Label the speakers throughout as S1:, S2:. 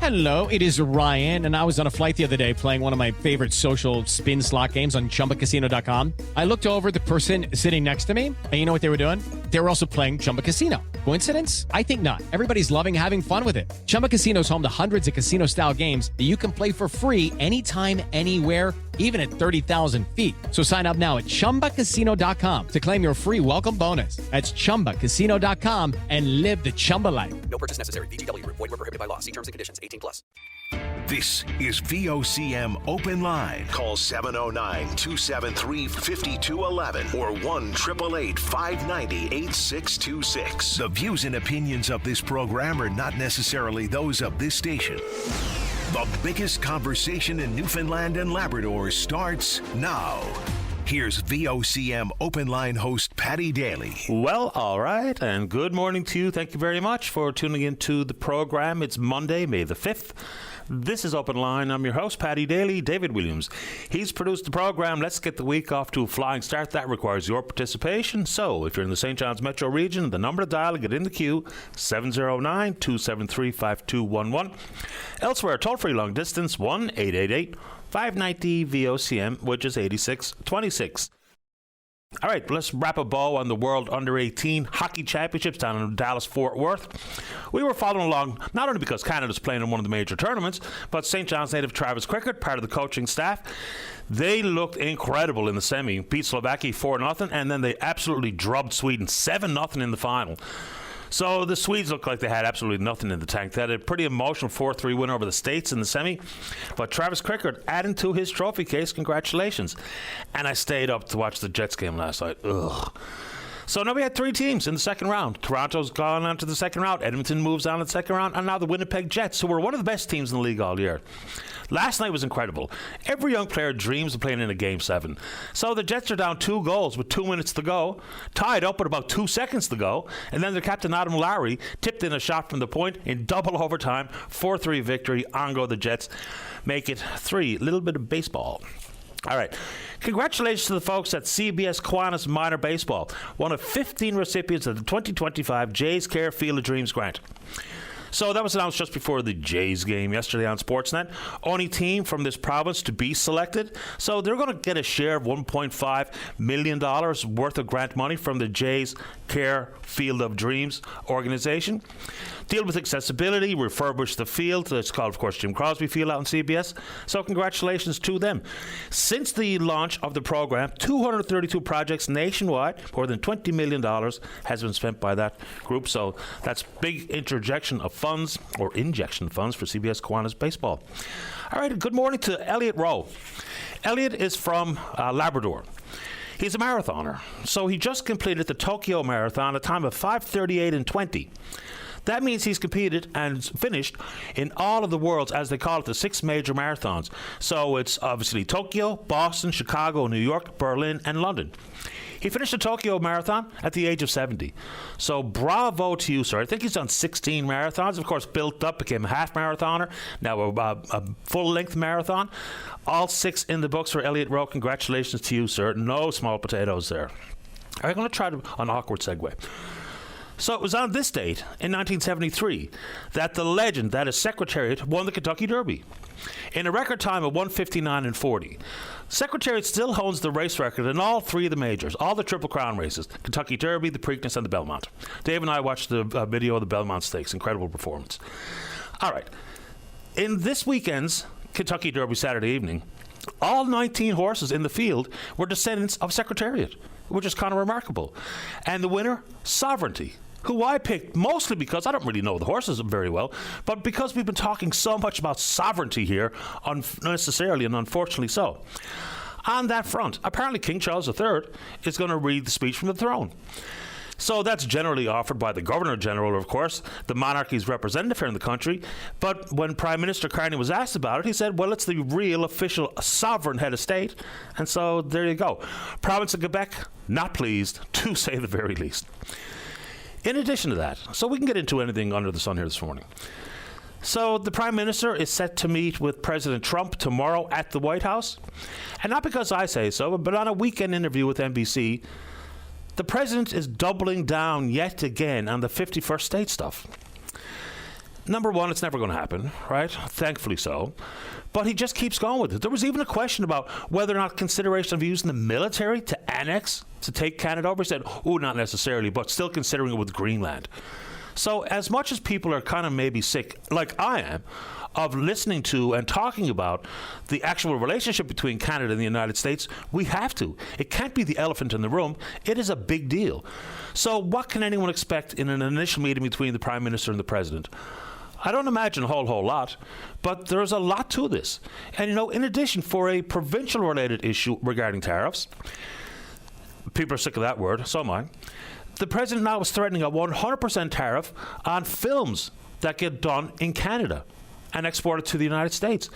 S1: Hello, it is Ryan, and I was on a flight the other day playing one of my favorite social spin slot games on ChumbaCasino.com. I looked over at the person sitting next to me, and you know what they were doing? They were also playing Chumba Casino. Coincidence? I think not. Everybody's loving having fun with it. Chumba Casino is home to hundreds of casino-style games that you can play for free anytime, anywhere, even at 30,000 feet. So sign up now at ChumbaCasino.com to claim your free welcome bonus. That's ChumbaCasino.com and live the Chumba life.
S2: No purchase necessary. VGW. Void where prohibited by law. See terms and conditions. 18+.
S3: This is VOCM Open Line. Call 709-273-5211 or 1-888-590-8626. The views and opinions of this program are not necessarily those of this station. The biggest conversation in Newfoundland and Labrador starts now. Here's VOCM Open Line host Paddy Daly.
S4: Well, all right, and good morning to you. Thank you very much for tuning into the program. It's Monday, May the 5th. This is Open Line. I'm your host, Paddy Daly. David Williams, he's produced the program. Let's get the week off to a flying start. That requires your participation. So if you're in the St. John's metro region, the number to dial to get in the queue, 709-273-5211. Elsewhere, toll-free long distance, 1-888-590-VOCM, which is 8626. All right, let's wrap a bow on the World Under-18 Hockey Championships down in Dallas-Fort Worth. We were following along not only because Canada's playing in one of the major tournaments, but St. John's native Travis Cricket, part of the coaching staff, they looked incredible in the semi. Beat Slovakia 4-0, and then they absolutely drubbed Sweden 7-0 in the final. So the Swedes looked like they had absolutely nothing in the tank. They had a pretty emotional 4-3 win over the States in the semi. But Travis Cricket adding to his trophy case, congratulations. And I stayed up to watch the Jets game last night. Ugh. So now we had three teams in the second round. Toronto's gone on to the second round. Edmonton moves on to the second round. And now the Winnipeg Jets, who were one of the best teams in the league all year. Last night was incredible. Every young player dreams of playing in a Game 7. So the Jets are down 2 goals with 2 minutes to go, tied up with about 2 seconds to go, and then their captain Adam Lowry tipped in a shot from the point in double overtime, 4-3 victory. On go the Jets. Make it 3. A little bit of baseball. All right. Congratulations to the folks at CBS Kiwanis Minor Baseball, one of 15 recipients of the 2025 Jays Care Field of Dreams grant. So that was announced just before the Jays game yesterday on Sportsnet. Only team from this province to be selected. So they're going to get a share of $1.5 million worth of grant money from the Jays Care Field of Dreams organization. Deal with accessibility, refurbish the field. It's called, of course, Jim Crosby Field out on CBS. So congratulations to them. Since the launch of the program, 232 projects nationwide, more than $20 million has been spent by that group. So that's big injection of funds for CBS Kiwanis Baseball. All right, good morning to Elliot Rowe. Elliot is from Labrador. He's a marathoner. So he just completed the Tokyo Marathon at a time of 5:38:20. That means he's competed and finished in all of the world's, as they call it, the 6 major marathons. So it's obviously Tokyo, Boston, Chicago, New York, Berlin, and London. He finished the Tokyo Marathon at the age of 70. So bravo to you, sir. I think he's done 16 marathons. Of course, built up, became a half marathoner, now a full-length marathon. All 6 in the books for Elliot Rowe. Congratulations to you, sir. No small potatoes there. I'm going to try an awkward segue. So it was on this date in 1973 that the legend, that is Secretariat, won the Kentucky Derby in a record time of 1:59:40. Secretariat still owns the race record in all 3 of the majors, all the Triple Crown races, Kentucky Derby, the Preakness, and the Belmont. Dave and I watched the video of the Belmont Stakes. Incredible performance. All right. In this weekend's Kentucky Derby Saturday evening, all 19 horses in the field were descendants of Secretariat, which is kind of remarkable. And the winner, Sovereignty, who I picked mostly because I don't really know the horses very well, but because we've been talking so much about sovereignty here, unnecessarily and unfortunately so. On that front, apparently King Charles III is going to read the speech from the throne. So that's generally offered by the Governor-General, of course, the monarchy's representative here in the country. But when Prime Minister Carney was asked about it, he said, well, it's the real official sovereign head of state. And so there you go. Province of Quebec, not pleased, to say the very least. In addition to that, so we can get into anything under the sun here this morning. So the Prime Minister is set to meet with President Trump tomorrow at the White House. And not because I say so, but on a weekend interview with NBC, the President is doubling down yet again on the 51st state stuff. Number one, it's never going to happen, right? Thankfully so. But he just keeps going with it. There was even a question about whether or not consideration of using the military to annex, to take Canada over. He said, oh, not necessarily, but still considering it with Greenland. So as much as people are kind of maybe sick, like I am, of listening to and talking about the actual relationship between Canada and the United States, we have to. It can't be the elephant in the room. It is a big deal. So what can anyone expect in an initial meeting between the Prime Minister and the President? I don't imagine a whole lot, but there's a lot to this. And, in addition, for a provincial-related issue regarding tariffs, people are sick of that word, so am I, the President now is threatening a 100% tariff on films that get done in Canada and exported to the United States.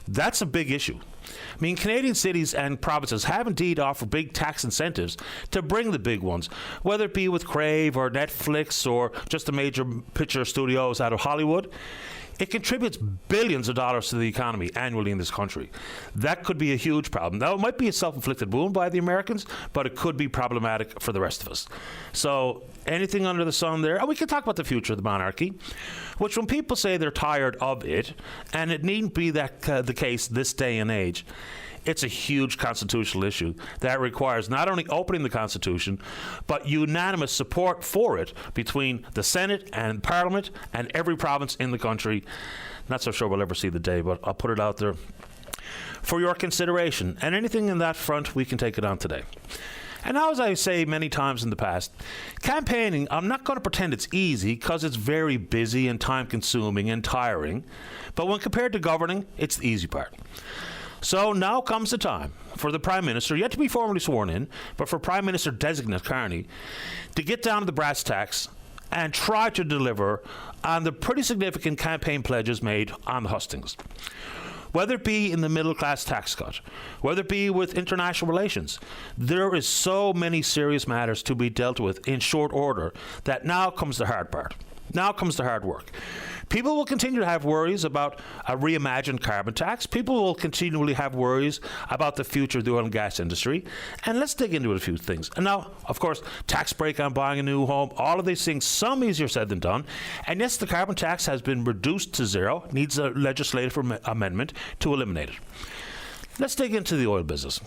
S4: That's a big issue. I mean, Canadian cities and provinces have indeed offered big tax incentives to bring the big ones, whether it be with Crave or Netflix or just the major picture studios out of Hollywood. It contributes billions of dollars to the economy annually in this country. That could be a huge problem. Now, it might be a self-inflicted wound by the Americans, but it could be problematic for the rest of us. So anything under the sun there? And we can talk about the future of the monarchy, which when people say they're tired of it, and it needn't be that the case this day and age, it's a huge constitutional issue that requires not only opening the Constitution, but unanimous support for it between the Senate and Parliament and every province in the country. Not so sure we'll ever see the day, but I'll put it out there for your consideration. And anything in that front, we can take it on today. And now, as I say many times in the past, campaigning, I'm not going to pretend it's easy because it's very busy and time-consuming and tiring. But when compared to governing, it's the easy part. So now comes the time for the Prime Minister, yet to be formally sworn in, but for Prime Minister designate Carney, to get down to the brass tacks and try to deliver on the pretty significant campaign pledges made on the hustings. Whether it be in the middle-class tax cut, whether it be with international relations, there is so many serious matters to be dealt with in short order that now comes the hard part. Now comes the hard work. People will continue to have worries about a reimagined carbon tax. People will continually have worries about the future of the oil and gas industry. And let's dig into a few things. And now, of course, tax break on buying a new home, all of these things, some easier said than done. And yes, the carbon tax has been reduced to zero, needs a legislative amendment to eliminate it. Let's dig into the oil business.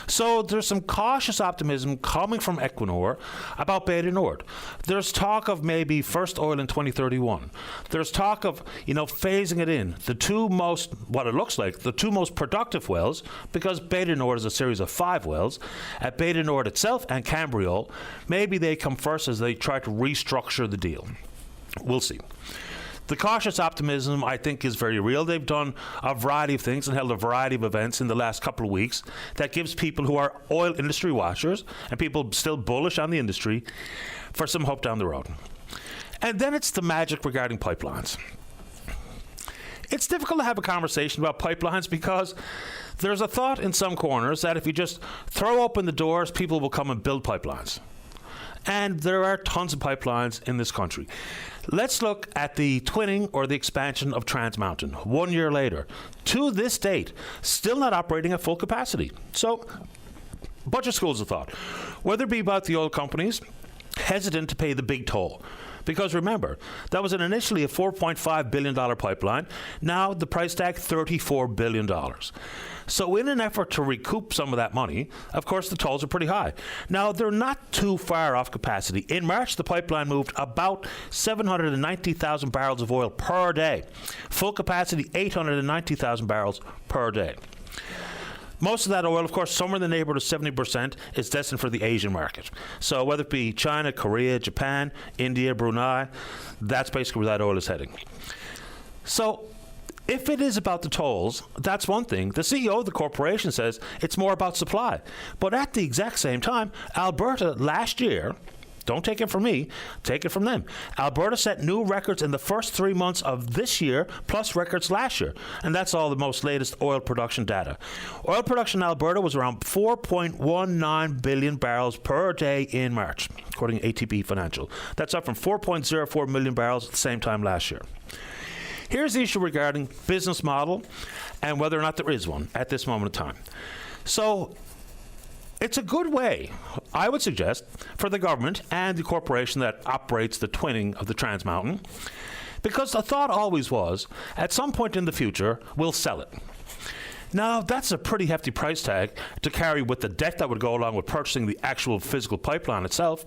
S4: So there's some cautious optimism coming from Equinor about Beta Nord. There's talk of maybe first oil in 2031. There's talk of, phasing it in. The two most, what it looks like, the two most productive wells, because Beta Nord is a series of 5 wells, at Beta Nord itself and Cambriol, maybe they come first as they try to restructure the deal. We'll see. The cautious optimism, I think, is very real. They've done a variety of things and held a variety of events in the last couple of weeks that gives people who are oil industry watchers and people still bullish on the industry for some hope down the road. And then it's the magic regarding pipelines. It's difficult to have a conversation about pipelines because there's a thought in some corners that if you just throw open the doors, people will come and build pipelines. And there are tons of pipelines in this country. Let's look at the twinning or the expansion of Trans Mountain 1 year later. To this date, still not operating at full capacity. So, bunch of schools of thought. Whether it be about the oil companies hesitant to pay the big toll. Because remember, that was initially a $4.5 billion pipeline. Now the price tag, $34 billion. So in an effort to recoup some of that money, of course, the tolls are pretty high. Now, they're not too far off capacity. In March, the pipeline moved about 790,000 barrels of oil per day. Full capacity, 890,000 barrels per day. Most of that oil, of course, somewhere in the neighborhood of 70% is destined for the Asian market. So whether it be China, Korea, Japan, India, Brunei, that's basically where that oil is heading. So if it is about the tolls, that's one thing. The CEO of the corporation says it's more about supply. But at the exact same time, Alberta last year, don't take it from me, take it from them. Alberta set new records in the first 3 months of this year, plus records last year. And that's all the most latest oil production data. Oil production in Alberta was around 4.19 billion barrels per day in March, according to ATP Financial. That's up from 4.04 million barrels at the same time last year. Here's the issue regarding business model and whether or not there is one at this moment in time. So it's a good way, I would suggest, for the government and the corporation that operates the twinning of the Trans Mountain Because the thought always was, at some point in the future, we'll sell it. Now, that's a pretty hefty price tag to carry with the debt that would go along with purchasing the actual physical pipeline itself.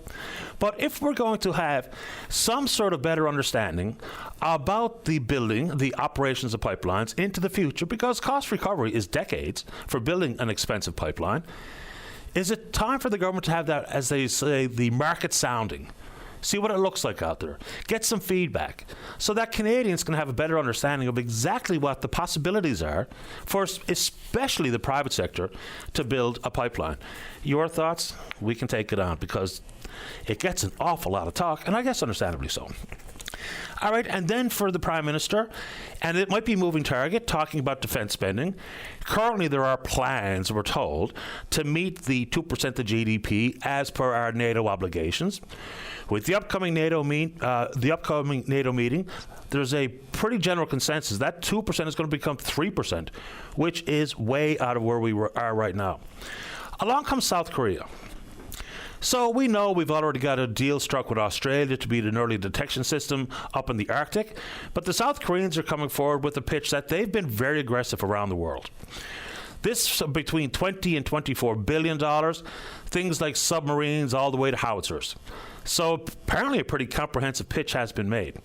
S4: But if we're going to have some sort of better understanding about the building, the operations of pipelines into the future, because cost recovery is decades for building an expensive pipeline, is it time for the government to have that, as they say, the market sounding? See what it looks like out there. Get some feedback so that Canadians can have a better understanding of exactly what the possibilities are for especially the private sector to build a pipeline. Your thoughts? We can take it on because it gets an awful lot of talk, and I guess understandably so. All right, and then for the Prime Minister, and it might be moving target, talking about defence spending. Currently, there are plans, we're told, to meet the 2% of GDP as per our NATO obligations. With the upcoming NATO meeting, there's a pretty general consensus that 2% is going to become 3%, which is way out of where we are right now. Along comes South Korea. So we know we've already got a deal struck with Australia to be an early detection system up in the Arctic, but the South Koreans are coming forward with a pitch that they've been very aggressive around the world. This between $20 and $24 billion, things like submarines all the way to howitzers. So apparently a pretty comprehensive pitch has been made.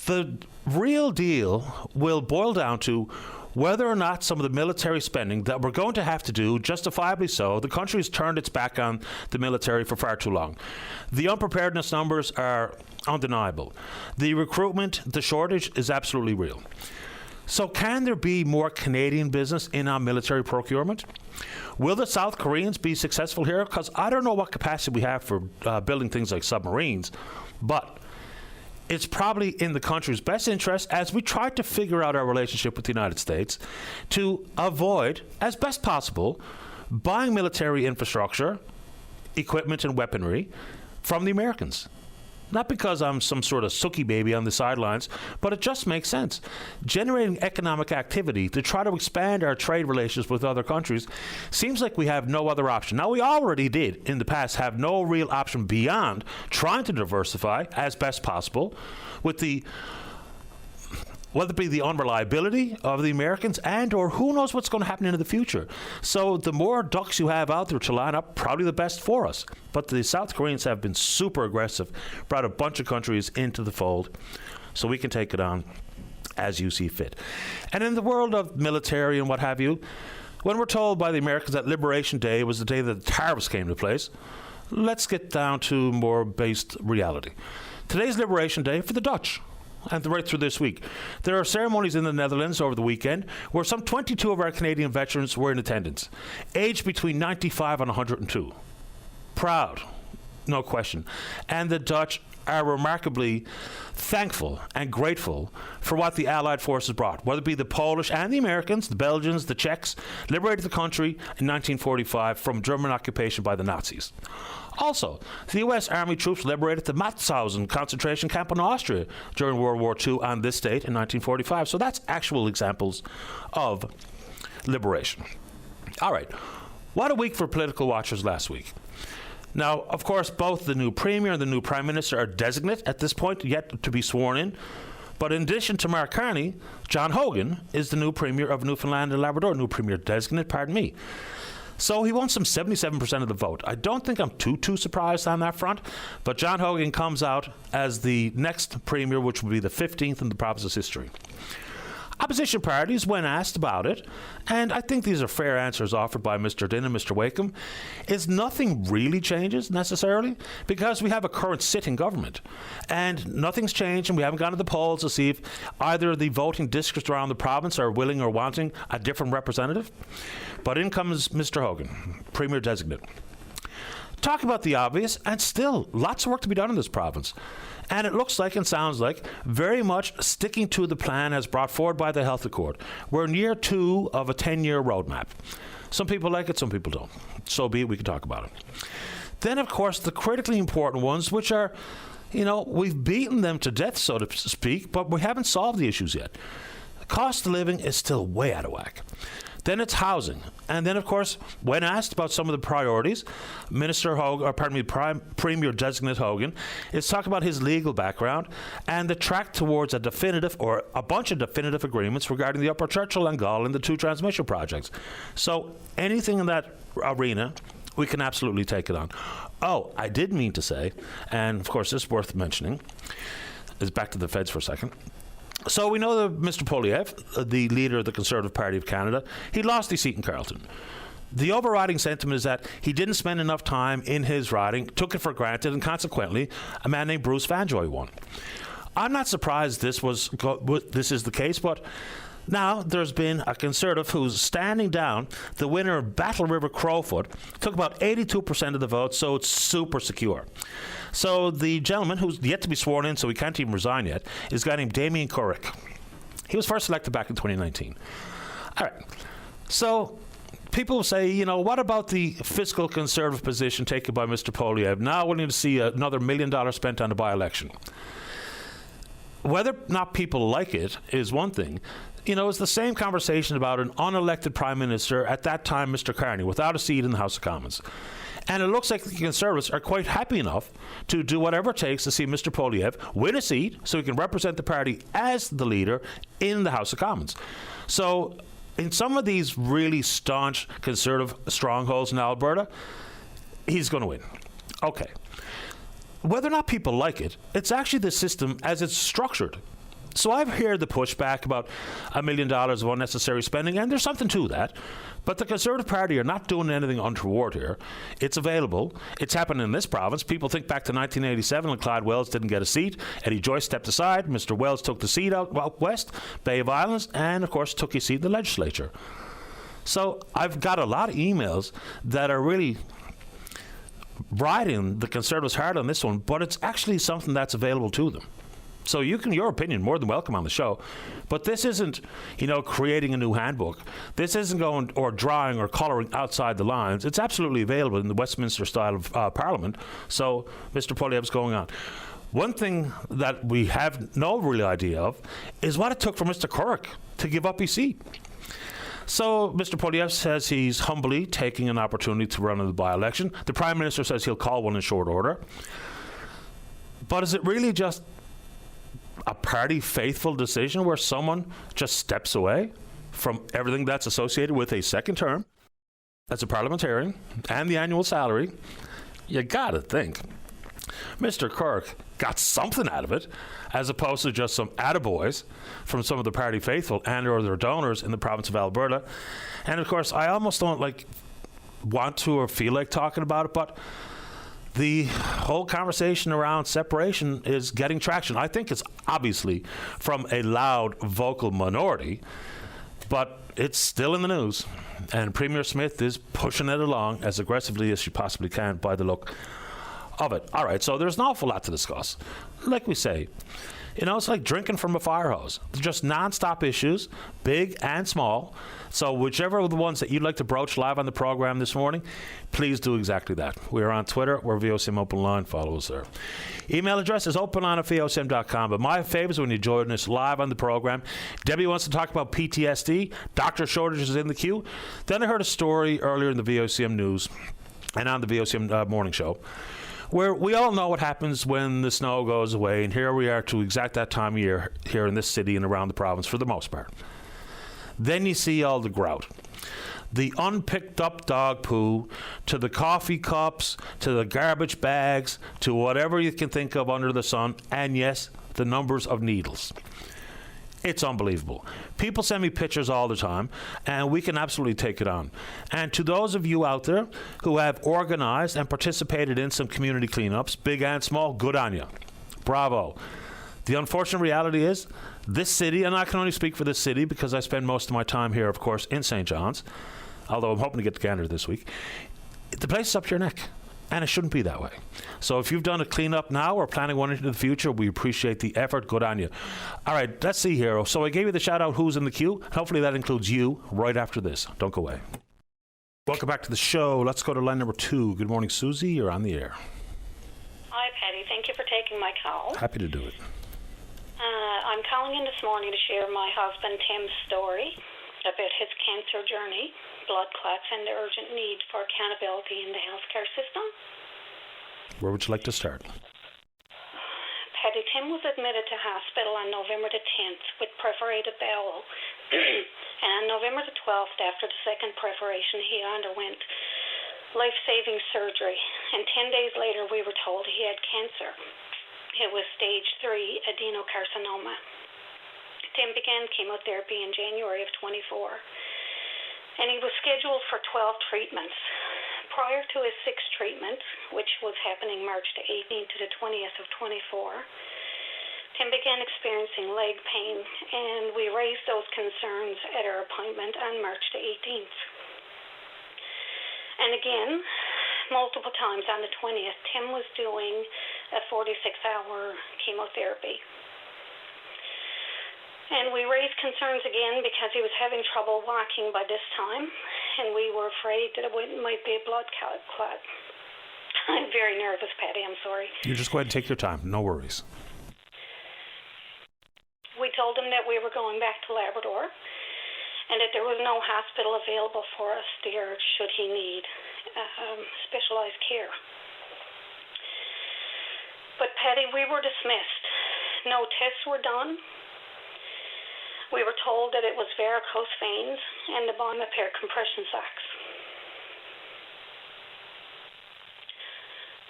S4: The real deal will boil down to whether or not some of the military spending that we're going to have to do, justifiably so. The country has turned its back on the military for far too long. The unpreparedness numbers are undeniable. The recruitment, the shortage is absolutely real. So can there be more Canadian business in our military procurement? Will the South Koreans be successful here? Because I don't know what capacity we have for building things like submarines, but it's probably in the country's best interest, as we try to figure out our relationship with the United States, to avoid, as best possible, buying military infrastructure, equipment and weaponry from the Americans. Not because I'm some sort of sookie baby on the sidelines, but it just makes sense. Generating economic activity to try to expand our trade relations with other countries seems like we have no other option. Now, we already did in the past have no real option beyond trying to diversify as best possible with the, whether it be the unreliability of the Americans and or who knows what's going to happen into the future. So the more ducks you have out there to line up, probably the best for us. But the South Koreans have been super aggressive, brought a bunch of countries into the fold, so we can take it on as you see fit. And in the world of military and what have you, when we're told by the Americans that Liberation Day was the day that the tariffs came into place, let's get down to more based reality. Today's Liberation Day for the Dutch. And right through this week. There are ceremonies in the Netherlands over the weekend where some 22 of our Canadian veterans were in attendance, aged between 95 and 102. Proud, no question. And the Dutch are remarkably thankful and grateful for what the Allied forces brought, whether it be the Polish and the Americans, the Belgians, the Czechs, liberated the country in 1945 from German occupation by the Nazis. Also, the U.S. Army troops liberated the Mauthausen concentration camp in Austria during World War II on this date in 1945. So that's actual examples of liberation. All right. What a week for political watchers last week. Now, of course, both the new Premier and the new Prime Minister are designate at this point, yet to be sworn in. But in addition to Mark Carney, John Hogan is the new Premier of Newfoundland and Labrador, new Premier designate, pardon me. So he won some 77% of the vote. I don't think I'm too surprised on that front, but John Hogan comes out as the next Premier, which will be the 15th in the province's history. Opposition parties, when asked about it, and I think these are fair answers offered by Mr. Dinn and Mr. Wakeham, is nothing really changes necessarily because we have a current sitting government and nothing's changed, and we haven't gone to the polls to see if either the voting districts around the province are willing or wanting a different representative. But in comes Mr. Hogan, Premier designate. Talk about the obvious, and still lots of work to be done in this province. And it looks like and sounds like very much sticking to the plan as brought forward by the Health Accord. We're in year 2 of a 10-year roadmap. Some people like it, some people don't. So be it, we can talk about it. Then, of course, the critically important ones, which are, we've beaten them to death, so to speak, but we haven't solved the issues yet. The cost of living is still way out of whack. Then it's housing. And then, of course, when asked about some of the priorities, Premier Designate Hogan is talking about his legal background and the track towards a definitive or a bunch of definitive agreements regarding the Upper Churchill and Gall and the 2 transmission projects. So anything in that arena, we can absolutely take it on. Oh, I did mean to say, and of course this is worth mentioning, is back to the feds for a second. So we know that Mr. Poilievre, the leader of the Conservative Party of Canada, he lost his seat in Carleton. The overriding sentiment is that he didn't spend enough time in his riding, took it for granted, and consequently, a man named Bruce Vanjoy won. I'm not surprised this is the case, but now there's been a Conservative who's standing down. The winner of Battle River Crowfoot took about 82% of the votes, so it's super secure. So the gentleman, who's yet to be sworn in, so he can't even resign yet, is a guy named Damien Currick. He was first elected back in 2019. All right. So people will say, what about the fiscal Conservative position taken by Mr. Poilievre? Now we need to see another $1 million spent on the by-election. Whether or not people like it is one thing. It's the same conversation about an unelected Prime Minister, at that time Mr. Carney, without a seat in the House of Commons. And it looks like the Conservatives are quite happy enough to do whatever it takes to see Mr. Poilievre win a seat so he can represent the party as the leader in the House of Commons. So in some of these really staunch Conservative strongholds in Alberta, he's going to win. Okay. Whether or not people like it, it's actually the system as it's structured. So I've heard the pushback about $1 million of unnecessary spending, and there's something to that. But the Conservative Party are not doing anything untoward here. It's available. It's happened in this province. People think back to 1987 when Clyde Wells didn't get a seat. Eddie Joyce stepped aside. Mr. Wells took the seat out west, Bay of Islands, and, of course, took his seat in the legislature. So I've got a lot of emails that are really riding the Conservatives hard on this one, but it's actually something that's available to them. So your opinion, more than welcome on the show. But this isn't, creating a new handbook. This isn't going or drawing or colouring outside the lines. It's absolutely available in the Westminster style of Parliament. So Mr. Poilievre's going on. One thing that we have no real idea of is what it took for Mr. Currick to give up his seat. So Mr. Poilievre says he's humbly taking an opportunity to run in the by-election. The Prime Minister says he'll call one in short order. But is it really just a party faithful decision where someone just steps away from everything that's associated with a second term as a parliamentarian and the annual salary? You gotta think Mr. Kirk got something out of it, as opposed to just some attaboys from some of the party faithful and or their donors in the province of Alberta. And of course, I almost don't want to or feel like talking about it, but the whole conversation around separation is getting traction. I think it's obviously from a loud, vocal minority, but it's still in the news. And Premier Smith is pushing it along as aggressively as she possibly can by the look of it. All right, so there's an awful lot to discuss. Like we say, it's like drinking from a fire hose. They're just non-stop issues, big and small. So whichever of the ones that you'd like to broach live on the program this morning, please do exactly that. We're on Twitter. We're VOCM Open Line. Follow us there. Email address is openline@vocm.com. But my favorite is when you join us live on the program. Debbie wants to talk about PTSD. Doctor shortage is in the queue. Then I heard a story earlier in the VOCM News and on the VOCM Morning Show, where we all know what happens when the snow goes away, and here we are to exact that time of year here in this city and around the province for the most part. Then you see all the grout. The unpicked up dog poo, to the coffee cups, to the garbage bags, to whatever you can think of under the sun, and yes, the numbers of needles. It's unbelievable. People send me pictures all the time, and we can absolutely take it on. And to those of you out there who have organized and participated in some community cleanups, big and small, good on you. Bravo. The unfortunate reality is this city, and I can only speak for this city because I spend most of my time here, of course, in St. John's, although I'm hoping to get to Gander this week. The place is up to your neck. And it shouldn't be that way. So if you've done a cleanup now or planning one into the future, we appreciate the effort. Good on you. All right, let's see here. So I gave you the shout out who's in the queue. Hopefully that includes you right after this. Don't go away. Welcome back to the show. Let's go to line number 2. Good morning, Susie. You're on the air.
S5: Hi, Patty. Thank you for taking my call.
S4: Happy to do it.
S5: I'm calling in this morning to share my husband Tim's story. about his cancer journey, blood clots, and the urgent need for accountability in the healthcare system.
S4: Where would you like to start?
S5: Paddy, Tim was admitted to hospital on November the 10th with perforated bowel. And on November the 12th, after the second perforation, he underwent life-saving surgery. And 10 days later, we were told he had cancer. It was stage 3 adenocarcinoma. Tim began chemotherapy in January of 24, and he was scheduled for 12 treatments. Prior to his 6th treatment, which was happening March the 18th to the 20th of 24, Tim began experiencing leg pain, and we raised those concerns at our appointment on March the 18th. And again, multiple times on the 20th, Tim was doing a 46-hour chemotherapy. And we raised concerns again because he was having trouble walking by this time, and we were afraid that it might be a blood clot. I'm very nervous, Patty. I'm sorry.
S4: You just go ahead and take your time. No worries.
S5: We told him that we were going back to Labrador and that there was no hospital available for us there should he need specialized care. But, Patty, we were dismissed. No tests were done. We were told that it was varicose veins and the bottom of pair compression socks.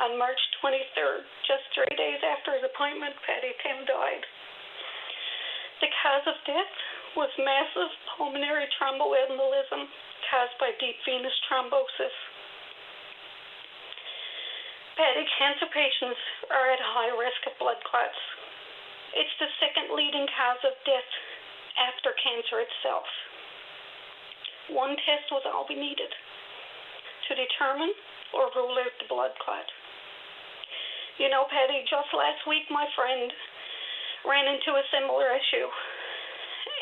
S5: On March 23rd, just 3 days after his appointment, Patty, Tim died. The cause of death was massive pulmonary thromboembolism caused by deep venous thrombosis. Patty, cancer patients are at high risk of blood clots. It's the second leading cause of death after cancer itself. One test was all we needed to determine or rule out the blood clot. You know, Patty, just last week my friend ran into a similar issue,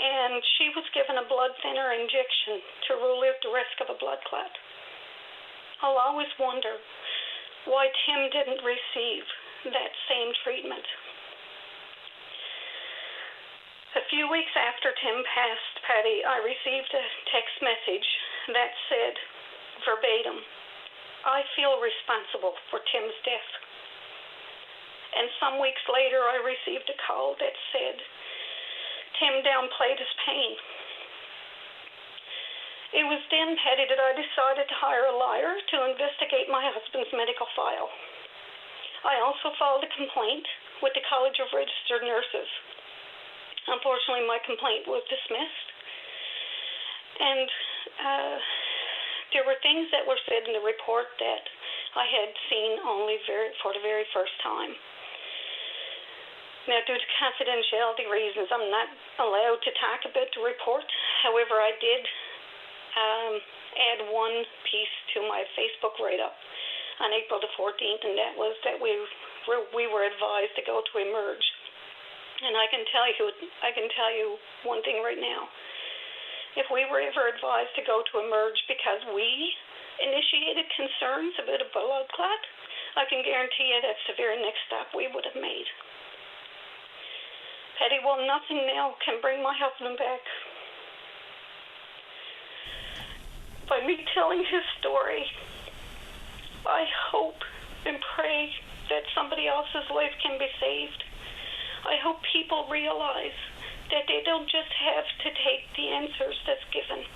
S5: and she was given a blood thinner injection to rule out the risk of a blood clot. I'll always wonder why Tim didn't receive that same treatment. A few weeks after Tim passed, Patty, I received a text message that said, verbatim, "I feel responsible for Tim's death." And some weeks later, I received a call that said, "Tim downplayed his pain." It was then, Patty, that I decided to hire a lawyer to investigate my husband's medical file. I also filed a complaint with the College of Registered Nurses. Unfortunately, my complaint was dismissed, and there were things that were said in the report that I had seen only for the very first time. Now, due to confidentiality reasons, I'm not allowed to talk about the report. However, I did add one piece to my Facebook write-up on April the 14th, and that was that we were advised to go to Emerge. And I can tell you one thing right now. If we were ever advised to go to Emerge because we initiated concerns about a blood clot, I can guarantee you that's the very next stop we would have made. Patty, well, nothing now can bring my husband back. By me telling his story, I hope and pray that somebody else's life can be saved. I hope people realize that they don't just have to take the answers that's given,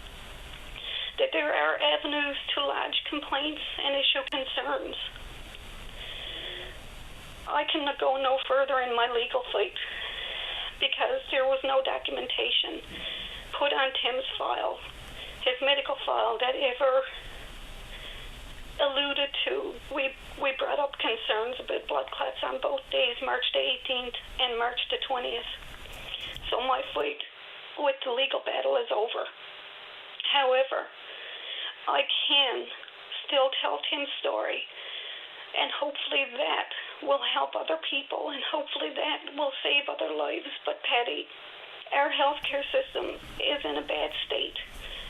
S5: that there are avenues to lodge complaints and issue concerns. I can go no further in my legal fight because there was no documentation put on Tim's file, his medical file, that ever alluded to. We brought up concerns about blood clots on both days, March the 18th and March the 20th. So my fight with the legal battle is over. However, I can still tell Tim's story, and hopefully that will help other people, and hopefully that will save other lives. But Patty, our healthcare system is in a bad state,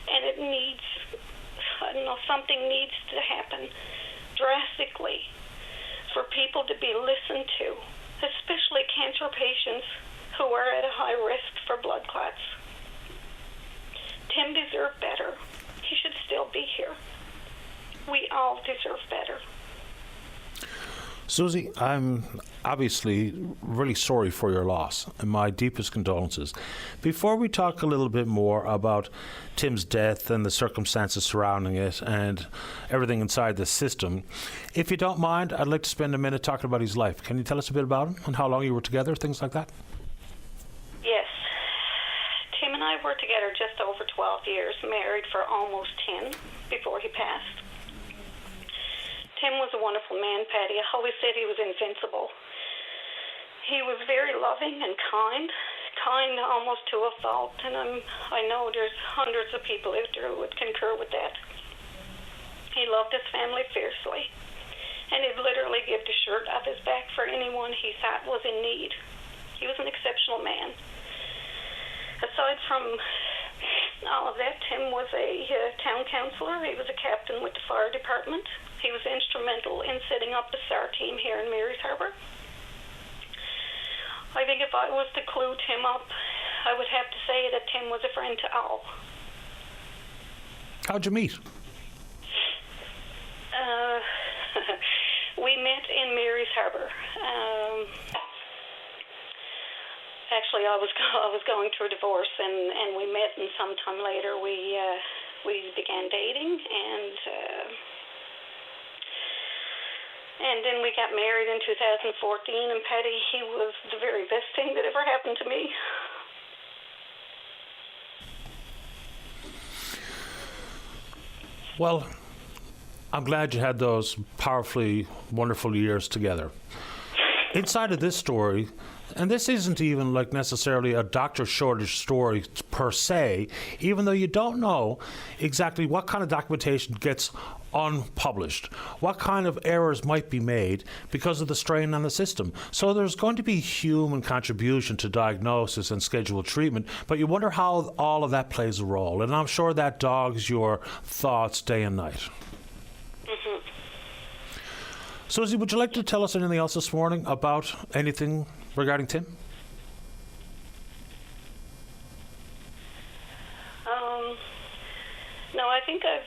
S5: and it needs, something needs to happen drastically for people to be listened to, especially cancer patients who are at a high risk for blood clots. Tim deserve better. He should still be here. We all deserve better.
S4: Susie, I'm obviously really sorry for your loss, and my deepest condolences. Before we talk a little bit more about Tim's death and the circumstances surrounding it and everything inside the system, if you don't mind, I'd like to spend a minute talking about his life. Can you tell us a bit about him and how long you were together, things like that?
S5: Yes. Tim and I were together just over 12 years, married for almost 10 before he passed. Tim was a wonderful man, Patty. I always said he was invincible. He was very loving and kind almost to a fault, and I know there's hundreds of people out there who would concur with that. He loved his family fiercely, and he'd literally give the shirt off his back for anyone he thought was in need. He was an exceptional man. Aside from all of that, Tim was a town councillor. He was a captain with the fire department. He was instrumental in setting up the SAR team here in Mary's Harbour. I think if I was to clue Tim up, I would have to say that Tim was a friend to all.
S4: How'd you meet?
S5: We met in Mary's Harbour. Actually, I was going through a divorce, and we met, and sometime later we began dating, and then we got married in 2014, and Patty, he was the very best thing that ever happened to me.
S4: Well, I'm glad you had those powerfully wonderful years together. Inside of this story, and this isn't even like necessarily a doctor shortage story per se, even though you don't know exactly what kind of documentation gets unpublished, what kind of errors might be made because of the strain on the system. So there's going to be human contribution to diagnosis and scheduled treatment, but you wonder how all of that plays a role, and I'm sure that dogs your thoughts day and night.
S5: Mm-hmm.
S4: Susie, would you like to tell us anything else this morning about anything regarding Tim?
S5: No, I think I've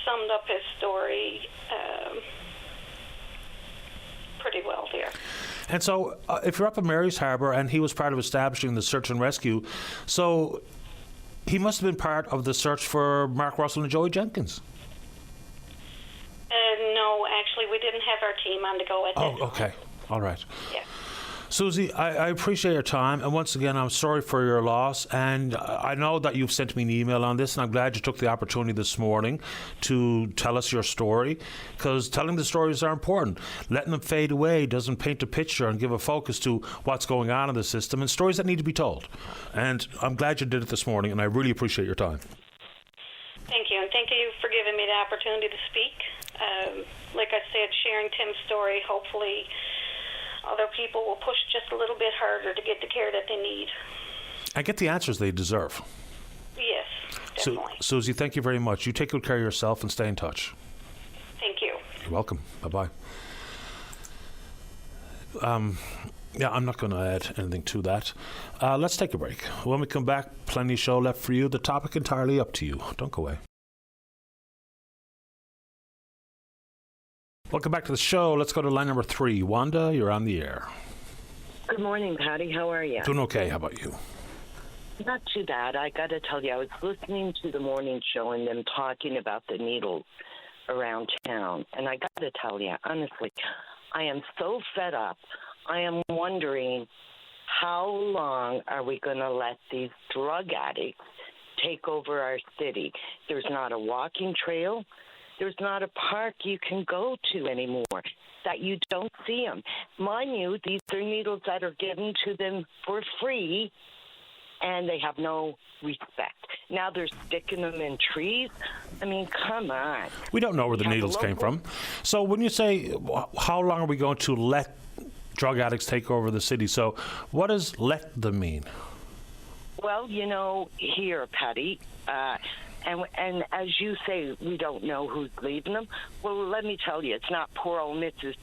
S5: summed up his story pretty well there.
S4: And so, if you're up in Mary's Harbour and he was part of establishing the search and rescue, so he must have been part of the search for Mark Russell and Joey Jenkins.
S5: No, actually, we didn't have our team on the go at that time.
S4: Oh, okay. All right.
S5: Yeah.
S4: Susie, I appreciate your time, and once again, I'm sorry for your loss, and I know that you've sent me an email on this, and I'm glad you took the opportunity this morning to tell us your story, because telling the stories are important. Letting them fade away doesn't paint a picture and give a focus to what's going on in the system, and stories that need to be told. And I'm glad you did it this morning, and I really appreciate your time.
S5: Thank you, and thank you for giving me the opportunity to speak. Like I said, sharing Tim's story, hopefully other people will push just a little bit harder to get the care that they need.
S4: And get the answers they deserve.
S5: Yes, definitely.
S4: Susie, thank you very much. You take good care of yourself and stay in touch.
S5: Thank you.
S4: You're welcome. Bye-bye. Yeah, I'm not going to add anything to that. Let's take a break. When we come back, plenty show left for you. The topic entirely up to you. Don't go away. Welcome back to the show. Let's go to line number 3. Wanda, you're on the air.
S6: Good morning, Patty. How are you?
S4: Doing okay. How about you?
S6: Not too bad. I got to tell you, I was listening to the morning show and them talking about the needles around town. And I got to tell you, honestly, I am so fed up. I am wondering, how long are we going to let these drug addicts take over our city? There's not a walking trail. There's not a park you can go to anymore that you don't see them. Mind you, these are needles that are given to them for free, and they have no respect. Now they're sticking them in trees. I mean, come on.
S4: We don't know where the needles came from. So when you say, how long are we going to let drug addicts take over the city? So what does let them mean?
S6: Well, you know, here, Patty, and as you say, we don't know who's leaving them. Well, let me tell you, it's not poor old Mrs.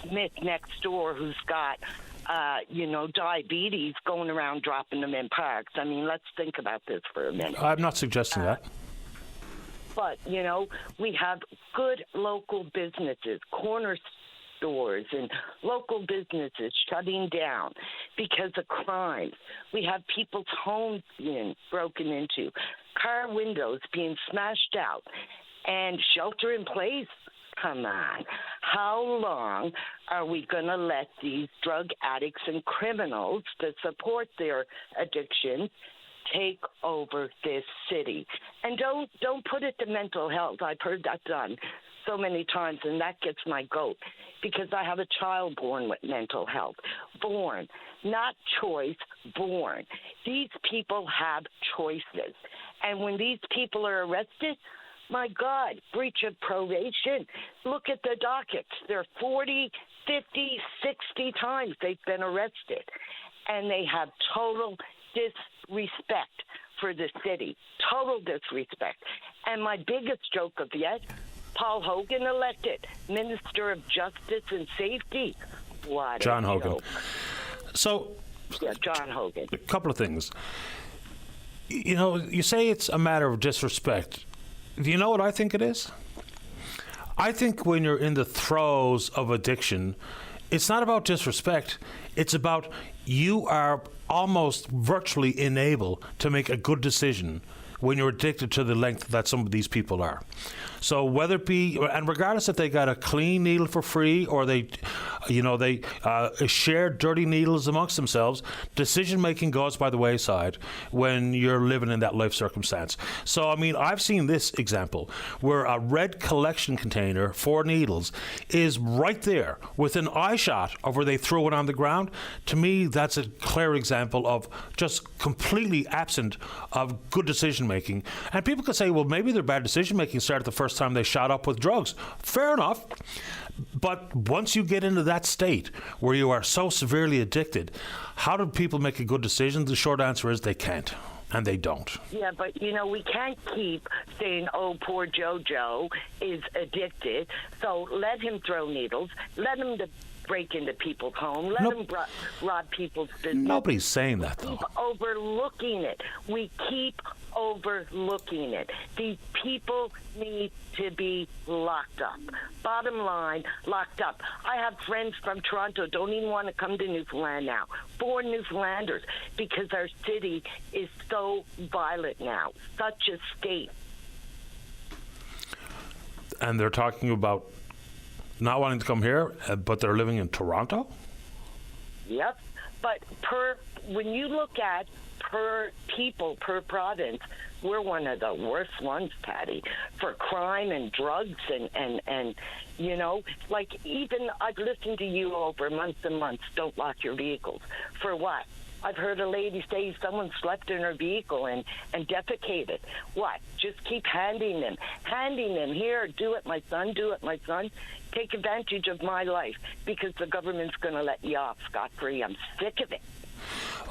S6: Smith next door who's got, diabetes going around dropping them in parks. I mean, let's think about this for a minute.
S4: I'm not suggesting that.
S6: But, we have good local businesses, corner stores and local businesses shutting down because of crime. We have people's homes being broken into, car windows being smashed out, and shelter in place. Come on. How long are we going to let these drug addicts and criminals to support their addiction take over this city? And don't put it to mental health. I've heard that done so many times, and that gets my goat, because I have a child born with mental health. Born, not choice, born. These people have choices. And when these people are arrested, my God, breach of probation. Look at the dockets. They're 40, 50, 60 times they've been arrested. And they have total disrespect for the city. Total disrespect. And my biggest joke of yet, Paul Hogan elected Minister of Justice and Safety. What
S4: John Hogan. So,
S6: yeah, John Hogan.
S4: A couple of things. You say it's a matter of disrespect. Do you know what I think it is? I think when you're in the throes of addiction, it's not about disrespect. It's about you are almost virtually unable to make a good decision when you're addicted to the length that some of these people are. So whether it be, and regardless if they got a clean needle for free or they share dirty needles amongst themselves, decision making goes by the wayside when you're living in that life circumstance. So, I've seen this example where a red collection container for needles is right there within eye shot of where they throw it on the ground. To me, that's a clear example of just completely absent of good decision making. And people could say, well, maybe their bad decision making started the first time they shot up with drugs. Fair enough. But once you get into that state where you are so severely addicted, how do people make a good decision? The short answer is they can't, and they don't.
S6: Yeah, but, we can't keep saying, oh, poor JoJo is addicted, so let him throw needles, let him break into people's homes, let him rob people's business.
S4: Nobody's saying that, though.
S6: We keep overlooking it. We keep overlooking it. These people need to be locked up. Bottom line, locked up. I have friends from Toronto don't even want to come to Newfoundland now. Born Newfoundlanders, because our city is so violent now. Such a state.
S4: And they're talking about not wanting to come here, but they're living in Toronto?
S6: Yep. But when you look at per people, per province, we're one of the worst ones, Patty, for crime and drugs and even I've listened to you over months and months, don't lock your vehicles. For what? I've heard a lady say someone slept in her vehicle and defecated. What? Just keep handing them. Here, do it, my son, do it, my son. Take advantage of my life because the government's going to let you off scot-free. I'm sick of it.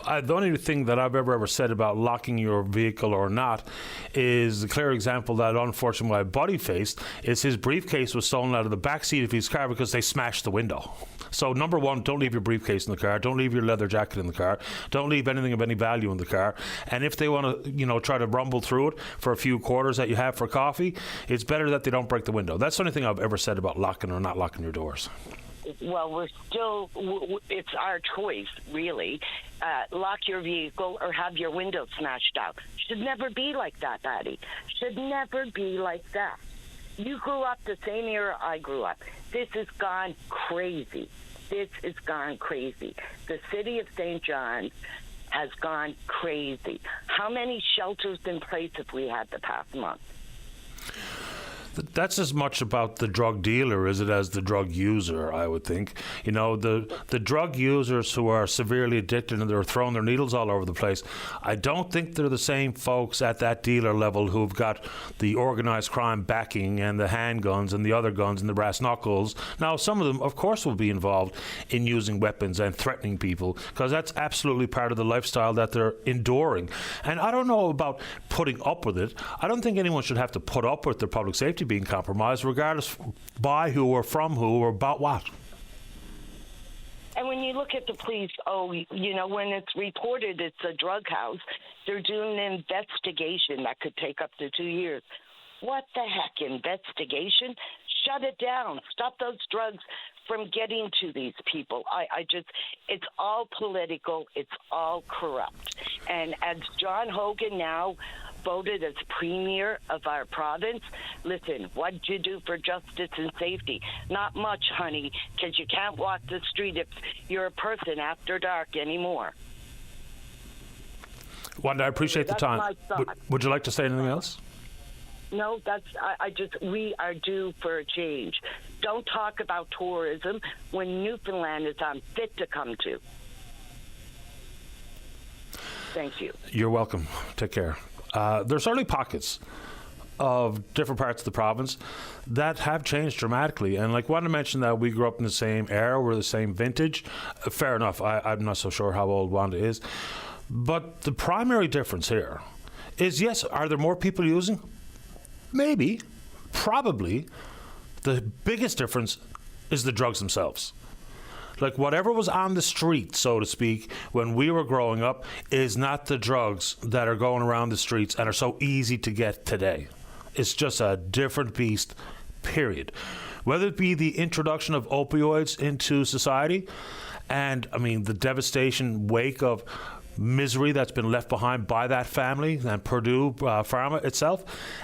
S4: The only thing that I've ever said about locking your vehicle or not is a clear example that unfortunately my buddy faced is his briefcase was stolen out of the back seat of his car because they smashed the window. So number one, don't leave your briefcase in the car. Don't leave your leather jacket in the car. Don't leave anything of any value in the car. And if they want to, try to rumble through it for a few quarters that you have for coffee, it's better that they don't break the window. That's the only thing I've ever said about locking or not locking your doors.
S6: Well, it's our choice, really. Lock your vehicle or have your window smashed out. Should never be like that, Patty. Should never be like that. You grew up the same era I grew up. This has gone crazy. The city of St. John's has gone crazy. How many shelters in place have we had the past month?
S4: That's as much about the drug dealer as it as the drug user, I would think. The drug users who are severely addicted and they're throwing their needles all over the place, I don't think they're the same folks at that dealer level who've got the organized crime backing and the handguns and the other guns and the brass knuckles. Now, some of them, of course, will be involved in using weapons and threatening people because that's absolutely part of the lifestyle that they're enduring. And I don't know about putting up with it. I don't think anyone should have to put up with their public safety being compromised, regardless by who or from who or about what.
S6: And when you look at the police, when it's reported it's a drug house, they're doing an investigation that could take up to 2 years. What the heck? Investigation? Shut it down. Stop those drugs from getting to these people. It's all political. It's all corrupt. And as John Hogan now voted as premier of our province, listen, what'd you do for justice and safety? Not much, honey, because you can't walk the street if you're a person after dark anymore.
S4: Wanda, I appreciate the time.
S6: My thought.
S4: Would you like to say anything else?
S6: No, we are due for a change. Don't talk about tourism when Newfoundland is unfit to come to. Thank you.
S4: You're welcome. Take care. There's certainly pockets of different parts of the province that have changed dramatically. And like Wanda mentioned that we grew up in the same era, we're the same vintage. Fair enough. I'm not so sure how old Wanda is. But the primary difference here is, yes, are there more people using? Maybe. Probably. The biggest difference is the drugs themselves. Like whatever was on the street, so to speak, when we were growing up is not the drugs that are going around the streets and are so easy to get today. It's just a different beast, period. Whether it be the introduction of opioids into society and, I mean, the devastation wake of misery that's been left behind by that family and Purdue Pharma itself.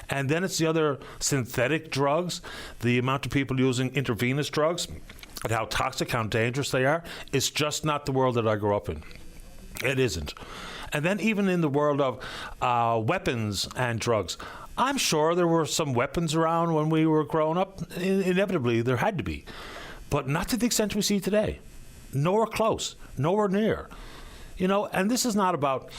S4: And then it's the other synthetic drugs, the amount of people using intravenous drugs and how toxic, how dangerous they are. It's just not the world that I grew up in. It isn't. And then even in the world of weapons and drugs, I'm sure there were some weapons around when we were growing up. Inevitably, there had to be. But not to the extent we see today. Nowhere close. Nowhere near. You know, and this is not about,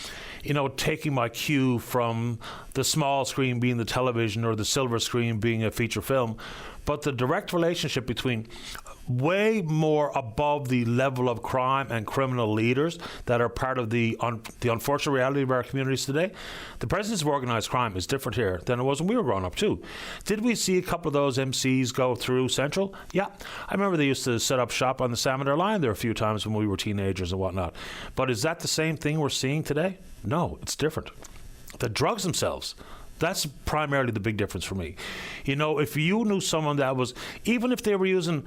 S4: you know, taking my cue from the small screen being the television or the silver screen being a feature film, but the direct relationship between way more above the level of crime and criminal leaders that are part of the unfortunate reality of our communities today. The presence of organized crime is different here than it was when we were growing up too. Did we see a couple of those MCs go through Central? Yeah. I remember they used to set up shop on the Salmon Line there a few times when we were teenagers and whatnot. But is that the same thing we're seeing today? No, it's different. The drugs themselves, that's primarily the big difference for me. You know, if you knew someone that was, even if they were using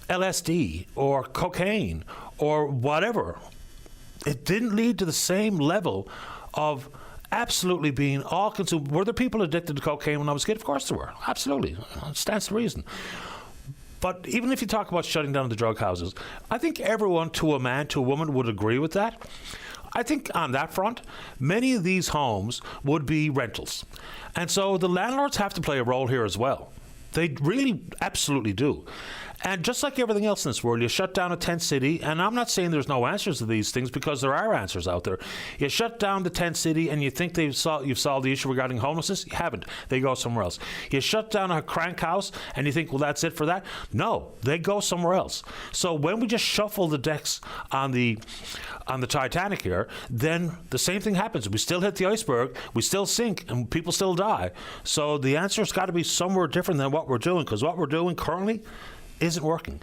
S4: LSD or cocaine or whatever, it didn't lead to the same level of absolutely being all consumed. Were there people addicted to cocaine when I was a kid? Of course there were. Absolutely. It stands to reason. But even if you talk about shutting down the drug houses, I think everyone, to a man, to a woman, would agree with that. I think on that front, many of these homes would be rentals. And so the landlords have to play a role here as well. They really absolutely do. And just like everything else in this world, you shut down a tent city, and I'm not saying there's no answers to these things because there are answers out there. You shut down the tent city and you think you've solved the issue regarding homelessness. You haven't. They go somewhere else. You shut down a crank house and you think, well, that's it for that. No, they go somewhere else. So when we just shuffle the decks on the Titanic here, then the same thing happens. We still hit the iceberg, we still sink, and people still die. So the answer's got to be somewhere different than what we're doing, because what we're doing currently isn't working.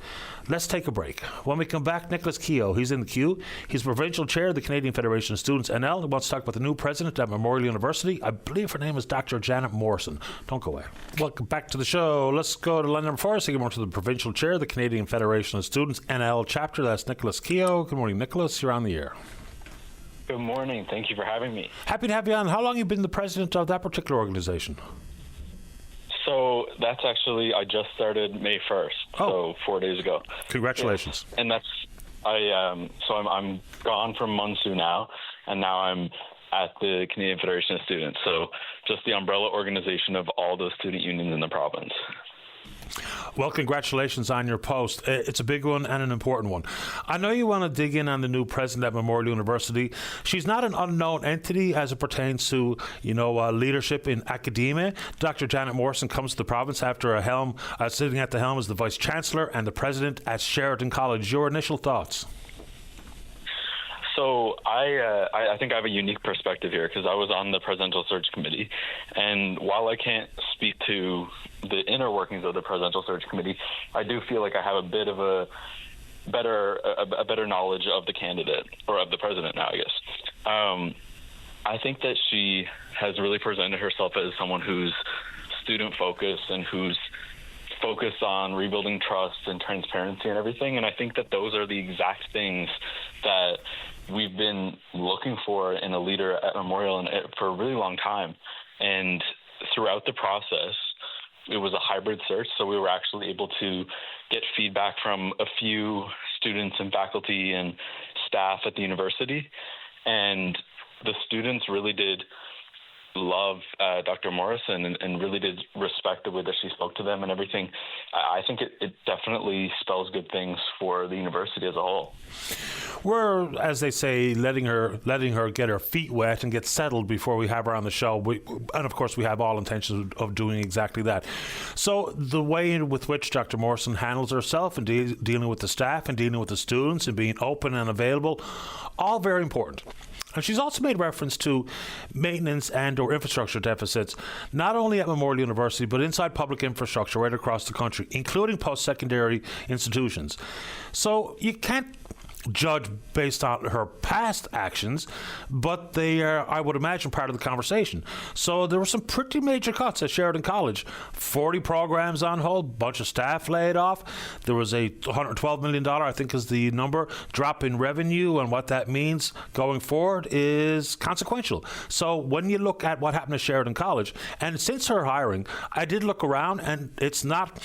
S4: Let's take a break. When we come back, Nicholas Keogh, he's in the queue. He's provincial chair of the Canadian Federation of Students NL. He wants to talk about the new president at Memorial University. I believe her name is Dr. Janet Morrison. Don't go away. Welcome back to the show. Let's go to line number 4. Say good morning to the provincial chair of the Canadian Federation of Students NL chapter. That's Nicholas Keogh. Good morning, Nicholas. You're on the air.
S7: Good morning. Thank you for having me.
S4: Happy to have you on. How long have you been the president of that particular organization?
S7: So that's actually, I just started May 1st, so 4 days ago.
S4: Congratulations.
S7: Yeah. And I'm gone from Munsu now, and now I'm at the Canadian Federation of Students, so just the umbrella organization of all the student unions in the province.
S4: Well, congratulations on your post. It's a big one and an important one. I know you want to dig in on the new president at Memorial University. She's not an unknown entity as it pertains to, leadership in academia. Dr. Janet Morrison comes to the province after sitting at the helm as the vice chancellor and the president at Sheridan College. Your initial thoughts?
S7: So I think I have a unique perspective here because I was on the presidential search committee, and while I can't speak to the inner workings of the presidential search committee, I do feel like I have a bit of a better knowledge of the candidate, or of the president now, I guess. I think that she has really presented herself as someone who's student focused and who's focused on rebuilding trust and transparency and everything. And I think that those are the exact things that we've been looking for in a leader at Memorial and for a really long time. And throughout the process, it was a hybrid search, so we were actually able to get feedback from a few students and faculty and staff at the university. And the students really did love Dr. Morrison and really did respect the way that she spoke to them and everything. I think it definitely spells good things for the university as a whole.
S4: We're, as they say, letting her get her feet wet and get settled before we have her on the show. And of course, we have all intentions of doing exactly that. So the way with which Dr. Morrison handles herself and dealing with the staff and dealing with the students and being open and available, all very important. And she's also made reference to maintenance and or infrastructure deficits, not only at Memorial University, but inside public infrastructure right across the country, including post-secondary institutions. So you can't judge based on her past actions, but they are, I would imagine, part of the conversation. So there were some pretty major cuts at Sheridan College. 40 programs on hold, bunch of staff laid off. There was a $112 million, I think is the number, drop in revenue, and what that means going forward is consequential. So when you look at what happened at Sheridan College, and since her hiring, I did look around, and that's not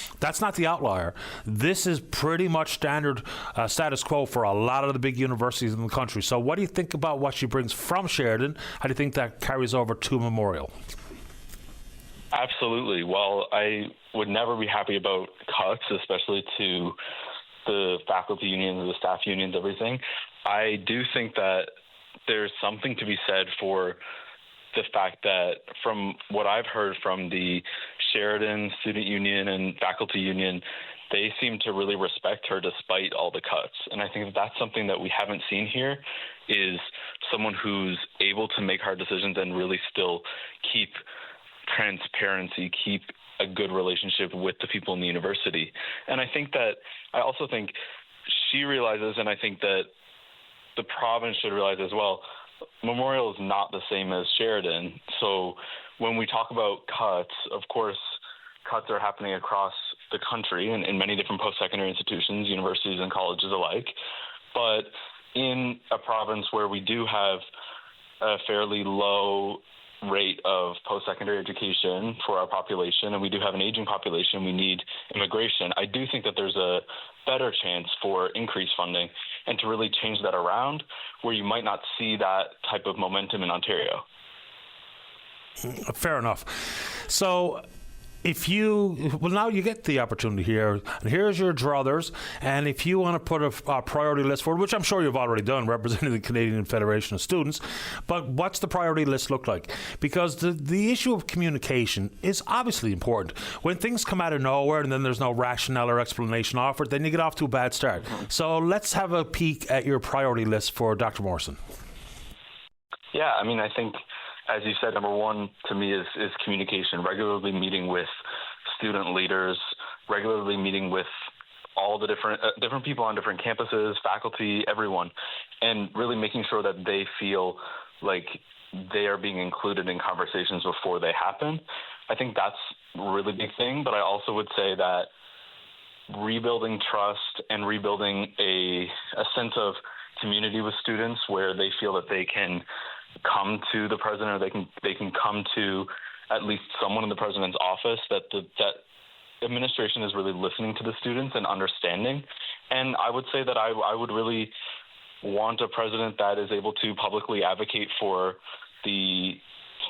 S4: the outlier. This is pretty much standard status quo for a lot of the big universities in the country. So what do you think about what she brings from Sheridan? How do you think that carries over to Memorial?
S7: Absolutely. Well, I would never be happy about cuts, especially to the faculty unions, the staff unions, everything. I do think that there's something to be said for the fact that from what I've heard from the Sheridan Student Union and Faculty Union, they seem to really respect her despite all the cuts. And I think that's something that we haven't seen here, is someone who's able to make hard decisions and really still keep transparency, keep a good relationship with the people in the university. And I also think she realizes, and I think that the province should realize as well, Memorial is not the same as Sheridan. So when we talk about cuts, of course, cuts are happening across the country and in many different post-secondary institutions, universities and colleges alike. But in a province where we do have a fairly low rate of post-secondary education for our population, and we do have an aging population, we need immigration, I do think that there's a better chance for increased funding and to really change that around where you might not see that type of momentum in Ontario.
S4: Fair enough. So now you get the opportunity here, and here's your druthers, and if you want to put a priority list forward, which I'm sure you've already done representing the Canadian Federation of Students, but what's the priority list look like? Because the issue of communication is obviously important. When things come out of nowhere and then there's no rationale or explanation offered, then you get off to a bad start. So let's have a peek at your priority list for Dr. Morrison.
S7: Yeah, I mean, I think, as you said, number one to me is communication, regularly meeting with student leaders, regularly meeting with all the different people on different campuses, faculty, everyone, and really making sure that they feel like they are being included in conversations before they happen. I think that's a really big thing, but I also would say that rebuilding trust and rebuilding a sense of community with students where they feel that they can come to the president, or they can come to at least someone in the president's office, that administration is really listening to the students and understanding. And I would say that I would really want a president that is able to publicly advocate for the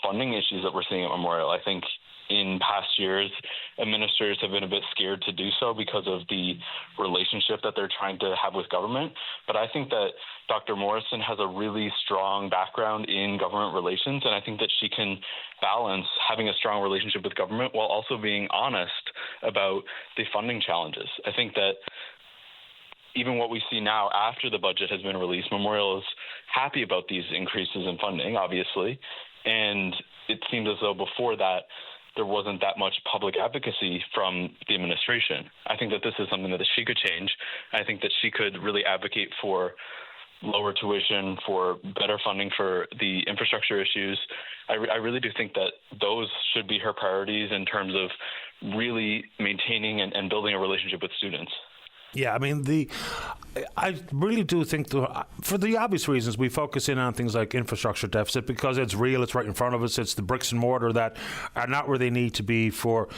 S7: funding issues that we're seeing at Memorial. I think in past years, administrators have been a bit scared to do so because of the relationship that they're trying to have with government. But I think that Dr. Morrison has a really strong background in government relations, and I think that she can balance having a strong relationship with government while also being honest about the funding challenges. I think that even what we see now after the budget has been released, Memorial is happy about these increases in funding, obviously, and it seems as though before that, there wasn't that much public advocacy from the administration. I think that this is something that she could change. I think that she could really advocate for lower tuition, for better funding for the infrastructure issues. I really do think that those should be her priorities in terms of really maintaining and building a relationship with students.
S4: Yeah, I mean, I really do think, for the obvious reasons, we focus in on things like infrastructure deficit because it's real, it's right in front of us, it's the bricks and mortar that are not where they need to be for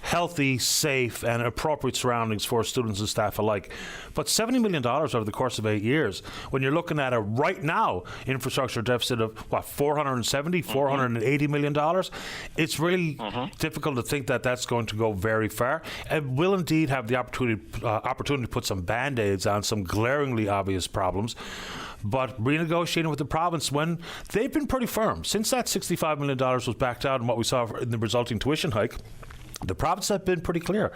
S4: healthy, safe, and appropriate surroundings for students and staff alike. But $70 million over the course of 8 years, when you're looking at a right now infrastructure deficit of, $480 million, it's really difficult to think that that's going to go very far. It will indeed have the opportunity to put some Band-Aids on some glaringly obvious problems. But renegotiating with the province when they've been pretty firm. Since that $65 million was backed out and what we saw in the resulting tuition hike, the province has been pretty clear.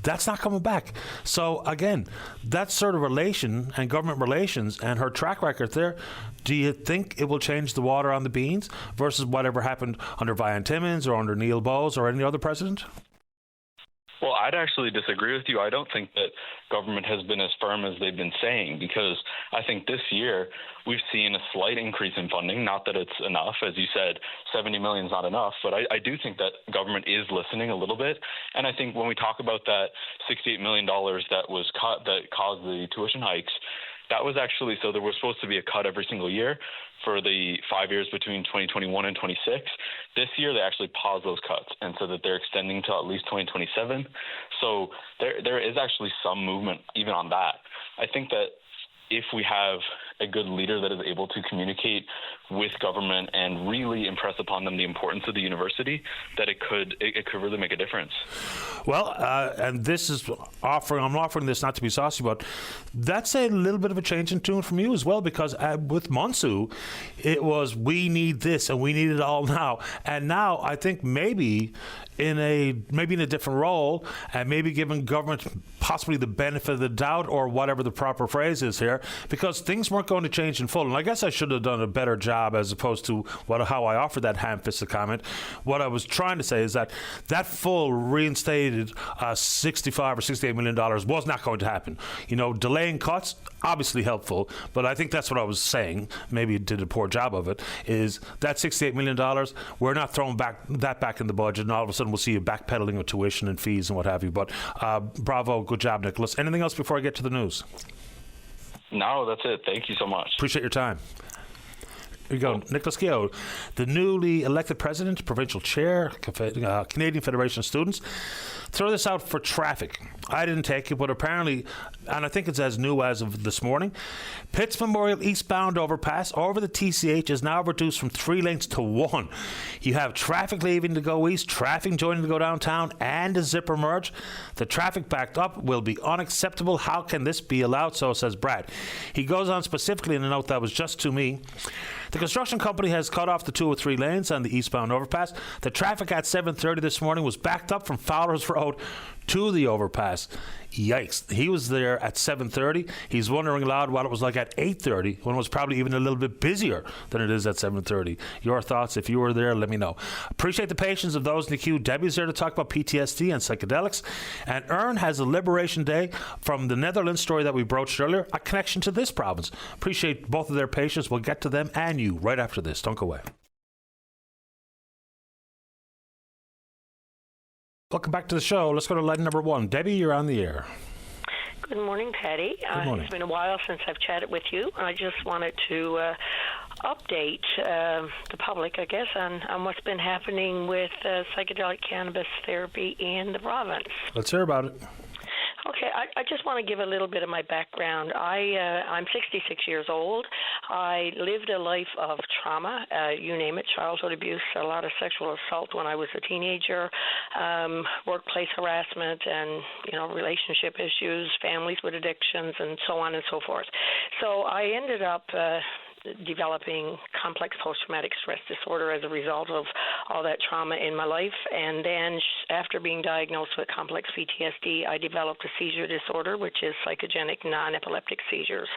S4: That's not coming back. So, again, that sort of relation and government relations and her track record there, do you think it will change the water on the beans versus whatever happened under Vian Timmins or under Neil Bowes or any other president?
S7: Well, I'd actually disagree with you. I don't think that government has been as firm as they've been saying, because I think this year we've seen a slight increase in funding. Not that it's enough. As you said, 70 million is not enough, but I do think that government is listening a little bit. And I think when we talk about that $68 million that was cut, that caused the tuition hikes, that was actually, so there was supposed to be a cut every single year for the 5 years between 2021 and 26. This year, they actually paused those cuts and so that they're extending to at least 2027. So there is actually some movement even on that. I think that if we have a good leader that is able to communicate with government and really impress upon them the importance of the university, that it could really make a difference.
S4: Well, and this is I'm offering this not to be saucy, but that's a little bit of a change in tune from you as well, because with Monsu, it was we need this and we need it all now. And now I think maybe in a different role and maybe giving government possibly the benefit of the doubt or whatever the proper phrase is here, because things weren't going to change in full. And I guess I should have done a better job as opposed to how I offered that ham-fisted comment. What I was trying to say is that full reinstated $65 or $68 million was not going to happen. Delaying cuts, obviously helpful, but I think that's what I was saying. Maybe it did a poor job of it, is that $68 million, we're not throwing that back in the budget, and all of a sudden we'll see you backpedaling with tuition and fees and what have you. But bravo, good job, Nicholas. Anything else before I get to the news?
S7: No, that's it. Thank you so much.
S4: Appreciate your time. Here you go. Nicholas Keogh, the newly elected president, provincial chair, Canadian Federation of Students. Throw this out for traffic. I didn't take it, but apparently, and I think it's as new as of this morning, Pitts Memorial eastbound overpass over the TCH is now reduced from 3 lanes to 1. You have traffic leaving to go east, traffic joining to go downtown, and a zipper merge. The traffic backed up will be unacceptable. How can this be allowed? So says Brad. He goes on specifically in a note that was just to me. The construction company has cut off the 2 or 3 lanes on the eastbound overpass. The traffic at 7:30 this morning was backed up from Fowler's Road to the overpass. Yikes. He was there at 7:30. He's wondering aloud what it was like at 8:30, when it was probably even a little bit busier than it is at 7:30. Your thoughts, if you were there, let me know. Appreciate the patience of those in the queue. Debbie's there to talk about PTSD and psychedelics. And Ern has a Liberation Day from the Netherlands story that we broached earlier, a connection to this province. Appreciate both of their patience. We'll get to them and you right after this. Don't go away. Welcome back to the show. Let's go to line number 1. Debbie, you're on the air.
S8: Good morning, Patty.
S4: Good morning.
S8: It's been a while since I've chatted with you. I just wanted to update the public, I guess, on what's been happening with psychedelic cannabis therapy in the province.
S4: Let's hear about it.
S8: Okay, I just want to give a little bit of my background. I'm 66 years old. I lived a life of trauma, you name it, childhood abuse, a lot of sexual assault when I was a teenager, workplace harassment and, relationship issues, families with addictions, and so on and so forth. So I ended up developing complex post-traumatic stress disorder as a result of all that trauma in my life. And then after being diagnosed with complex PTSD, I developed a seizure disorder, which is psychogenic non-epileptic seizures.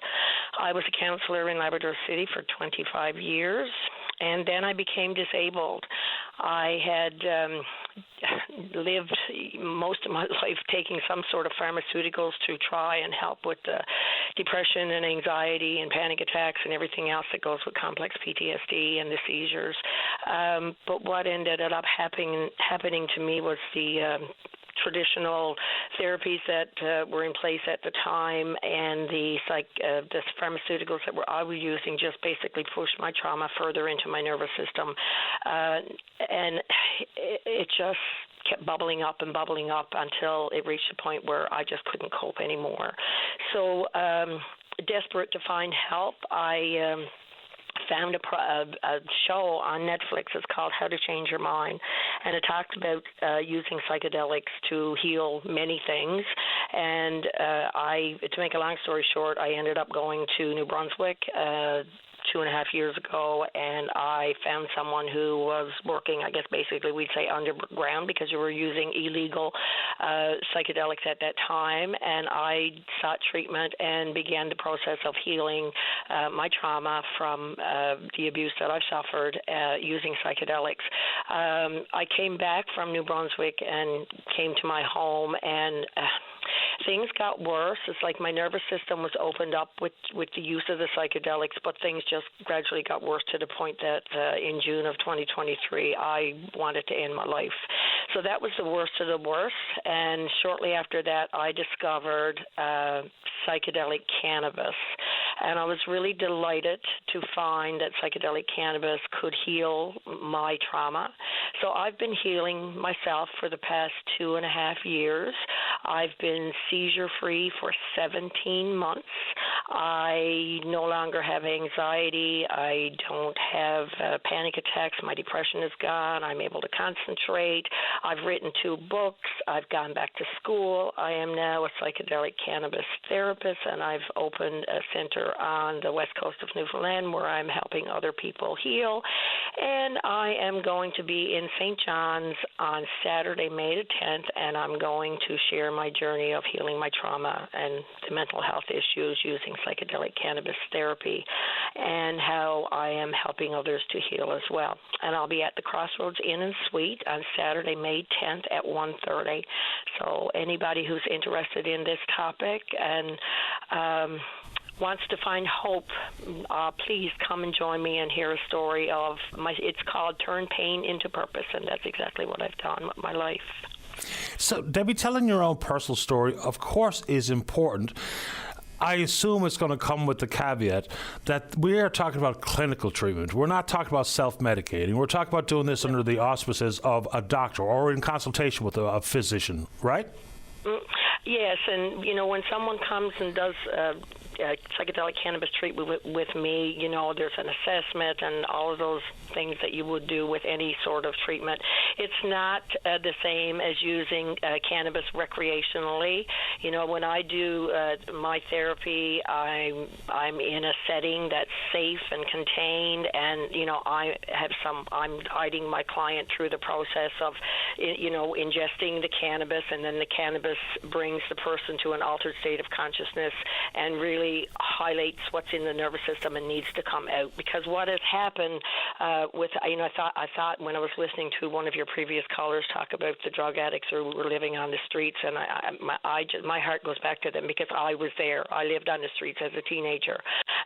S8: I was a counselor in Labrador City for 25 years, and then I became disabled. I had lived most of my life taking some sort of pharmaceuticals to try and help with depression and anxiety and panic attacks and everything else that goes with complex PTSD and the seizures. But what ended up happening to me was the traditional therapies that were in place at the time, and the pharmaceuticals that I was using just basically pushed my trauma further into my nervous system, and it just kept bubbling up until it reached a point where I just couldn't cope anymore. So, desperate to find help, I found a show on Netflix. It's called How to Change Your Mind, and it talks about using psychedelics to heal many things. And to make a long story short, I ended up going to New Brunswick 2.5 years ago, and I found someone who was working, I guess basically we'd say underground, because we were using illegal psychedelics at that time, and I sought treatment and began the process of healing my trauma from the abuse that I suffered using psychedelics. I came back from New Brunswick and came to my home, and things got worse. It's like my nervous system was opened up with the use of the psychedelics, but things just gradually got worse to the point that in June of 2023, I wanted to end my life. So that was the worst of the worst. And shortly after that, I discovered psychedelic cannabis. And I was really delighted to find that psychedelic cannabis could heal my trauma. So I've been healing myself for the past 2.5 years. I've been seizure-free for 17 months. I no longer have anxiety. I don't have panic attacks. My depression is gone. I'm able to concentrate. I've written 2 books. I've gone back to school. I am now a psychedelic cannabis therapist, and I've opened a center on the west coast of Newfoundland where I'm helping other people heal. And I am going to be in St. John's on Saturday, May the 10th, and I'm going to share my journey of healing my trauma and the mental health issues using psychedelic cannabis therapy, and how I am helping others to heal as well. And I'll be at the Crossroads Inn and Suite on Saturday, May 10th at 1:30. So anybody who's interested in this topic and wants to find hope, please come and join me and hear a story of it's called Turn Pain into Purpose, and that's exactly what I've done with my life.
S4: So, Debbie, telling your own personal story, of course, is important. I assume it's going to come with the caveat that we are talking about clinical treatment. We're not talking about self-medicating. We're talking about doing this under the auspices of a doctor or in consultation with a physician, right?
S8: Yes, and, when someone comes and does psychedelic cannabis treatment with me, there's an assessment and all of those things that you would do with any sort of treatment. It's not the same as using cannabis recreationally. When I do my therapy, I'm in a setting that's safe and contained, and I'm guiding my client through the process of ingesting the cannabis, and then the cannabis brings the person to an altered state of consciousness and really highlights what's in the nervous system and needs to come out. Because what has happened I thought when I was listening to one of your previous callers talk about the drug addicts who were living on the streets, and my heart goes back to them because I was there. I lived on the streets as a teenager,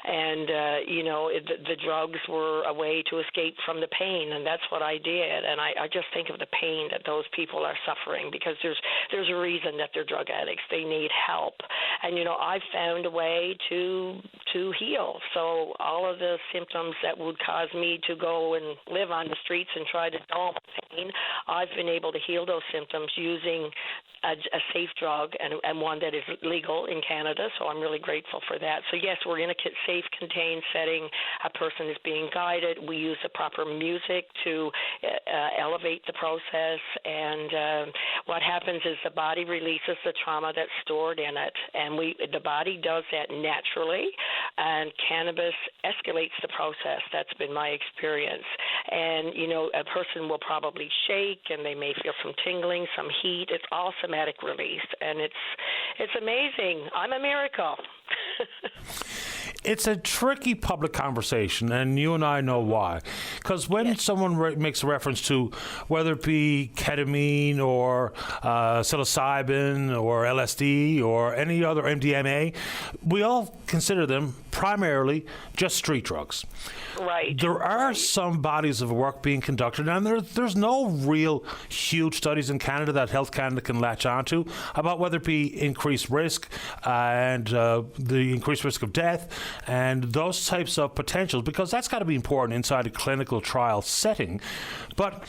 S8: and the drugs were a way to escape from the pain, and that's what I did. And I just think of the pain that those people are suffering, because there's a reason that they're drug addicts. They need help, and I found a way to heal. So all of the symptoms that would cause me to go and live on the streets and try to numb pain, I've been able to heal those symptoms using a safe drug and one that is legal in Canada, so I'm really grateful for that. So yes, we're in a safe, contained setting. A person is being guided. We use the proper music to elevate the process, and what happens is the body releases the trauma that's stored in it, and the body does that naturally, and cannabis escalates the process. That's been my experience. And, a person will probably shake, and they may feel some tingling, some heat. It's all somatic release, and it's amazing. I'm a miracle.
S4: It's a tricky public conversation, and you and I know why. Because when someone makes a reference to whether it be ketamine or psilocybin or LSD or any other MDMA, we all consider them primarily just street drugs.
S8: Right.
S4: There are some bodies of work being conducted, and there's no real huge studies in Canada that Health Canada can latch onto about whether it be increased risk and the increased risk of death and those types of potentials, because that's got to be important inside a clinical trial setting. But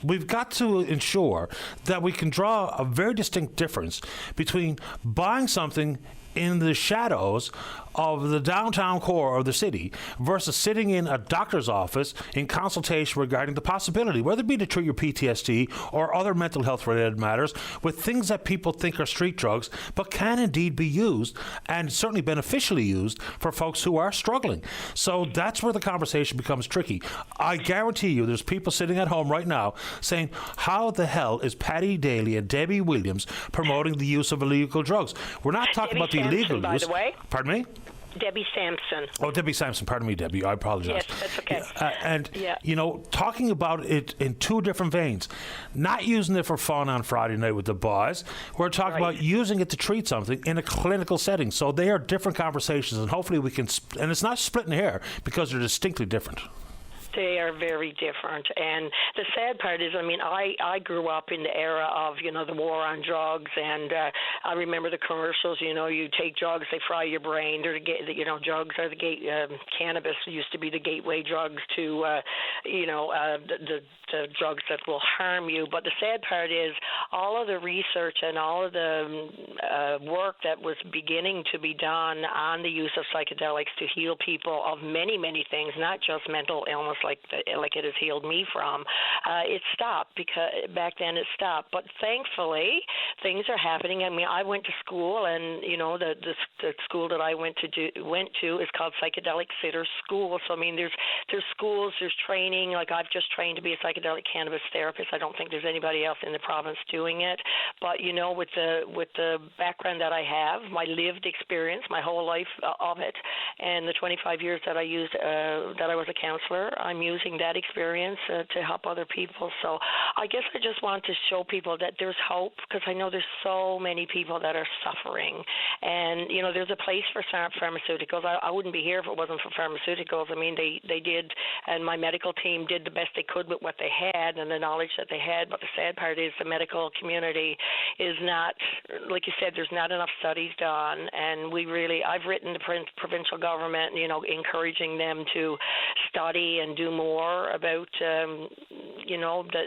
S4: we've got to ensure that we can draw a very distinct difference between buying something in the shadows of the downtown core of the city versus sitting in a doctor's office in consultation regarding the possibility, whether it be to treat your PTSD or other mental health related matters, with things that people think are street drugs but can indeed be used and certainly beneficially used for folks who are struggling. So that's where the conversation becomes tricky. I guarantee you there's people sitting at home right now saying, how the hell is Patty Daly and Debbie Williams promoting the use of illegal drugs? We're not talking about the illegal
S8: by
S4: use.
S8: The way.
S4: Pardon me?
S8: Debbie Sampson.
S4: Oh, Debbie Sampson. Pardon me, Debbie. I apologize.
S8: Yes, that's okay.
S4: And, you know, talking about it in two different veins, not using it for fun on Friday night with the boys. We're talking about using it to treat something in a clinical setting. So they are different conversations, and hopefully we can, and it's not splitting hair because they're distinctly different.
S8: They are very different. And the sad part is, I mean, I grew up in the era of, you know, the war on drugs, and I remember the commercials, you know, you take drugs, they fry your brain. They're you know, drugs are cannabis used to be the gateway drugs to, you know, the drugs that will harm you. But the sad part is all of the research and all of the work that was beginning to be done on the use of psychedelics to heal people of many, many things, not just mental illness like it has healed me from, it stopped because back then it stopped. But thankfully, things are happening. I mean, I went to school, and you know, the school that I went to is called Psychedelic Sitter School. So I mean, there's schools, there's training. Like I've just trained to be a psychedelic cannabis therapist. I don't think there's anybody else in the province doing it. But you know, with the background that I have, my lived experience, my whole life of it, and the 25 years that I used that I was a counselor, I'm using that experience to help other people. So I guess I just want to show people that there's hope, because I know there's so many people that are suffering. And, you know, there's a place for pharmaceuticals. I wouldn't be here if it wasn't for pharmaceuticals. I mean, they did, and my medical team did the best they could with what they had and the knowledge that they had. But the sad part is the medical community is not, like you said, there's not enough studies done. And I've written the provincial government, you know, encouraging them to study and do more about, you know, the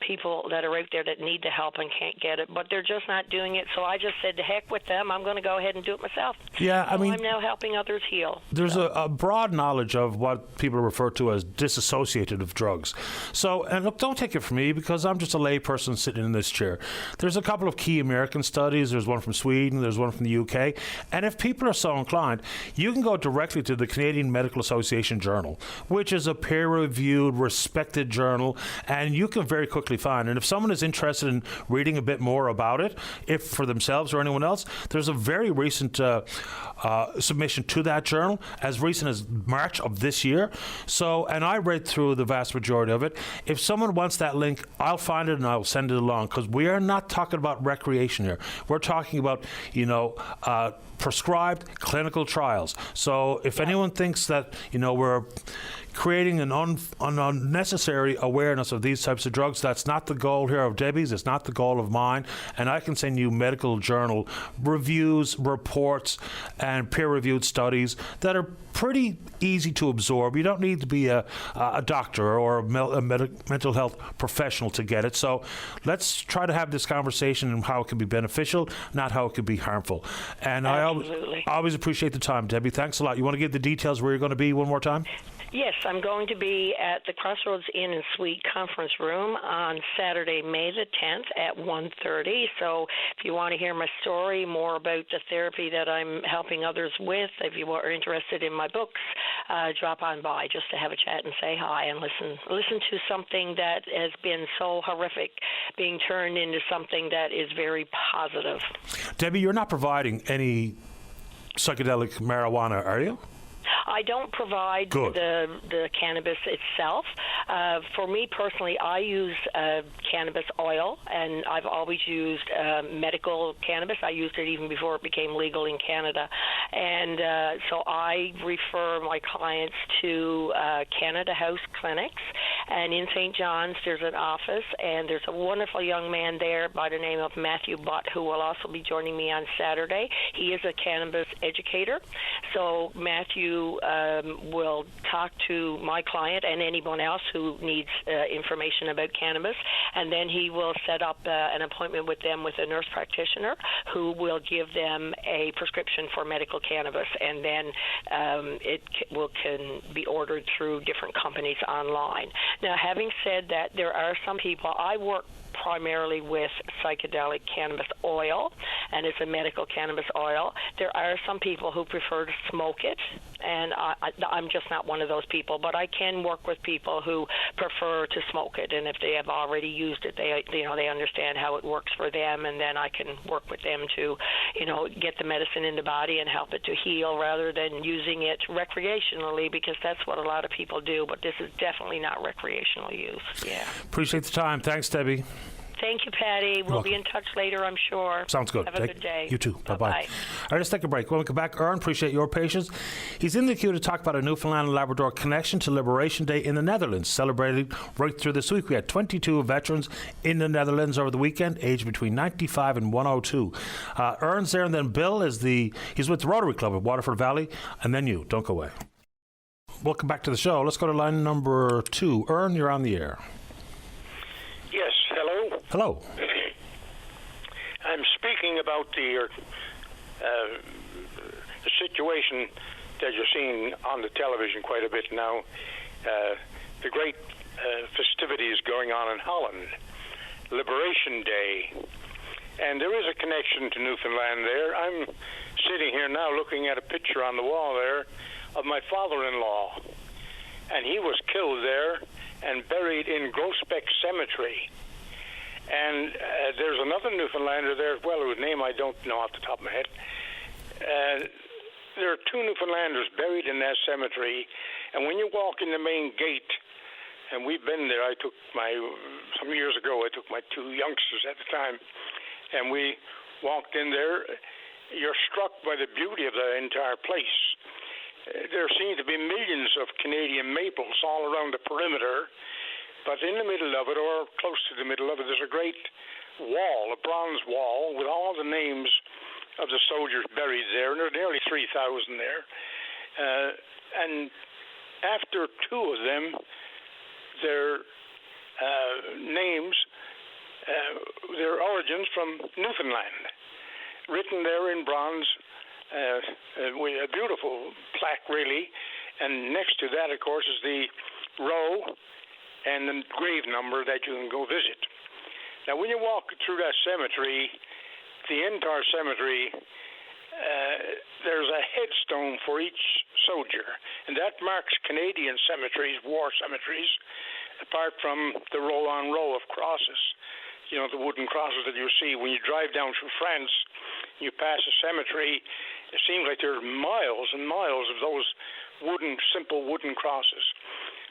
S8: people that are out there that need the help and can't get it, but they're just not doing it. So I just said, to heck with them. I'm going to go ahead and do it myself.
S4: Yeah, I mean,
S8: I'm now helping others heal.
S4: There's a broad knowledge of what people refer to as disassociated of drugs. So, and look, don't take it from me because I'm just a lay person sitting in this chair. There's a couple of key American studies. There's one from Sweden. There's one from the UK. And if people are so inclined, you can go directly to the Canadian Medical Association Journal, which is a peer-reviewed, respected journal, and you can very quickly find. And if someone is interested in reading a bit more about it, if for themselves or anyone else, there's a very recent submission to that journal, as recent as March of this year. So, and I read through the vast majority of it. If someone wants that link, I'll find it and I'll send it along, because we are not talking about recreation here. We're talking about, you know, prescribed clinical trials. So if anyone thinks that, you know, we're creating an unnecessary awareness of these types of drugs, that's not the goal here of Debbie's. It's not the goal of mine. And I can send you medical journal reviews, reports, and peer-reviewed studies that are pretty easy to absorb. You don't need to be a doctor or a mental health professional to get it. So let's try to have this conversation on how it can be beneficial, not how it could be harmful. And I always appreciate the time, Debbie. Thanks a lot. You want to give the details where you're going to be one more time?
S8: Yes, I'm going to be at the Crossroads Inn and Suite Conference Room on Saturday, May the 10th at 1:30. So if you want to hear my story, more about the therapy that I'm helping others with, if you are interested in my books, drop on by just to have a chat and say hi and listen to something that has been so horrific being turned into something that is very positive.
S4: Debbie, you're not providing any psychedelic marijuana, are you?
S8: I don't provide the cannabis itself. For me personally, I use cannabis oil, and I've always used medical cannabis. I used it even before it became legal in Canada. And so I refer my clients to Canada House clinics. And in St. John's, there's an office, and there's a wonderful young man there by the name of Matthew Butt, who will also be joining me on Saturday. He is a cannabis educator. So Matthew will talk to my client and anyone else who needs information about cannabis, and then he will set up an appointment with them with a nurse practitioner who will give them a prescription for medical cannabis, and then it can be ordered through different companies online. Now, having said that, there are some people, I work primarily with psychedelic cannabis oil, and it's a medical cannabis oil. There are some people who prefer to smoke it, and I'm just not one of those people, but I can work with people who prefer to smoke it, and if they have already used it, they understand how it works for them, and then I can work with them to, get the medicine in the body and help it to heal rather than using it recreationally, because that's what a lot of people do, but this is definitely not recreational use. Yeah.
S4: Appreciate the time. Thanks, Debbie.
S8: Thank you, Patty. We'll be in touch later, I'm sure.
S4: Sounds good.
S8: Have a good day.
S4: You too. Bye-bye.
S8: Bye-bye.
S4: All right, let's take a break. When we come back, Ern, appreciate your patience. He's in the queue to talk about a Newfoundland and Labrador connection to Liberation Day in the Netherlands, celebrated right through this week. We had 22 veterans in the Netherlands over the weekend, aged between 95 and 102. Ern's there, and then Bill he's with the Rotary Club at Waterford Valley, and then you. Don't go away. Welcome back to the show. Let's go to line number 2. Ern, you're on the air.
S9: Yes, hello.
S4: Hello.
S9: I'm speaking about the situation that you're seeing on the television quite a bit now. The great festivities going on in Holland, Liberation Day, and there is a connection to Newfoundland there. I'm sitting here now looking at a picture on the wall there of my father-in-law, and he was killed there and buried in Groesbeck Cemetery. And there's another Newfoundlander there as well, whose name I don't know off the top of my head. There are 2 Newfoundlanders buried in that cemetery, and when you walk in the main gate, and we've been there, some years ago, I took my 2 youngsters at the time, and we walked in there. You're struck by the beauty of the entire place. There seem to be millions of Canadian maples all around the perimeter, but in the middle of it, or close to the middle of it, there's a great wall, a bronze wall, with all the names of the soldiers buried there, and there are nearly 3,000 there. And after 2 of them, their names, their origins from Newfoundland, written there in bronze, with a beautiful plaque, really. And next to that, of course, is the row and the grave number that you can go visit. Now, when you walk through that cemetery, the entire cemetery, there's a headstone for each soldier, and that marks Canadian cemeteries, war cemeteries, apart from the row-on-row of crosses, the wooden crosses that you see. When you drive down through France, you pass a cemetery, it seems like there are miles and miles of those simple wooden crosses.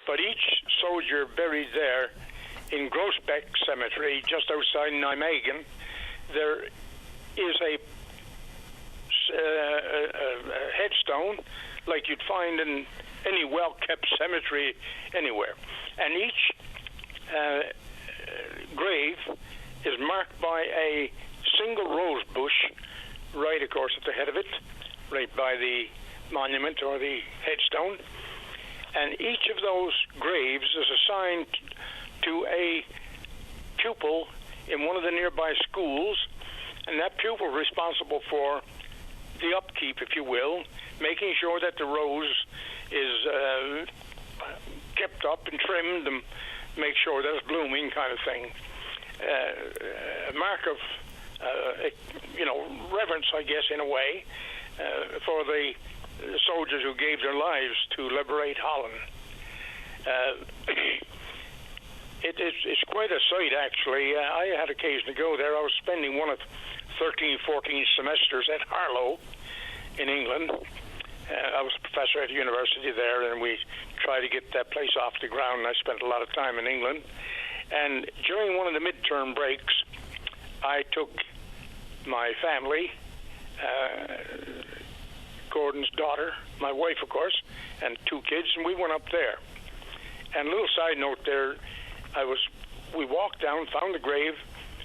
S9: But each soldier buried there in Groesbeck Cemetery, just outside Nijmegen, there is a headstone like you'd find in any well-kept cemetery anywhere. And each grave is marked by a single rose bush, right, of course, at the head of it, right by the monument or the headstone. And each of those graves is assigned to a pupil in one of the nearby schools, and that pupil is responsible for the upkeep, if you will, making sure that the rose is kept up and trimmed and make sure that it's blooming, kind of thing. A mark of, reverence, I guess, in a way, for the soldiers who gave their lives to liberate Holland. It's quite a sight, actually. I had occasion to go there. I was spending one of 13, 14 semesters at Harlow, in England. I was a professor at a university there, and we tried to get that place off the ground, and I spent a lot of time in England. And during one of the midterm breaks, I took my family, Gordon's daughter, my wife, of course, and 2 kids, and we went up there. And a little side note there, we walked down, found the grave,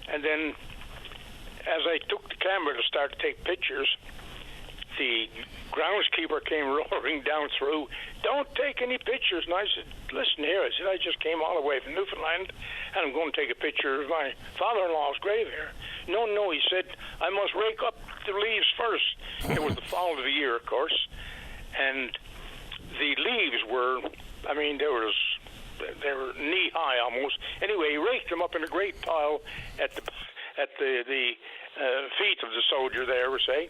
S9: and then as I took the camera to start to take pictures, the groundskeeper came roaring down through, "Don't take any pictures." And I said, "Listen here," I said, "I just came all the way from Newfoundland, and I'm going to take a picture of my father-in-law's grave here." No, he said, "I must rake up the leaves first." It was the fall of the year, of course, and the leaves were, they were knee-high almost. Anyway, he raked them up in a great pile at the feet of the soldier there, we say,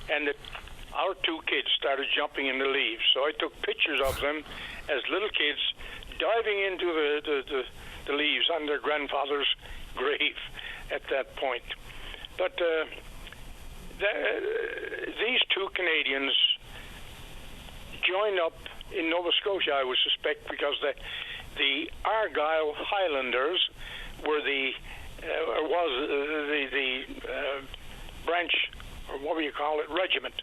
S9: and our 2 kids started jumping in the leaves. So I took pictures of them as little kids diving into the leaves on their grandfather's grave at that point. But these 2 Canadians joined up in Nova Scotia, I would suspect, because the Argyll Highlanders were the branch, or what do you call it, regiment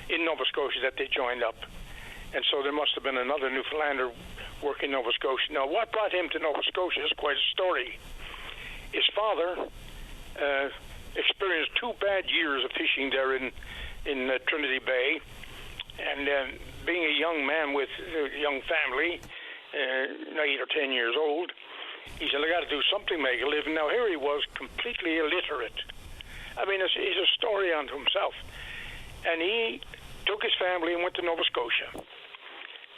S9: in Nova Scotia that they joined up. And so there must have been another Newfoundlander working in Nova Scotia. Now, what brought him to Nova Scotia is quite a story. His father experienced 2 bad years of fishing there in Trinity Bay, and being a young man with a young family, 8 or 10 years old, he said, "I got to do something to make a living." Now, here he was, completely illiterate. I mean, he's a story unto himself. And he took his family and went to Nova Scotia.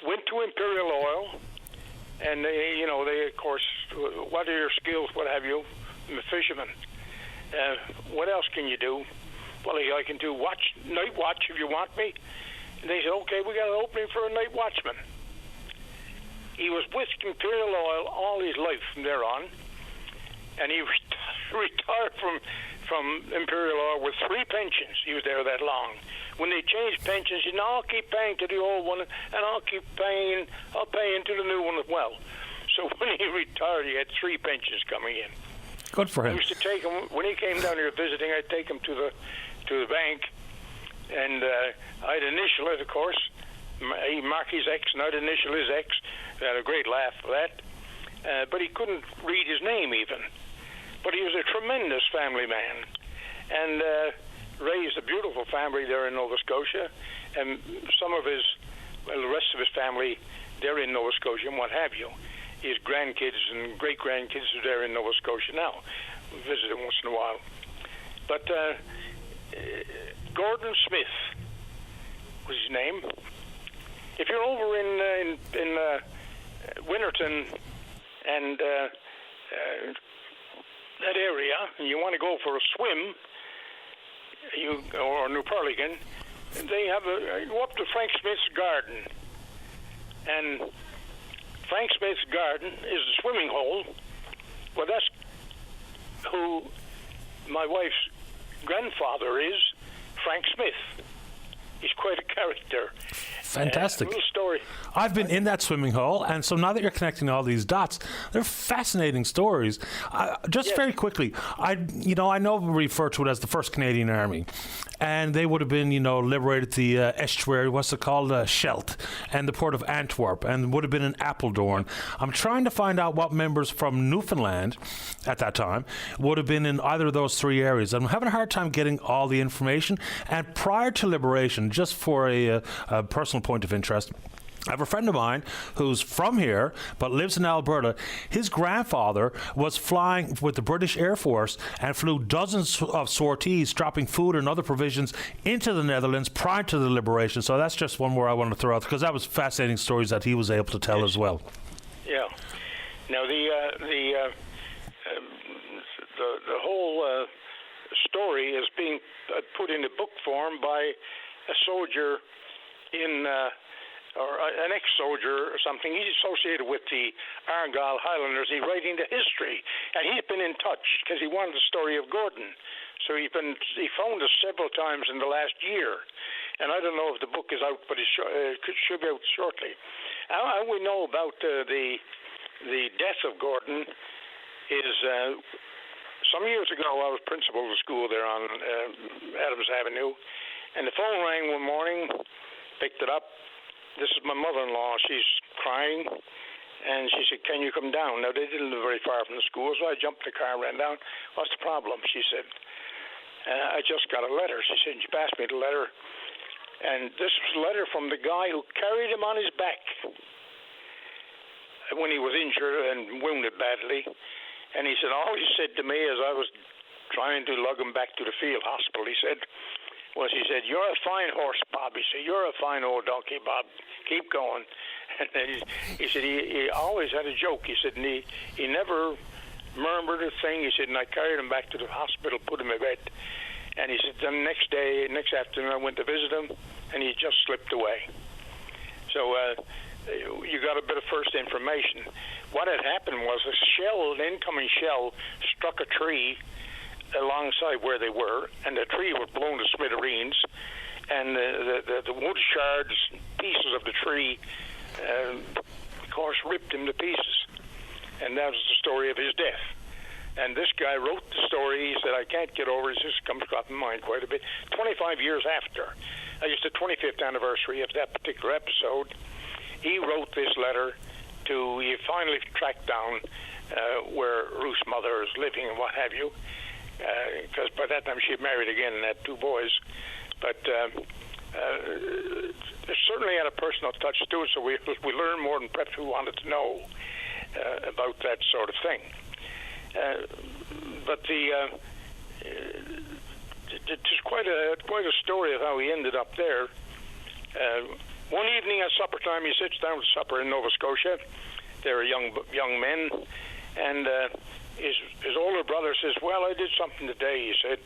S9: Went to Imperial Oil, and they, of course, what are your skills, what have you? I'm a fisherman. What else can you do? Well, I can do night watch if you want me. And they said, "Okay, we got an opening for a night watchman." He was with Imperial Oil all his life from there on, and he retired from Imperial Oil with 3 pensions. He was there that long. When they changed pensions, he said, "No, I'll keep paying to the old one, and I'll pay into the new one as well." So when he retired, he had 3 pensions coming in.
S4: Good for him.
S9: I used to take him, when he came down here visiting, I'd take him to the bank, and I'd initial it, of course. He'd mark his X, and I'd initial his X. I had a great laugh for that. But he couldn't read his name even. But he was a tremendous family man, and raised a beautiful family there in Nova Scotia, and the rest of his family, they're in Nova Scotia and what have you. His grandkids and great-grandkids are there in Nova Scotia now. We visit him once in a while. But Gordon Smith was his name. If you're over in Winterton and that area, and you want to go for a swim, or New Perligan, they have go up to Frank Smith's garden, and Frank Smith's garden is the swimming hole. Well, that's who my wife's grandfather is, Frank Smith. He's quite a character.
S4: Fantastic.
S9: Little story.
S4: I've been in that swimming hole, and so now that you're connecting all these dots, they're fascinating stories. Very quickly, I know we refer to it as the First Canadian Army, and they would have been, liberated the estuary, what's it called, Scheldt, and the port of Antwerp, and would have been in Apeldoorn. I'm trying to find out what members from Newfoundland at that time would have been in either of those 3 areas. I'm having a hard time getting all the information, and prior to liberation, just for a personal point of interest, I have a friend of mine who's from here but lives in Alberta. His grandfather was flying with the British Air Force and flew dozens of sorties, dropping food and other provisions into the Netherlands prior to the liberation. So that's just one more I want to throw out, because that was fascinating stories that he was able to tell as well.
S9: Yeah. Now the whole story is being put into book form by a soldier or an ex-soldier or something. He's associated with the Argyll Highlanders. He's writing the history, and he's been in touch because he wanted the story of Gordon. So he phoned us several times in the last year, and I don't know if the book is out, but it should be out shortly. How we know about the death of Gordon is some years ago I was principal of the school there on Adams Avenue, and the phone rang one morning, picked it up. This is my mother-in-law. She's crying. And she said, "Can you come down?" Now, they didn't live very far from the school, so I jumped in the car and ran down. "What's the problem?" She said, "I just got a letter." She said, "She passed me the letter." And this was a letter from the guy who carried him on his back when he was injured and wounded badly. And he said, all he said to me as I was trying to lug him back to the field hospital, he said, "You're a fine horse, Bob." He said, "You're a fine old donkey, Bob. Keep going." And he said he always had a joke. He said, and he never murmured a thing. He said, and I carried him back to the hospital, put him in bed. And he said, then next afternoon, I went to visit him, and he just slipped away. So you got a bit of first information. What had happened was an incoming shell struck a tree alongside where they were, and the tree was blown to smithereens, and the wood shards, pieces of the tree, of course, ripped him to pieces. And that was the story of his death. And this guy wrote the story. He said, I can't get over it. This comes across my mind quite a bit. 25 years after, it's the 25th anniversary of that particular episode, he wrote this letter he finally tracked down where Ruth's mother is living and what have you, because by that time she had married again and had 2 boys. But it certainly had a personal touch to it, so we learned more than perhaps we wanted to know about that sort of thing. But it's quite a story of how he ended up there. One evening at supper time, he sits down to supper in Nova Scotia. They're young men, and his older brother says, "Well, I did something today." He said,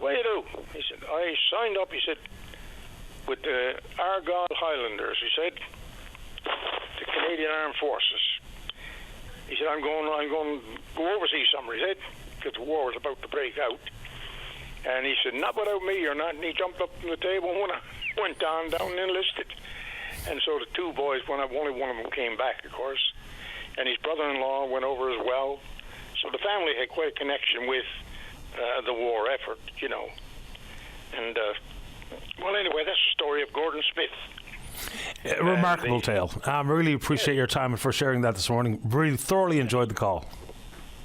S9: "What do you do?" He said, "I signed up," he said, "with the Argyll Highlanders," he said, "the Canadian Armed Forces." He said, I'm going to go overseas somewhere," he said, because the war was about to break out. And he said, "Not without me or not." And he jumped up from the table and went down and enlisted. And so the 2 boys, only one of them came back, of course. And his brother-in-law went over as well. So the family had quite a connection with the war effort, you know. And, well, anyway, that's the story of Gordon Smith.
S4: A remarkable tale. I really appreciate your time and for sharing that this morning. Really thoroughly enjoyed the call.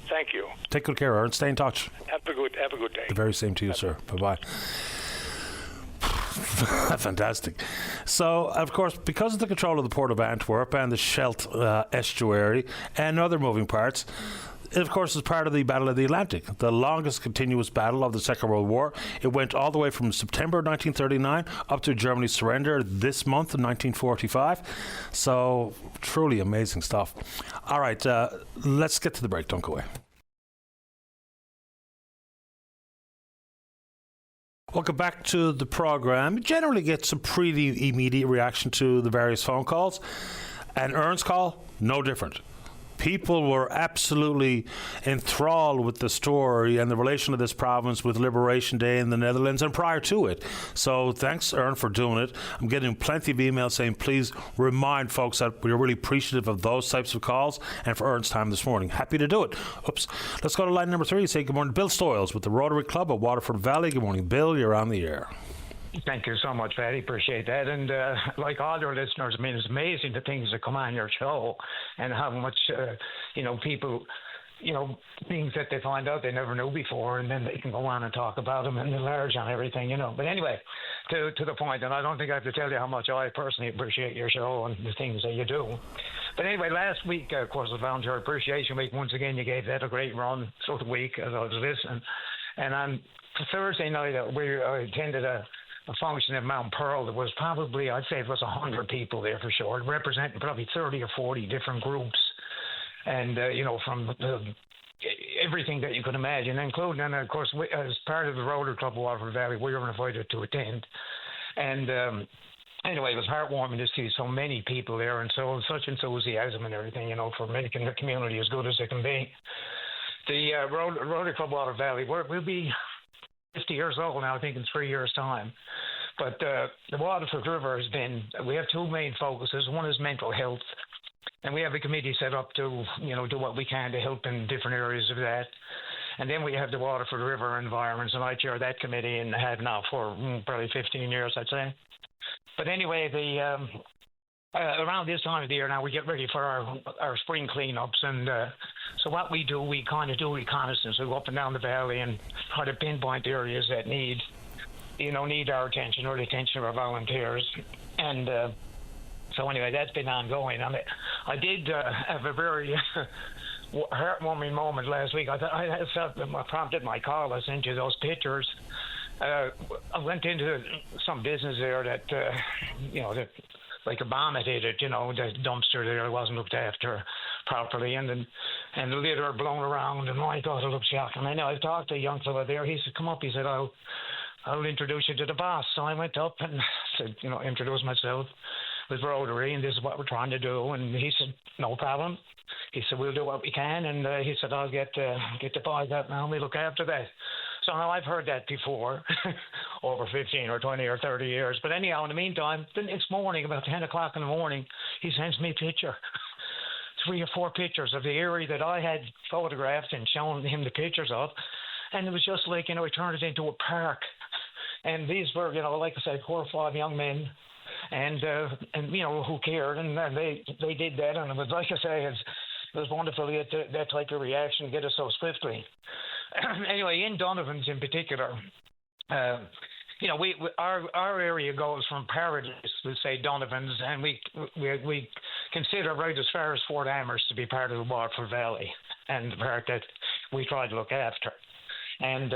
S9: Thank you.
S4: Take good care, Aaron. Stay in touch.
S9: Have a good day.
S4: The very same to you, sir. Bye-bye. Fantastic. So, of course, because of the control of the Port of Antwerp and the Scheldt estuary and other moving parts, it, of course, is part of the Battle of the Atlantic, the longest continuous battle of the Second World War. It went all the way from September 1939 up to Germany's surrender this month in 1945. So, truly amazing stuff. All right, let's get to the break. Don't go away. Welcome back to the program. Generally gets a pretty immediate reaction to the various phone calls. And Ern's call, no different. People were absolutely enthralled with the story and the relation of this province with Liberation Day in the Netherlands and prior to it. So thanks, Ern, for doing it. I'm getting plenty of emails saying, please remind folks that we're really appreciative of those types of calls and for Ern's time this morning. Happy to do it. Oops. Let's go to line number 3. Say good morning, Bill Stoyles with the Rotary Club of Waterford Valley. Good morning, Bill. You're on the air.
S10: Thank you so much, Paddy. Appreciate that. And like all your listeners, I mean, it's amazing the things that come on your show and how much, people, things that they find out they never knew before, and then they can go on and talk about them and enlarge on everything, But anyway, to the point, and I don't think I have to tell you how much I personally appreciate your show and the things that you do. But anyway, last week, of course, was Volunteer Appreciation Week. Once again, you gave that a great run through the week as I was listening. And on Thursday night, I attended a function at Mount Pearl. There was probably, I'd say it was 100 people there for sure, representing probably 30 or 40 different groups. And, from everything that you could imagine, including, and of course, as part of the Rotary Club of Waterford Valley, we were invited to attend. And anyway, it was heartwarming to see so many people there and such enthusiasm and everything, for making the community as good as it can be. The Rotary Club Water Valley, we'll be 50 years old now, I think, in 3 years' time. But the Waterford River we have two main focuses. One is mental health, and we have a committee set up to, do what we can to help in different areas of that. And then we have the Waterford River Environments, and I chair that committee and have now for probably 15 years, I'd say. But anyway, around this time of the year now, we get ready for our spring cleanups. And so what we do, we kind of do reconnaissance. We go up and down the valley and try to pinpoint areas that need our attention or the attention of our volunteers. And so anyway, that's been ongoing. I did have a very heartwarming moment last week. I felt that prompted my call. I sent you those pictures. I went into some business there that, that like a bomb had hit it, the dumpster there wasn't looked after properly, and the litter blown around, and my God, it looked shocking. And I talked to a young fellow there. He said, "Come up." He said, I'll introduce you to the boss. So I went up and said, introduce myself with Rotary, and this is what we're trying to do. And he said, "No problem." He said, "We'll do what we can." And he said, "I'll get the boys out now, and we look after that." So now I've heard that before, over 15 or 20 or 30 years. But anyhow, in the meantime, the next morning, about 10 o'clock in the morning, he sends me a picture, 3 or 4 pictures of the area that I had photographed and shown him the pictures of. And it was just like, he turned it into a park. And these were, like I said, 4 or 5 young men, and who cared, and they did that. And it was, like I say, it was wonderful to get that type of reaction, get it so swiftly. Anyway, in Donovan's in particular, our area goes from Paradise to say Donovan's, and we consider right as far as Fort Amherst to be part of the Waterford Valley, and the part that we try to look after. And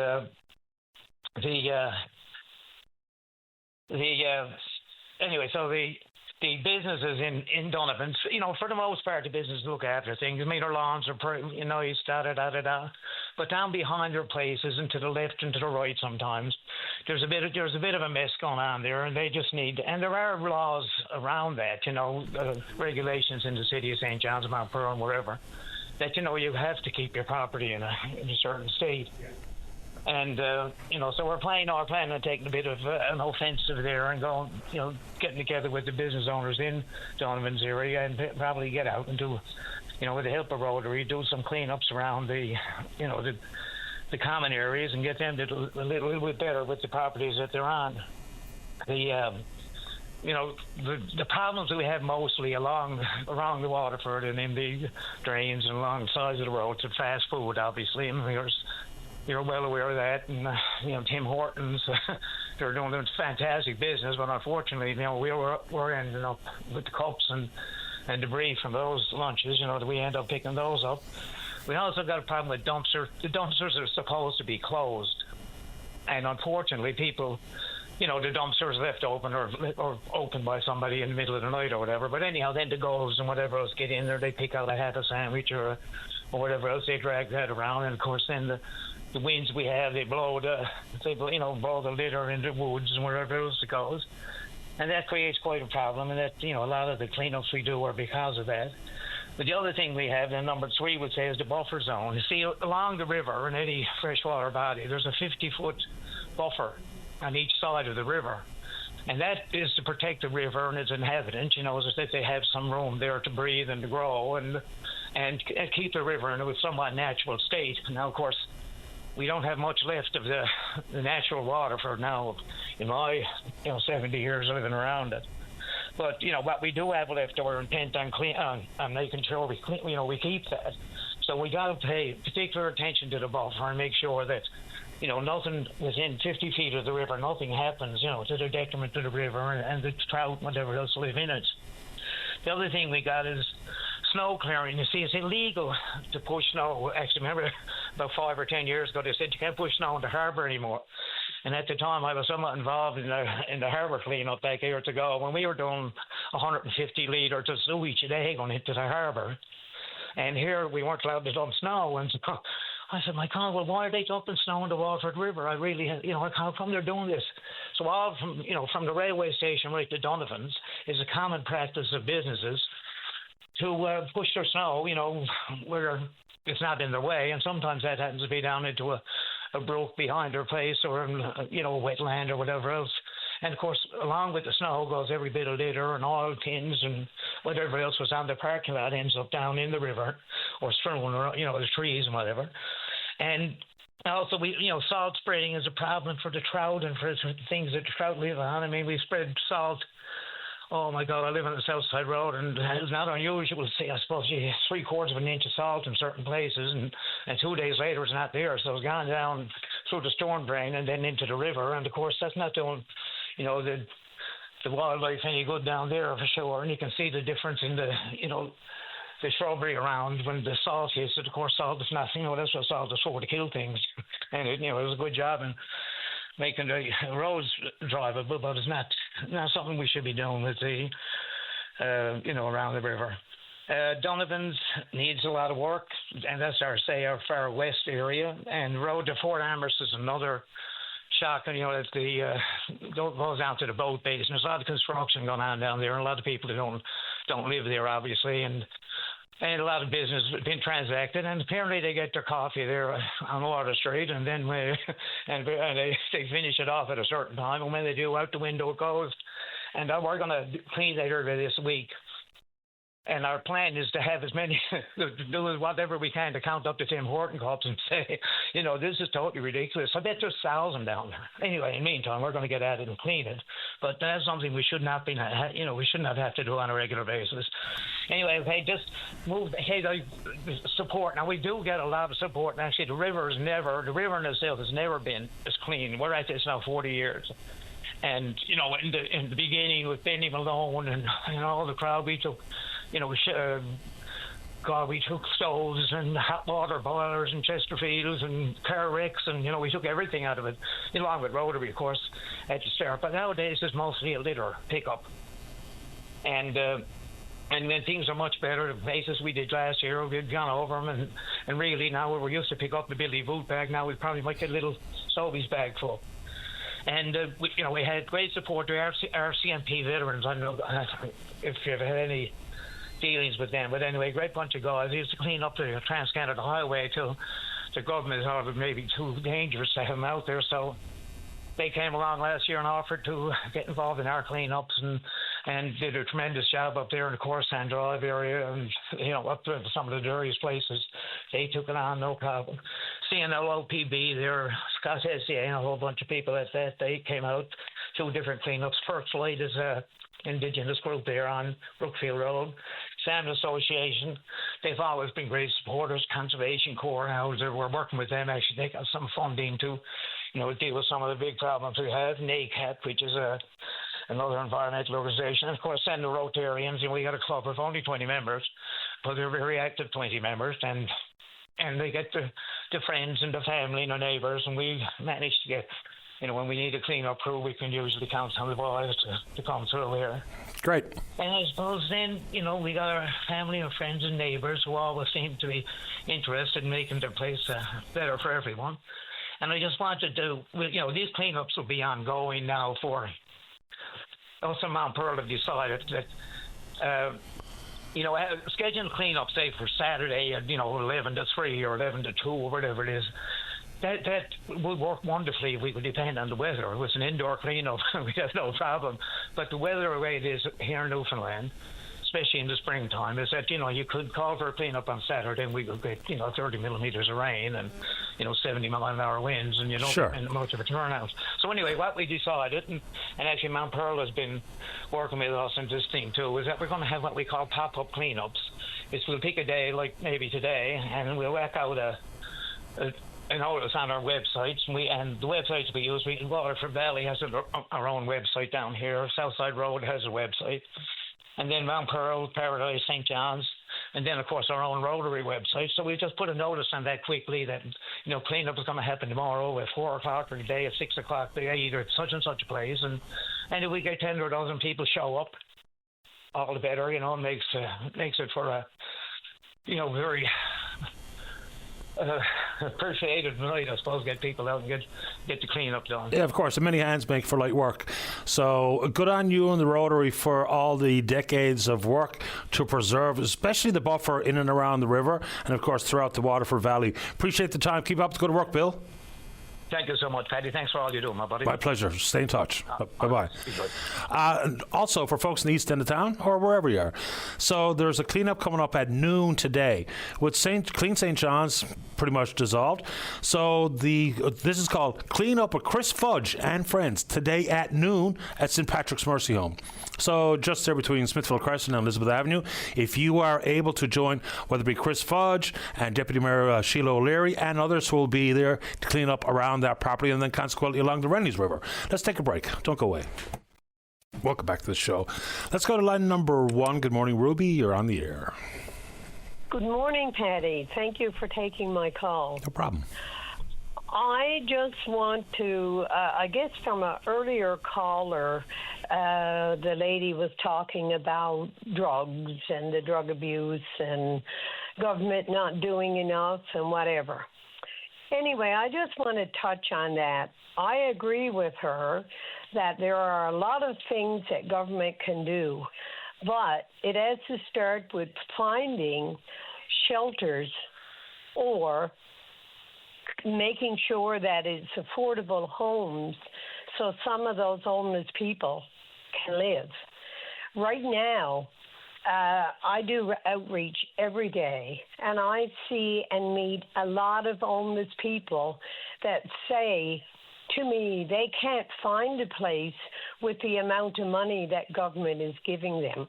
S10: the businesses in Donovan's, for the most part, the businesses look after things. I mean, their lawns are pretty, da-da-da-da-da. But down behind their places and to the left and to the right sometimes, there's a bit of a mess going on there, and they just need, and there are laws around that, regulations in the city of St. John's, Mount Pearl, and wherever, that, you have to keep your property in a certain state. And, so we're planning on taking a bit of an offensive there and going, getting together with the business owners in Donovan's area and probably get out and do, with the help of Rotary, do some cleanups around the common areas and get them to do a little bit better with the properties that they're on. The problems that we have mostly around the Waterford and in the drains and along the sides of the roads are fast food, obviously, and you're well aware of that, and Tim Hortons, they're doing a fantastic business, but unfortunately, we're ending up with the cups and debris from those lunches, that we end up picking those up. We also got a problem with dumpsters. The dumpsters are supposed to be closed, and unfortunately, people, the dumpsters left open or opened by somebody in the middle of the night or whatever. But anyhow, then the goals and whatever else get in there, they pick out a half a sandwich or whatever else, they drag that around, and of course then the winds we have, they blow blow the litter into woods and wherever else it goes. And that creates quite a problem, and that, a lot of the cleanups we do are because of that. But the other thing we have, and number 3 would say, is the buffer zone. You see, along the river in any freshwater body, there's a 50-foot buffer on each side of the river. And that is to protect the river and its inhabitants, so that they have some room there to breathe and to grow and keep the river in a somewhat natural state. Now, of course, we don't have much left of the natural water for now in my 70 years living around it. But what we do have left, we're intent on making sure we keep that. So we got to pay particular attention to the buffer and make sure that nothing within 50 feet of the river, nothing happens to the detriment to the river and the trout and whatever else live in it. The other thing we got is snow clearing. You see, it's illegal to push snow. Actually, remember about 5 or 10 years ago, they said you can't push snow in the harbour anymore. And at the time, I was somewhat involved in the harbour cleanup back years ago when we were doing 150 litres of sewage a day going into the harbour. And here we weren't allowed to dump snow. And so I said, my God, well, why are they dumping snow in the Waterford River? I really, how come they're doing this? So all from the railway station right to Donovan's is a common practice of businesses to push their snow, where it's not in their way, and sometimes that happens to be down into a brook behind their place or, a wetland or whatever else. And, of course, along with the snow goes every bit of litter and oil tins and whatever else was on the parking lot ends up down in the river or strewn around, the trees and whatever. And also, salt spreading is a problem for the trout and for things that the trout live on. I mean, we spread salt. Oh, my God, I live on the South Side Road, and it's not unusual to see, I suppose, 3/4 of an inch of salt in certain places, and 2 days later it's not there. So it's gone down through the storm drain and then into the river. And, of course, that's not doing, the wildlife any good down there for sure. And you can see the difference in the shrubbery around when the salt hits it. Of course, salt is nothing. That's what salt is for, to kill things. And it was a good job in making the roads drivable, but it's not something we should be doing with the, around the river. Donovan's needs a lot of work, and that's our far west area. And the road to Fort Amherst is another shock, and that goes down to the boat base. And there's a lot of construction going on down there, and a lot of people that don't live there, obviously, and a lot of business has been transacted, and apparently they get their coffee there on Water Street, and then they finish it off at a certain time, and when they do, out the window it goes. And we're going to clean that area this week. And our plan is to have as many, do whatever we can to count up to Tim Horton cups and say, this is totally ridiculous. I bet there's 1,000 down there. Anyway, in the meantime, we're going to get at it and clean it. But that's something we should not we should not have to do on a regular basis. Anyway, just move, the support. Now, we do get a lot of support. And actually, the river in itself has never been as clean. We're at this now 40 years. And, in the beginning with Benny Malone and all the crowd, we took, we took stoves and hot water boilers and Chesterfields and car wrecks, and, we took everything out of it, along with Rotary, of course, at the start. But nowadays, it's mostly a litter pickup. And then things are much better. The places we did last year, we've gone over them, and really now we're used to pick up the Billy Boot bag. Now we probably might get a little Sobeys bag full. And, we had great support to our RCMP veterans. I don't know if you've had any dealings with them. But anyway, great bunch of guys. They used to clean up the Trans-Canada Highway till the government thought it may be too dangerous to have them out there. So they came along last year and offered to get involved in our cleanups and did a tremendous job up there in the Coruscant Drive area and, up to some of the dirtiest places. They took it on, no problem. CNLOPB there, Scott SCA and a whole bunch of people at that. They came out, 2 different cleanups. First Light is a Indigenous group there on Brookfield Road. Salmon Association, they've always been great supporters. Conservation Corps, now we're working with them. Actually, they got some funding to, deal with some of the big problems we have. NACAT, which is another environmental organization. And, of course, then the Rotarians, and we got a club of only 20 members, but they're very active 20 members, and they get the friends and the family and the neighbours, and we manage to get, when we need a clean-up crew, we can usually count on the boys to come through here.
S11: Great.
S10: And I suppose then, we got our family and friends and neighbours who always seem to be interested in making their place better for everyone. And I just wanted to, these cleanups will be ongoing now for, also Mount Pearl have decided that, scheduling cleanup, say, for Saturday at, 11 to 3 or 11 to 2 or whatever it is, that would work wonderfully if we could depend on the weather. If it was an indoor cleanup, we'd have no problem. But the weather, the way it is here in Newfoundland, especially in the springtime, is that, you could call for a cleanup on Saturday and we could get, 30 millimeters of rain and, 70-mile-an-hour winds, and you don't get much of a turnout. So anyway, what we decided, and actually Mount Pearl has been working with us on this thing too, is that we're going to have what we call pop-up cleanups. We'll pick a day, like maybe today, and we'll whack out a notice on our websites, and the websites we use, Waterford Valley has our own website down here. Southside Road has a website. And then Mount Pearl, Paradise, St. John's, and then, of course, our own Rotary website. So we just put a notice on that quickly that, cleanup is going to happen tomorrow at 4 o'clock or today at 6 o'clock, either at such and such a place. And if we get 10 or a dozen people show up, all the better, makes it for a, very appreciated tonight, I suppose, get people out and get the clean-up done.
S4: Yeah, of course, and many hands make for light work. So good on you and the Rotary for all the decades of work to preserve, especially the buffer in and around the river, and of course throughout the Waterford Valley. Appreciate the time. Keep up the good work, Bill.
S10: Thank you so much, Paddy. Thanks for all you do, my buddy.
S4: My pleasure. Stay in touch. Bye-bye. And also, for folks in the east end of town, or wherever you are, so there's a cleanup coming up at noon today with Clean St. John's pretty much dissolved. So this is called Clean Up with Chris Fudge and Friends today at noon at St. Patrick's Mercy Home. So just there between Smithville Crescent and Elizabeth Avenue. If you are able to join, whether it be Chris Fudge and Deputy Mayor Sheila O'Leary and others who will be there to clean up around that property and then consequently along the Rennies River. Let's take a break. Don't go away. Welcome back to the show. Let's go to line number 1. Good morning, Ruby. You're on the air.
S11: Good morning, Patty. Thank you for taking my call.
S4: No problem.
S11: I just want to, I guess from an earlier caller, the lady was talking about drugs and the drug abuse and government not doing enough and whatever. Anyway, I just want to touch on that. I agree with her that there are a lot of things that government can do, but it has to start with finding shelters or making sure that it's affordable homes so some of those homeless people can live. Right now, I do outreach every day, and I see and meet a lot of homeless people that say to me they can't find a place with the amount of money that government is giving them.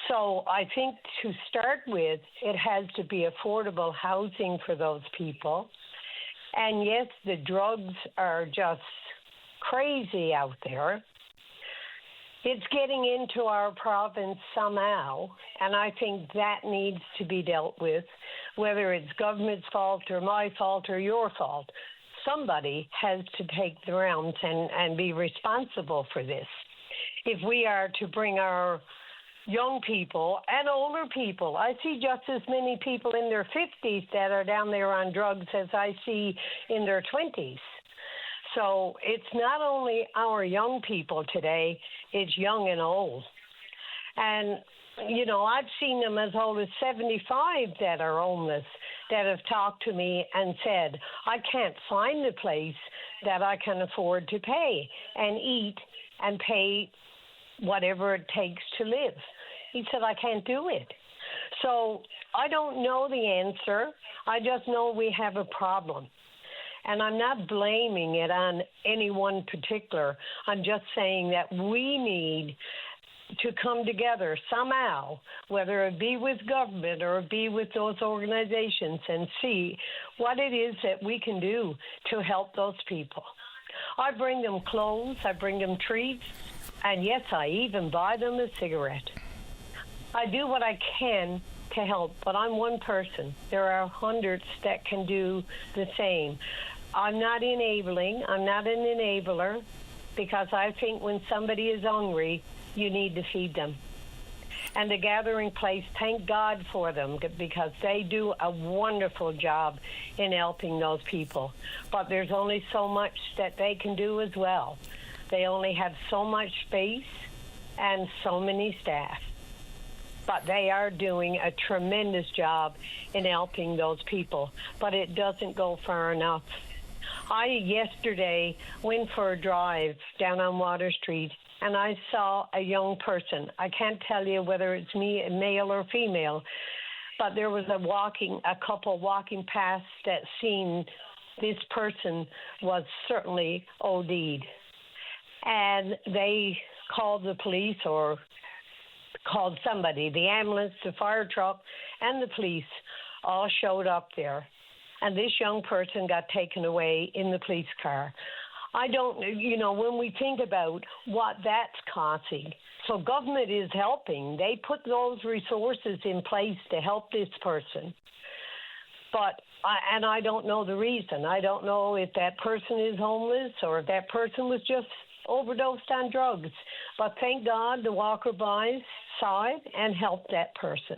S11: So I think to start with, it has to be affordable housing for those people. And yes, the drugs are just crazy out there. It's getting into our province somehow, and I think that needs to be dealt with, whether it's government's fault or my fault or your fault. Somebody has to take the reins and be responsible for this. If we are to bring our young people and older people, I see just as many people in their 50s that are down there on drugs as I see in their 20s. So it's not only our young people today, it's young and old. And, you know, I've seen them as old as 75 that are homeless that have talked to me and said, I can't find a place that I can afford to pay and eat and pay whatever it takes to live. He said, I can't do it. So I don't know the answer. I just know we have a problem. And I'm not blaming it on anyone particular. I'm just saying that we need to come together somehow, whether it be with government or it be with those organizations, and see what it is that we can do to help those people. I bring them clothes, I bring them treats, and yes, I even buy them a cigarette. I do what I can to help, but I'm one person. There are hundreds that can do the same. I'm not enabling. I'm not an enabler, because I think when somebody is hungry, you need to feed them. And the gathering place, thank God for them, because they do a wonderful job in helping those people. But there's only so much that they can do as well. They only have so much space and so many staff. But they are doing a tremendous job in helping those people. But it doesn't go far enough. I yesterday went for a drive down on Water Street, and I saw a young person. I can't tell you whether it's male or female, but there was a couple walking past that seen this person was certainly OD'd. And they called the police or called somebody. The ambulance, the fire truck, and the police all showed up there. And this young person got taken away in the police car. I don't, when we think about what that's costing, so government is helping. They put those resources in place to help this person. But I don't know the reason. I don't know if that person is homeless or if that person was just overdosed on drugs. But thank God the walker-bys saw it and helped that person.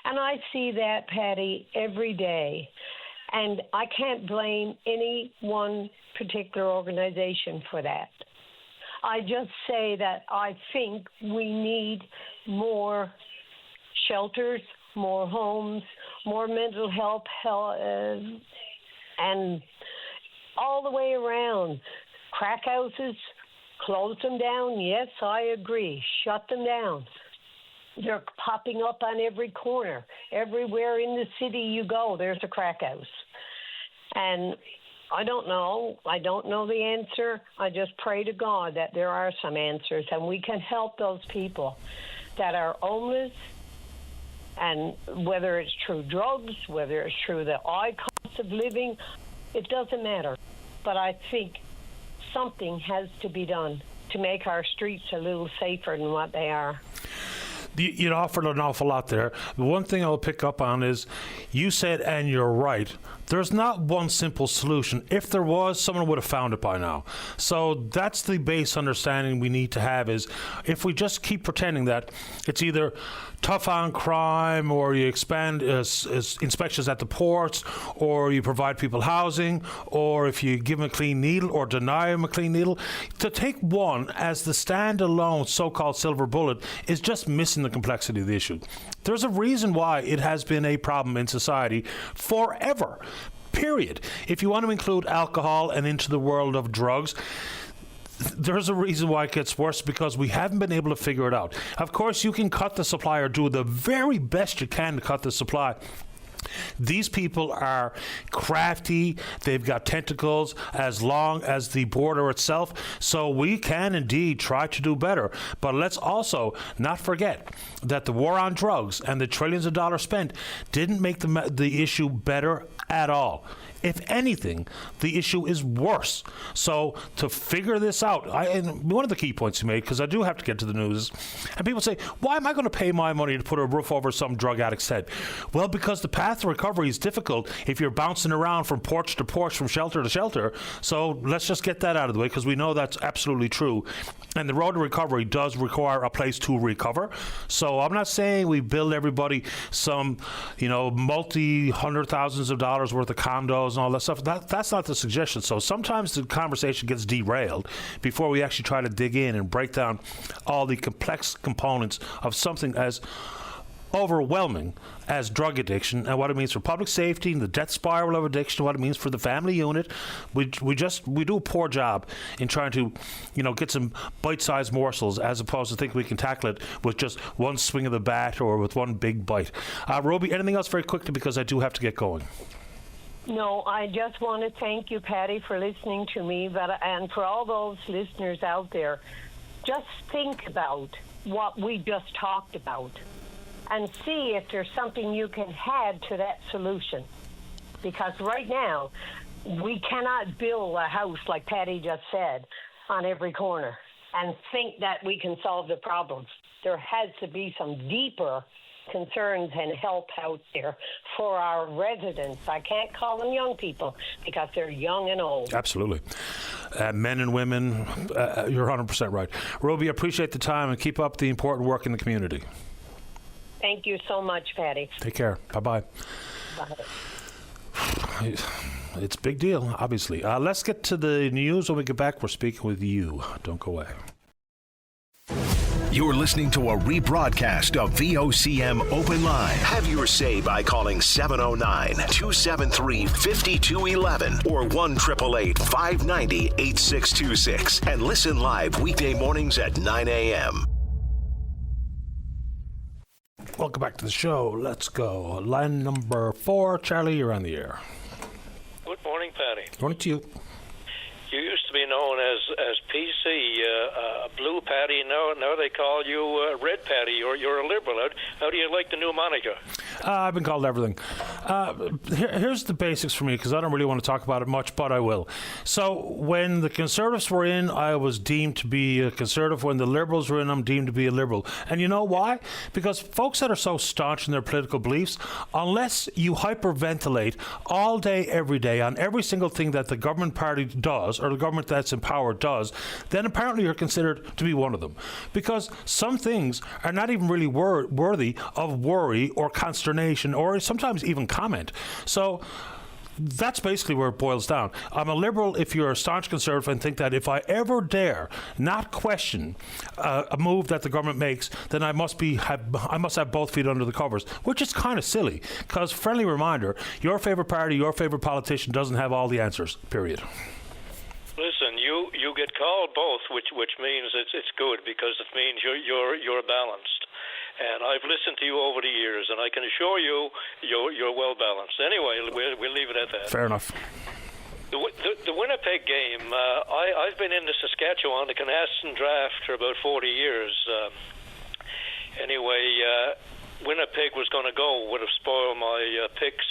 S11: And I see that, Patty, every day. And I can't blame any one particular organization for that. I just say that I think we need more shelters, more homes, more mental health, and all the way around. Crack houses, close them down. Yes, I agree. Shut them down. They're popping up on every corner. Everywhere in the city you go, there's a crack house. And I don't know. I don't know the answer. I just pray to God that there are some answers and we can help those people that are homeless, and whether it's through drugs, whether it's through the high cost of living, it doesn't matter. But I think something has to be done to make our streets a little safer than what they are.
S4: You offered an awful lot there. The one thing I'll pick up on is you said, and you're right, there's not one simple solution. If there was, someone would have found it by now. So that's the base understanding we need to have, is if we just keep pretending that it's either tough on crime, or you expand inspections at the ports, or you provide people housing, or if you give them a clean needle or deny them a clean needle, to take one as the standalone so-called silver bullet is just missing the complexity of the issue. There's a reason why it has been a problem in society forever, period. If you want to include alcohol and into the world of drugs, there's a reason why it gets worse, because we haven't been able to figure it out. Of course, you can cut the supply, or do the very best you can to cut the supply. These people are crafty. They've got tentacles as long as the border itself. So we can indeed try to do better. But let's also not forget that the war on drugs and the trillions of dollars spent didn't make the issue better at all. If anything, the issue is worse. So to figure this out, and one of the key points you made, because I do have to get to the news, and people say, why am I going to pay my money to put a roof over some drug addict's head? Well, because the path to recovery is difficult if you're bouncing around from porch to porch, from shelter to shelter. So let's just get that out of the way, because we know that's absolutely true. And the road to recovery does require a place to recover. So I'm not saying we build everybody some, multi-hundred thousands of dollars worth of condos and all that stuff. That's not the suggestion. So sometimes the conversation gets derailed before we actually try to dig in and break down all the complex components of something as overwhelming as drug addiction, and what it means for public safety, and the death spiral of addiction, what it means for the family unit. We do a poor job in trying to get some bite-sized morsels, as opposed to think we can tackle it with just one swing of the bat or with one big bite. Roby, anything else very quickly, because I do have to get going.
S11: No, I just want to thank you, Patty, for listening to me, and for all those listeners out there, just think about what we just talked about and see if there's something you can add to that solution. Because right now, we cannot build a house, like Patty just said, on every corner and think that we can solve the problem. There has to be some deeper concerns and help out there for our residents. I can't call them young people because they're young and old.
S4: Absolutely. Men and women, you're 100% right. Roby, I appreciate the time, and keep up the important work in the community.
S11: Thank you so much, Patty.
S4: Take care. Bye-bye.
S11: Bye.
S4: It's a big deal, obviously. Let's get to the news. When we get back, we're speaking with you. Don't go away.
S3: You're listening to a rebroadcast of VOCM Open Line. Have your say by calling 709-273-5211 or 1-888-590-8626 and listen live weekday mornings at 9 a.m.
S4: Welcome back to the show. Let's go. Line number 4. Charlie, you're on the air.
S12: Good morning, Patty.
S4: Morning to you.
S12: You used to be known as PC, Blue Patty. Now they call you Red Patty. You're a liberal. How do you like the new moniker?
S4: I've been called everything. Here's the basics for me, because I don't really want to talk about it much, but I will. So when the Conservatives were in, I was deemed to be a Conservative. When the Liberals were in, I'm deemed to be a Liberal. And you know why? Because folks that are so staunch in their political beliefs, unless you hyperventilate all day, every day, on every single thing that the government party does, or the government that's in power does, then apparently you're considered to be one of them. Because some things are not even really worthy of worry or consternation or sometimes even comment. So That's basically where it boils down. I'm a liberal if you're a staunch conservative and think that if I ever dare not question a move that the government makes, then I must have both feet under the covers, which is kind of silly. Because, friendly reminder, your favorite party, your favorite politician doesn't have all the answers, period.
S12: Listen, you get called both, which means it's good because it means you're balanced. And I've listened to you over the years, and I can assure you, you're well balanced. Anyway, we'll leave it at that.
S4: Fair enough.
S12: The Winnipeg game, I've been in the Saskatchewan, the Canaston draft for about 40 years. Winnipeg was going to go, would have spoiled my picks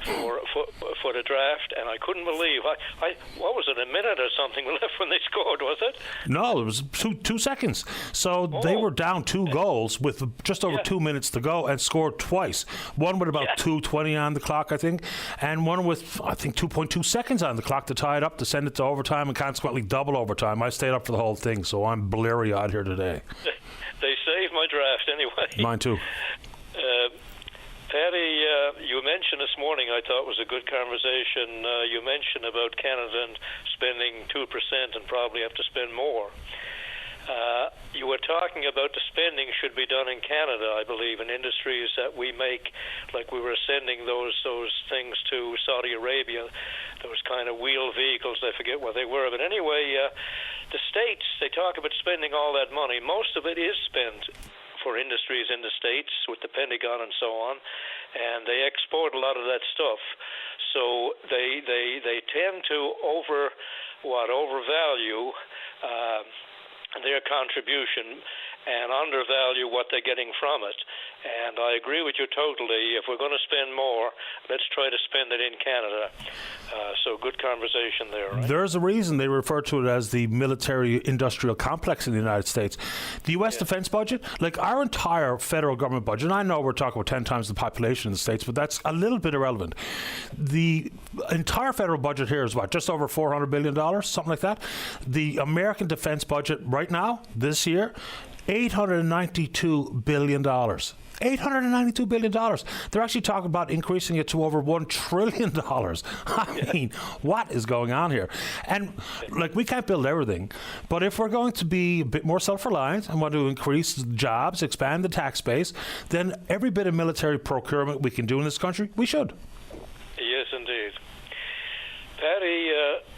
S12: for the draft, and I couldn't believe what was it, a minute or something left when they scored, was it?
S4: No, it was two seconds. So they were down 2 goals with just over 2 minutes to go and scored twice. One with about 2:20 on the clock, I think, and one with, I think, 2.2 seconds on the clock to tie it up, to send it to overtime, and consequently double overtime. I stayed up for the whole thing, so I'm bleary-eyed here today.
S12: They saved my draft anyway.
S4: Mine too.
S12: Patty, you mentioned this morning, I thought was a good conversation, you mentioned about Canada and spending 2% and probably have to spend more. You were talking about the spending should be done in Canada, I believe, in industries that we make, like we were sending those things to Saudi Arabia, those kind of wheeled vehicles, I forget what they were. But anyway, the States, they talk about spending all that money. Most of it is spent for industries in the States with the Pentagon and so on, and they export a lot of that stuff. So they tend to overvalue their contribution and undervalue what they're getting from it. And I agree with you totally. If we're going to spend more, let's try to spend it in Canada. So good conversation there. Right?
S4: There's a reason they refer to it as the military-industrial complex in the United States. The U.S. defense budget, like our entire federal government budget, and I know we're talking about 10 times the population in the States, but that's a little bit irrelevant. The entire federal budget here is what, just over $400 billion, something like that? The American defense budget right now, this year, $892 billion. $892 billion. They're actually talking about increasing it to over $1 trillion. I mean, what is going on here? And, like, we can't build everything, but if we're going to be a bit more self-reliant and want to increase jobs, expand the tax base, then every bit of military procurement we can do in this country, we should.
S12: Yes, indeed. Patty,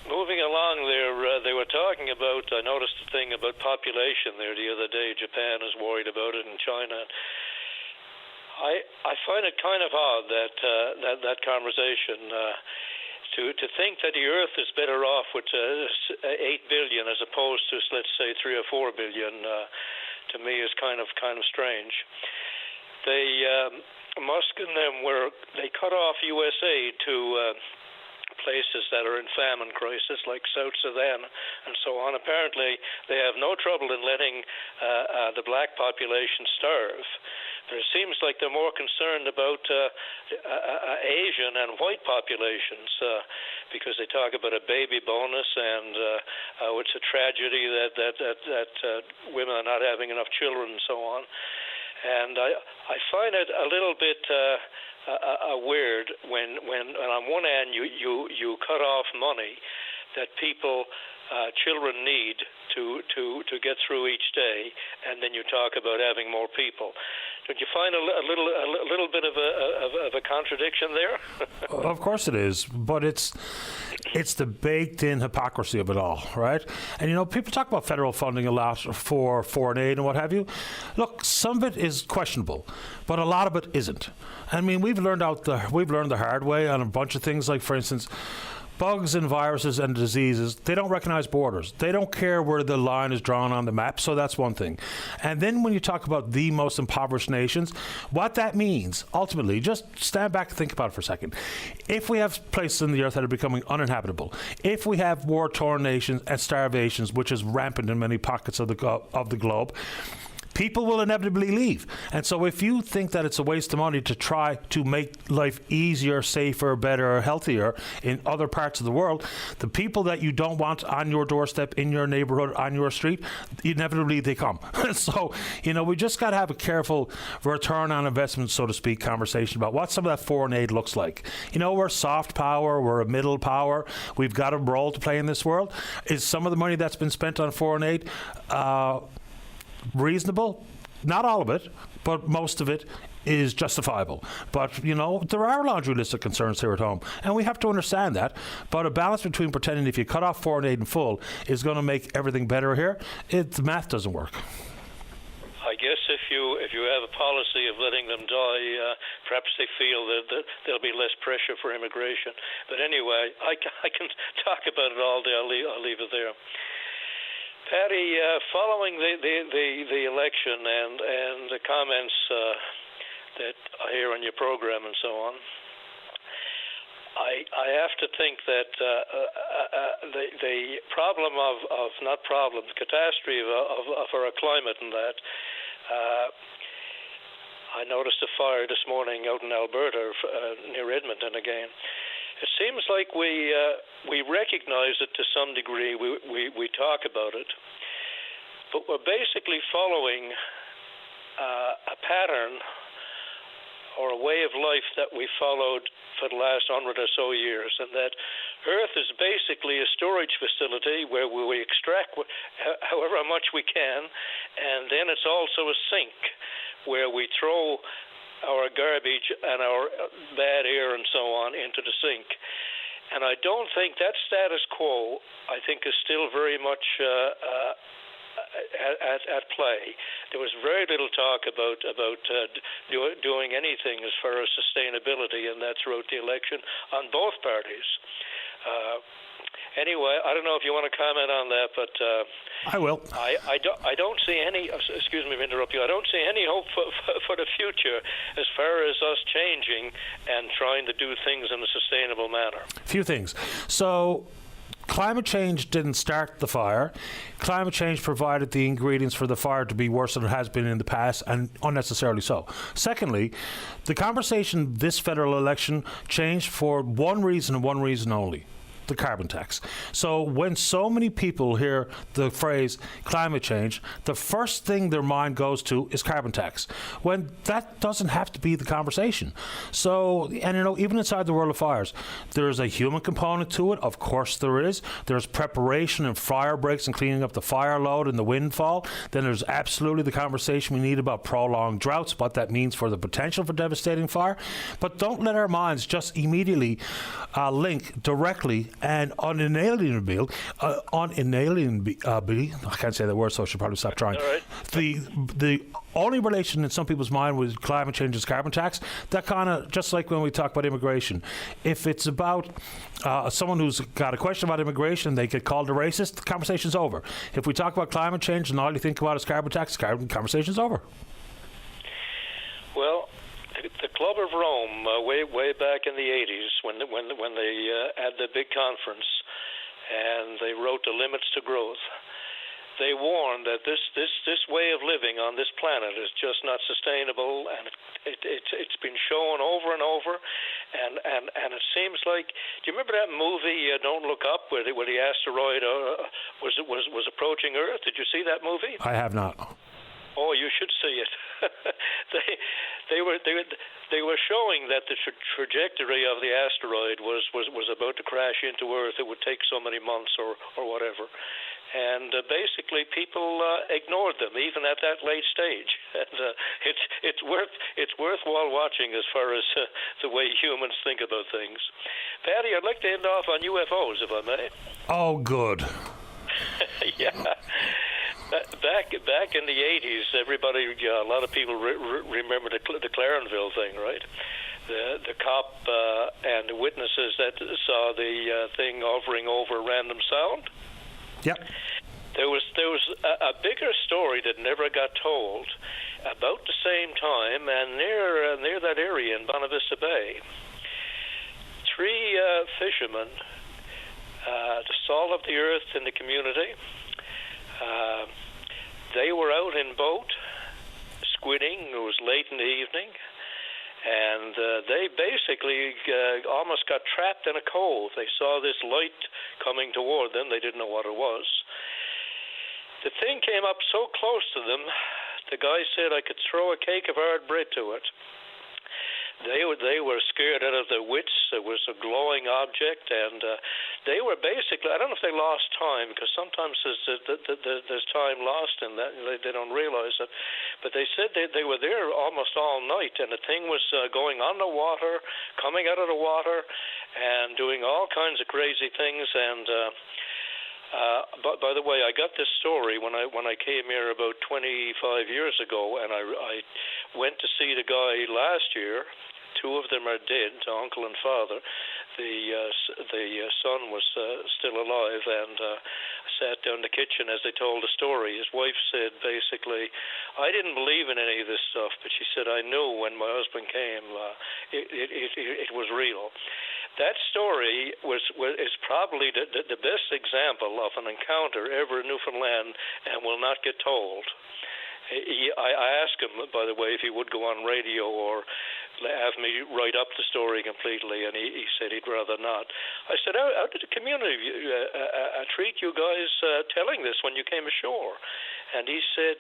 S12: moving along there, they were talking about, I noticed a thing about population there the other day. Japan is worried about it, and China. I find it kind of odd that conversation, to think that the Earth is better off with 8 billion as opposed to, let's say, 3 or 4 billion. To me, is kind of strange. Musk and them they cut off US aid to places that are in famine crisis, like South Sudan and so on. Apparently, they have no trouble in letting the black population starve. But it seems like they're more concerned about Asian and white populations because they talk about a baby bonus and it's a tragedy that women are not having enough children and so on. And I find it a little bit weird when on one hand you cut off money that children need to get through each day, and then you talk about having more people. Don't you find a little bit of a contradiction there?
S4: Of course it is, but it's the baked-in hypocrisy of it all, right? And, people talk about federal funding a lot for foreign aid and what have you. Look, some of it is questionable, but a lot of it isn't. I mean, we've learned the hard way on a bunch of things, like, for instance, bugs and viruses and diseases, they don't recognize borders. They don't care where the line is drawn on the map, so that's one thing. And then when you talk about the most impoverished nations, what that means, ultimately, just stand back and think about it for a second. If we have places in the earth that are becoming uninhabitable, if we have war-torn nations and starvations, which is rampant in many pockets of the globe, people will inevitably leave. And so if you think that it's a waste of money to try to make life easier, safer, better, healthier in other parts of the world, the people that you don't want on your doorstep, in your neighborhood, on your street, inevitably they come. So, we just got to have a careful return on investment, so to speak, conversation about what some of that foreign aid looks like. We're soft power, we're a middle power, we've got a role to play in this world. Is some of the money that's been spent on foreign aid reasonable? Not all of it, but most of it is justifiable. But, there are a laundry list of concerns here at home, and we have to understand that. But a balance between pretending if you cut off foreign aid in full is going to make everything better here, the math doesn't work.
S12: I guess if you have a policy of letting them die, perhaps they feel that there'll be less pressure for immigration. But anyway, I can talk about it all day. I'll leave it there. Patty, following the election and the comments that I hear on your program and so on, I have to think that the problem the catastrophe of our climate and that. I noticed a fire this morning out in Alberta near Edmonton again. It seems like we recognize it to some degree. We talk about it, but we're basically following a pattern or a way of life that we followed for the last 100 or so years, and that Earth is basically a storage facility where we extract however much we can, and then it's also a sink where we throw our garbage and our bad air and so on into the sink. And I don't think that status quo, I think, is still very much at play. There was very little talk about doing anything as far as sustainability, and that throughout the election on both parties. Anyway, I don't know if you want to comment on that, but
S4: I will.
S12: I don't see any. Excuse me to interrupt you. I don't see any hope for the future as far as us changing and trying to do things in a sustainable manner.
S4: A few things. So, climate change didn't start the fire. Climate change provided the ingredients for the fire to be worse than it has been in the past, and unnecessarily so. Secondly, the conversation this federal election changed for one reason and one reason only: the carbon tax. So when so many people hear the phrase climate change, the first thing their mind goes to is carbon tax, when that doesn't have to be the conversation. So, and even inside the world of fires, there's a human component to it. Of course there is. There's preparation and fire breaks and cleaning up the fire load and the windfall. Then there's absolutely the conversation we need about prolonged droughts, what that means for the potential for devastating fire. But don't let our minds just immediately link directly and unalienably, I can't say that word, so I should probably stop trying.
S12: All right.
S4: The only relation in some people's mind with climate change is carbon tax. That kind of, just like when we talk about immigration, if it's about someone who's got a question about immigration, they get called a racist, the conversation's over. If we talk about climate change and all you think about is carbon tax, conversation's over.
S12: Well, the Club of Rome, way back in the 80s, when they had the big conference, and they wrote the limits to growth, they warned that this way of living on this planet is just not sustainable, and it's been shown over and over, and it seems like, do you remember that movie Don't Look Up, where the asteroid was approaching Earth? Did you see that movie?
S4: I have not.
S12: Oh, you should see it. They were showing that the trajectory of the asteroid was about to crash into Earth. It would take so many months or whatever, and basically people ignored them even at that late stage. And it's worthwhile watching as far as the way humans think about things. Patty, I'd like to end off on UFOs, if I may.
S4: Oh, good.
S12: Yeah. Back in the 80s, a lot of people remember the Clarenville thing, right? The cop and the witnesses that saw the thing hovering over random sound.
S4: Yep.
S12: There was a bigger story that never got told about the same time and near that area in Bonavista Bay. 3 fishermen, the salt of the earth in the community. They were out in boat, squidding. It was late in the evening. And they basically almost got trapped in a cove. They saw this light coming toward them. They didn't know what it was. The thing came up so close to them, the guy said I could throw a cake of hard bread to it. They were scared out of their wits. It was a glowing object, and they were basically, I don't know if they lost time, because sometimes there's time lost in that, and they don't realize it. But they said they were there almost all night, and the thing was going on the water, coming out of the water, and doing all kinds of crazy things. And by the way, I got this story when I came here about 25 years ago, and I went to see the guy last year. Two of them are dead, uncle and father. The son was still alive, and sat down in the kitchen as they told the story. His wife said, basically, I didn't believe in any of this stuff, but she said, I knew when my husband came, it was real. That story is probably the best example of an encounter ever in Newfoundland and will not get told. I asked him, by the way, if he would go on radio or have me write up the story completely, and he said he'd rather not. I said, how did the community treat you guys telling this when you came ashore? And he said,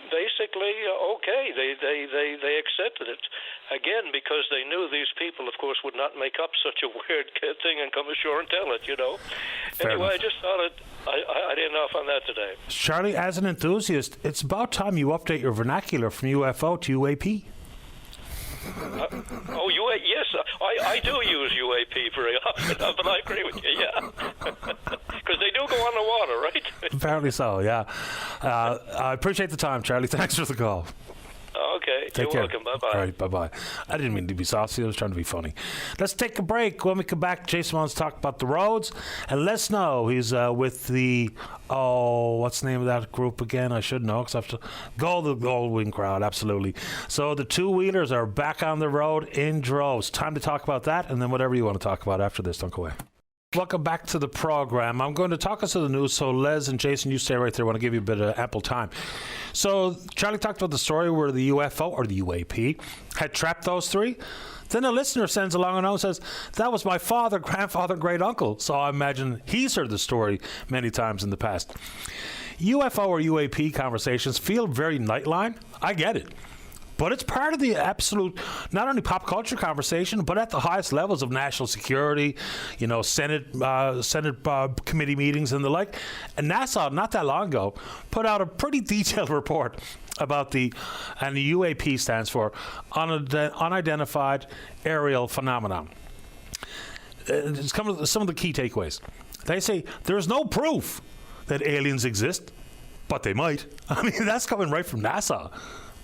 S12: basically, okay, they accepted it. Again, because they knew these people, of course, would not make up such a weird thing and come ashore and tell it, you know. Anyway, I just thought I didn't know on that today.
S4: Charlie, as an enthusiast, it's about time you update your vernacular from UFO to UAP.
S12: Yes, I do use UAP very often, but I agree with you, yeah. Because they do go on the water, right?
S4: Apparently so, yeah. I appreciate the time, Charlie. Thanks for the call.
S12: Okay,
S4: Take care.
S12: Welcome. Bye-bye.
S4: All right, bye-bye. I didn't mean to be saucy. I was trying to be funny. Let's take a break. When we come back, Jason wants to talk about the roads. And Les Snow, he's with the, what's the name of that group again? I should know, because I have to go the Goldwing crowd, absolutely. So the two-wheelers are back on the road in droves. Time to talk about that, and then whatever you want to talk about after this. Don't go away. Welcome back to the program. I'm going to talk us to the news, so Les and Jason, you stay right there. I want to give you a bit of ample time. So Charlie talked about the story where the UFO, or the UAP, had trapped those three. Then a listener sends along a note and says, that was my father, grandfather, great uncle. So I imagine he's heard the story many times in the past. UFO or UAP conversations feel very Nightline. I get it. But it's part of the absolute, not only pop culture conversation, but at the highest levels of national security, you know, Senate committee meetings and the like. And NASA, not that long ago, put out a pretty detailed report about the UAP stands for Unidentified Aerial Phenomenon. It's come to some of the key takeaways. They say there's no proof that aliens exist, but they might. I mean, that's coming right from NASA.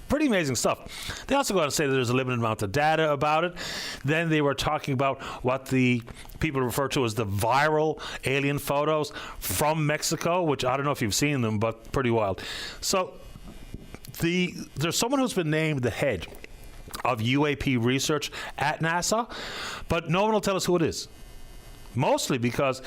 S4: Pretty amazing stuff. They also go on to say that there's a limited amount of data about it. Then they were talking about what the people refer to as the viral alien photos from Mexico, which I don't know if you've seen them, but pretty wild. So there's someone who's been named the head of UAP research at NASA, but no one will tell us who it is. Mostly because,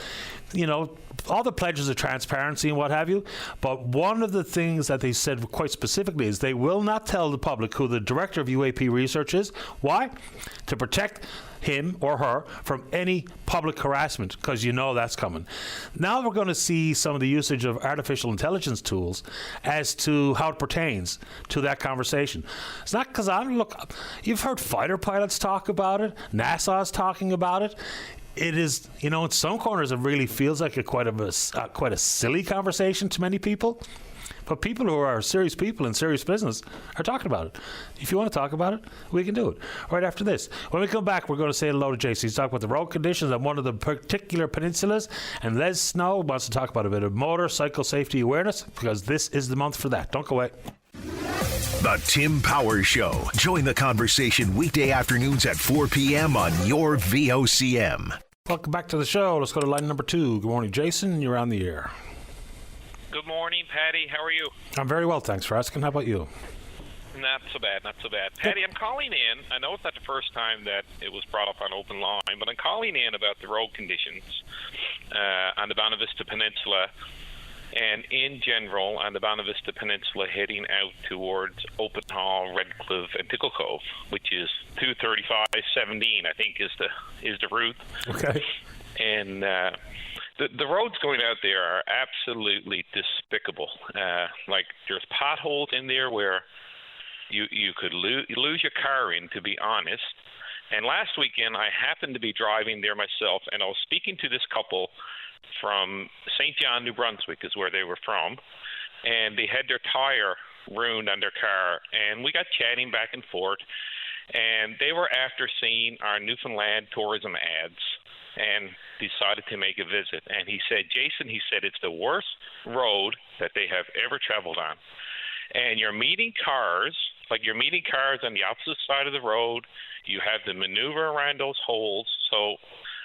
S4: you know, all the pledges of transparency and what have you, but one of the things that they said quite specifically is they will not tell the public who the director of UAP research is. Why? To protect him or her from any public harassment, because you know that's coming. Now we're going to see some of the usage of artificial intelligence tools as to how it pertains to that conversation. It's not because you've heard fighter pilots talk about it, NASA's talking about it. It is, you know, in some corners it really feels like quite a silly conversation to many people. But people who are serious people in serious business are talking about it. If you want to talk about it, we can do it right after this. When we come back, we're going to say hello to Jason. He's talking about the road conditions on one of the particular peninsulas. And Les Snow wants to talk about a bit of motorcycle safety awareness, because this is the month for that. Don't go away.
S3: The Tim Powers Show. Join the conversation weekday afternoons at 4 p.m. on your VOCM.
S4: Welcome back to the show. Let's go to line number 2. Good morning, Jason. You're on the air.
S13: Good morning, Patty. How are you?
S4: I'm very well, thanks for asking. How about you?
S13: Not so bad, not so bad. Patty, I'm calling in. I know it's not the first time that it was brought up on Open Line, but I'm calling in about the road conditions on the Bonavista Peninsula and in general on the Bonavista Peninsula heading out towards Open Hall, Redcliffe, and Tickle Cove, which is 235-17, I think is the route.
S4: Okay.
S13: And the roads going out there are absolutely despicable. Like there's potholes in there where you could lose your car in, to be honest. And last weekend I happened to be driving there myself, and I was speaking to this couple from St. John, New Brunswick is where they were from, and they had their tire ruined on their car, and we got chatting back and forth, and they were after seeing our Newfoundland tourism ads and decided to make a visit. And he said, Jason, it's the worst road that they have ever traveled on. And you're meeting cars on the opposite side of the road. You have to maneuver around those holes. So,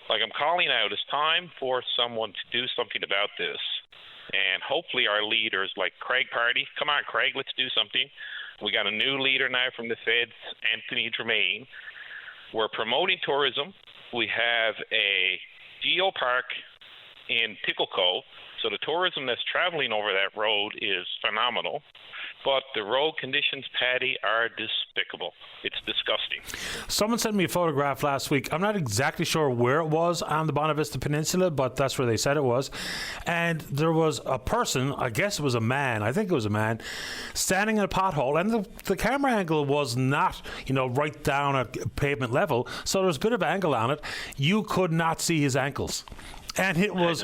S13: like, I'm calling out, it's time for someone to do something about this. And hopefully our leaders, like Craig Party, come on, Craig, let's do something. We got a new leader now from the Feds, Anthony Tremaine. We're promoting tourism. We have a geopark in Tickle Cove, so the tourism that's traveling over that road is phenomenal. But the road conditions, Patty, are despicable. It's disgusting.
S4: Someone sent me a photograph last week. I'm not exactly sure where it was on the Bonavista Peninsula, but that's where they said it was. And there was a person, I guess it was a man, I think it was a man, standing in a pothole. And the camera angle was not, right down at pavement level. So there was a bit of angle on it. You could not see his ankles. And it was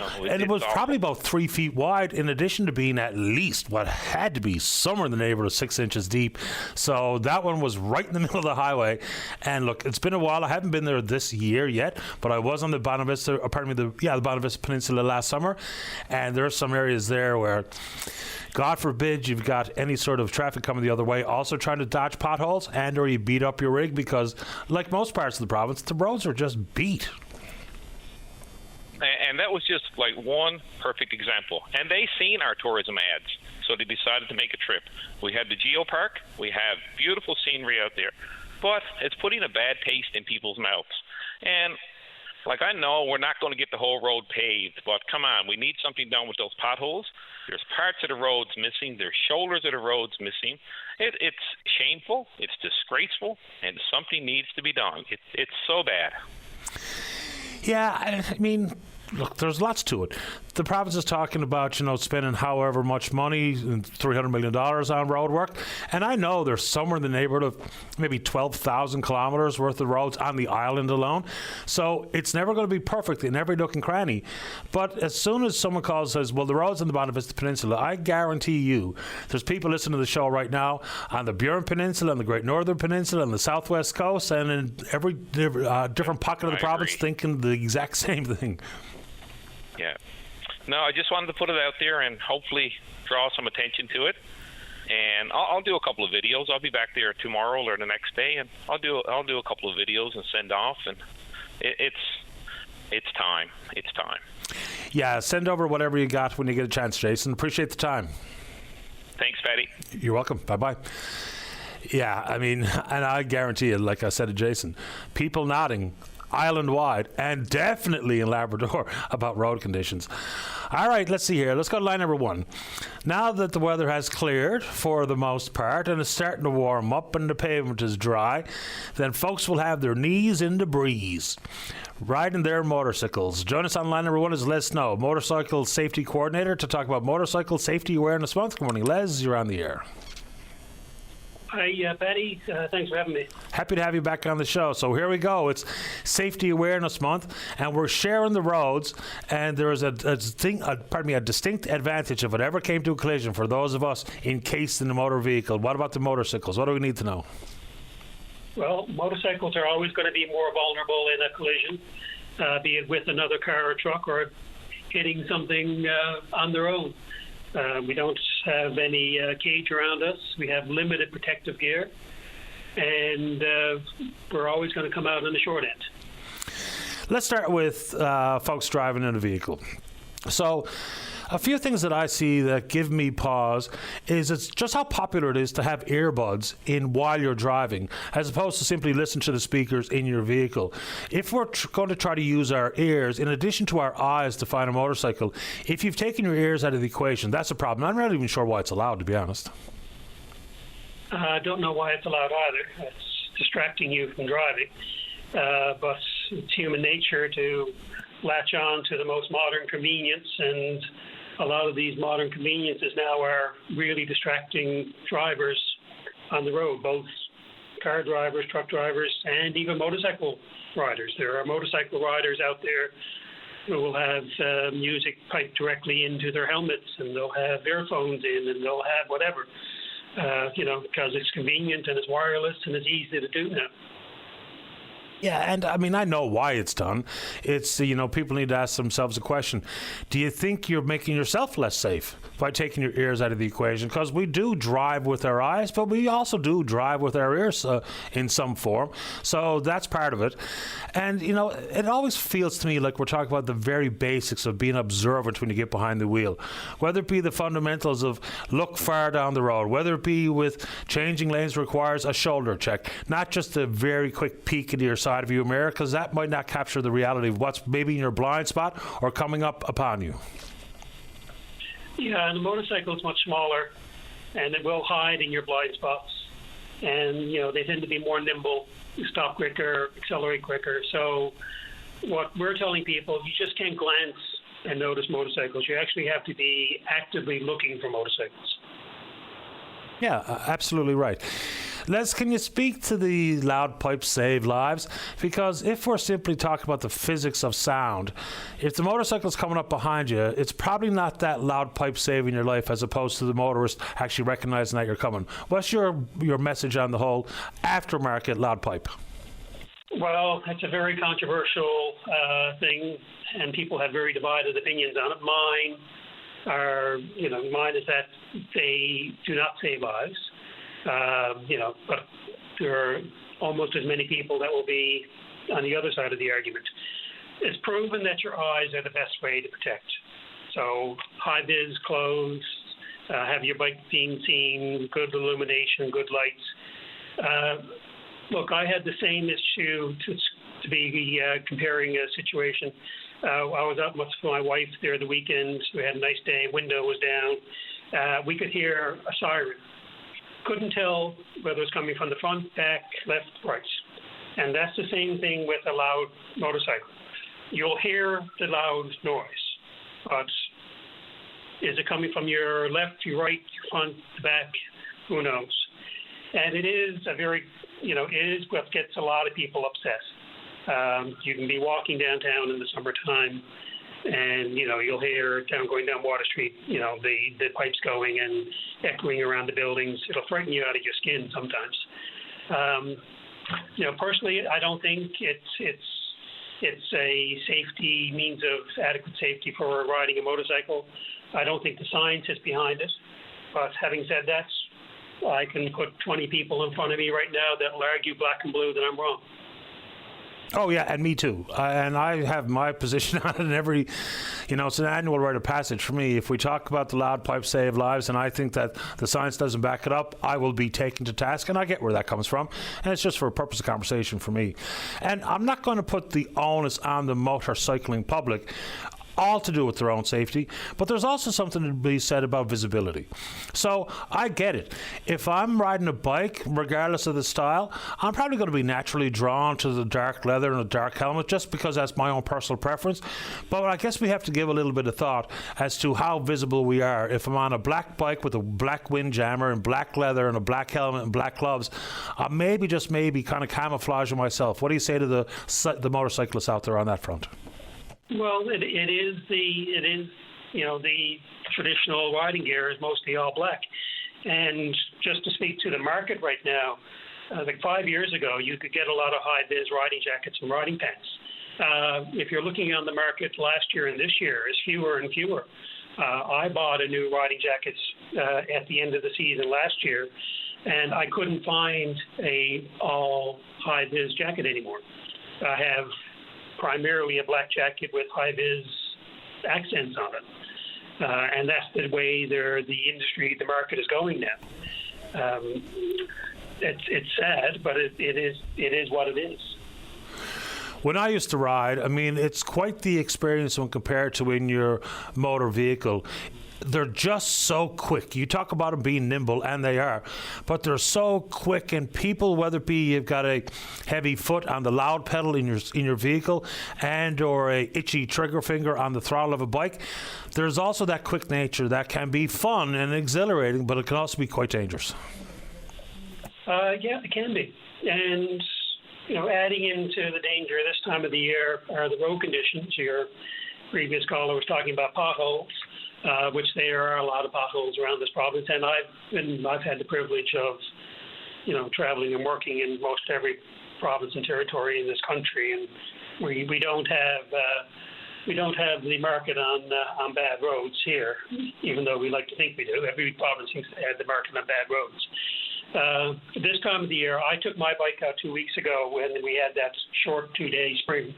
S4: probably about 3 feet wide, in addition to being at least what had to be somewhere in the neighborhood of 6 inches deep. So that one was right in the middle of the highway. And look, it's been a while. I haven't been there this year yet, but I was on the Bonavista, the Bonavista Peninsula last summer. And there are some areas there where, God forbid, you've got any sort of traffic coming the other way, also trying to dodge potholes, and or you beat up your rig because, like most parts of the province, the roads are just beat.
S13: And that was just like one perfect example. And they seen our tourism ads, so they decided to make a trip. We had the geopark. We have beautiful scenery out there. But it's putting a bad taste in people's mouths. And, I know we're not going to get the whole road paved, but come on, we need something done with those potholes. There's parts of the roads missing. There's shoulders of the roads missing. It's shameful. It's disgraceful. And something needs to be done. It's so bad.
S4: Yeah, I mean, look, there's lots to it. The province is talking about, spending however much money, $300 million on road work. And I know there's somewhere in the neighborhood of maybe 12,000 kilometers worth of roads on the island alone. So it's never going to be perfect in every nook and cranny. But as soon as someone calls and says, well, the roads on the Bonavista Peninsula, I guarantee you there's people listening to the show right now on the Burin Peninsula, on the Great Northern Peninsula, on the Southwest Coast, and in every different pocket of the province thinking the exact same thing.
S13: Yeah. No, I just wanted to put it out there and hopefully draw some attention to it. And I'll do a couple of videos. I'll be back there tomorrow or the next day, and I'll do a couple of videos and send off. And it's time. It's time.
S4: Yeah, send over whatever you got when you get a chance, Jason. Appreciate the time.
S13: Thanks, Patty.
S4: You're welcome. Bye-bye. Yeah, I mean, and I guarantee you, like I said to Jason, people nodding island-wide and definitely in Labrador about road conditions. All right, let's see here. Let's go to line number one. Now that the weather has cleared for the most part and is starting to warm up and the pavement is dry, then folks will have their knees in the breeze, riding their motorcycles. Join us on line number one is Les Snow, Motorcycle Safety Coordinator, to talk about Motorcycle Safety Awareness Month. Good morning, Les. You're on the air.
S14: Hi, Patty. Thanks for having me.
S4: Happy to have you back on the show. So here we go. It's Safety Awareness Month, and we're sharing the roads. And there is a distinct advantage if it ever came to a collision for those of us encased in a motor vehicle. What about the motorcycles? What do we need to know?
S14: Well, motorcycles are always going to be more vulnerable in a collision, be it with another car or truck or hitting something on their own. We don't have any cage around us. We have limited protective gear, and we're always going to come out on the short end.
S4: Let's start with folks driving in a vehicle. So A few things that I see that give me pause is it's just how popular it is to have earbuds in while you're driving, as opposed to simply listen to the speakers in your vehicle. If we're going to try to use our ears in addition to our eyes to find a motorcycle, if you've taken your ears out of the equation, that's a problem. I'm not even sure why it's allowed, to be honest.
S14: I don't know why it's allowed either. It's distracting you from driving. But it's human nature to latch on to the most modern convenience, and a lot of these modern conveniences now are really distracting drivers on the road, both car drivers, truck drivers, and even motorcycle riders. There are motorcycle riders out there who will have music piped directly into their helmets, and they'll have earphones in, and they'll have whatever, because it's convenient and it's wireless and it's easy to do now.
S4: Yeah, and I mean, I know why it's done. It's, people need to ask themselves a question. Do you think you're making yourself less safe by taking your ears out of the equation? Because we do drive with our eyes, but we also do drive with our ears in some form. So that's part of it. And, it always feels to me like we're talking about the very basics of being observant when you get behind the wheel. Whether it be the fundamentals of look far down the road, whether it be with changing lanes requires a shoulder check, not just a very quick peek into your side of your mirror, because that might not capture the reality of what's maybe in your blind spot or coming up upon you.
S14: Yeah, and the motorcycle is much smaller, and it will hide in your blind spots. And, they tend to be more nimble, stop quicker, accelerate quicker. So what we're telling people, you just can't glance and notice motorcycles. You actually have to be actively looking for motorcycles.
S4: Yeah, absolutely right. Les, can you speak to the loud pipes save lives? Because if we're simply talking about the physics of sound, if the motorcycle's coming up behind you, it's probably not that loud pipe saving your life as opposed to the motorist actually recognizing that you're coming. What's your message on the whole aftermarket loud pipe?
S14: Well, it's a very controversial thing, and people have very divided opinions on it. Mine is that they do not save lives. But there are almost as many people that will be on the other side of the argument. It's proven that your eyes are the best way to protect. So high-vis clothes, have your bike being seen, good illumination, good lights. Look, I had the same issue to be comparing a situation. I was out with my wife there the weekend. We had a nice day. Window was down. We could hear a siren. Couldn't tell whether it was coming from the front, back, left, right. And that's the same thing with a loud motorcycle. You'll hear the loud noise, but is it coming from your left, your right, your front, the back? Who knows? And it is it is what gets a lot of people upset. You can be walking downtown in the summertime, and you'll hear going down Water Street, the pipes going and echoing around the buildings. It'll frighten you out of your skin sometimes. Personally, I don't think it's a safety means of adequate safety for riding a motorcycle. I don't think the science is behind it. But having said that, I can put 20 people in front of me right now that will argue black and blue that I'm wrong.
S4: Oh, yeah, and me too. And I have my position on it in every, it's an annual rite of passage for me. If we talk about the loud pipes save lives and I think that the science doesn't back it up, I will be taken to task, and I get where that comes from. And it's just for a purpose of conversation for me. And I'm not going to put the onus on the motorcycling public, all to do with their own safety, but there's also something to be said about visibility. So I get it. If I'm riding a bike, regardless of the style, I'm probably going to be naturally drawn to the dark leather and the dark helmet just because that's my own personal preference. But I guess we have to give a little bit of thought as to how visible we are. If I'm on a black bike with a black windjammer and black leather and a black helmet and black gloves, maybe kind of camouflaging myself. What do you say to the motorcyclists out there on that front?
S14: Well, it is the traditional riding gear is mostly all black. And just to speak to the market right now, like 5 years ago, you could get a lot of high-vis riding jackets and riding pants. If you're looking on the market last year and this year, it's fewer and fewer. I bought a new riding jacket at the end of the season last year, and I couldn't find a all high-vis jacket anymore. I have primarily a black jacket with high-vis accents on it. And that's the way the industry, the market is going now. It's sad, but it is what it is.
S4: When I used to ride, I mean, it's quite the experience when compared to in your motor vehicle. They're just so quick. You talk about them being nimble, and they are, but they're so quick. And people, whether it be you've got a heavy foot on the loud pedal in your vehicle, and or a itchy trigger finger on the throttle of a bike, there's also that quick nature that can be fun and exhilarating, but it can also be quite dangerous.
S14: Yeah, it can be, and adding into the danger this time of the year are the road conditions. Your previous caller was talking about potholes, which there are a lot of potholes around this province, and I've had the privilege of, traveling and working in most every province and territory in this country, and we don't have the market on bad roads here, even though we like to think we do. Every province seems to have the market on bad roads. This time of the year, I took my bike out 2 weeks ago when we had that short 2-day spring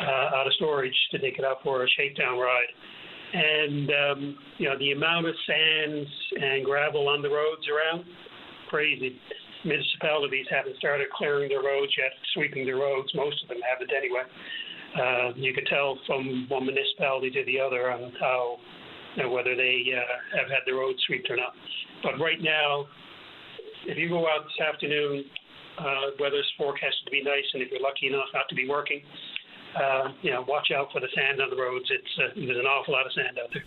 S14: out of storage to take it out for a shakedown ride. And, the amount of sands and gravel on the roads around, crazy. Municipalities haven't started clearing their roads yet, sweeping their roads. Most of them haven't anyway. You could tell from one municipality to the other on how, whether they have had the roads swept or not. But right now, if you go out this afternoon, weather's forecasted to be nice, and if you're lucky enough not to be working, watch out for the sand on the roads. There's an awful lot of sand out there.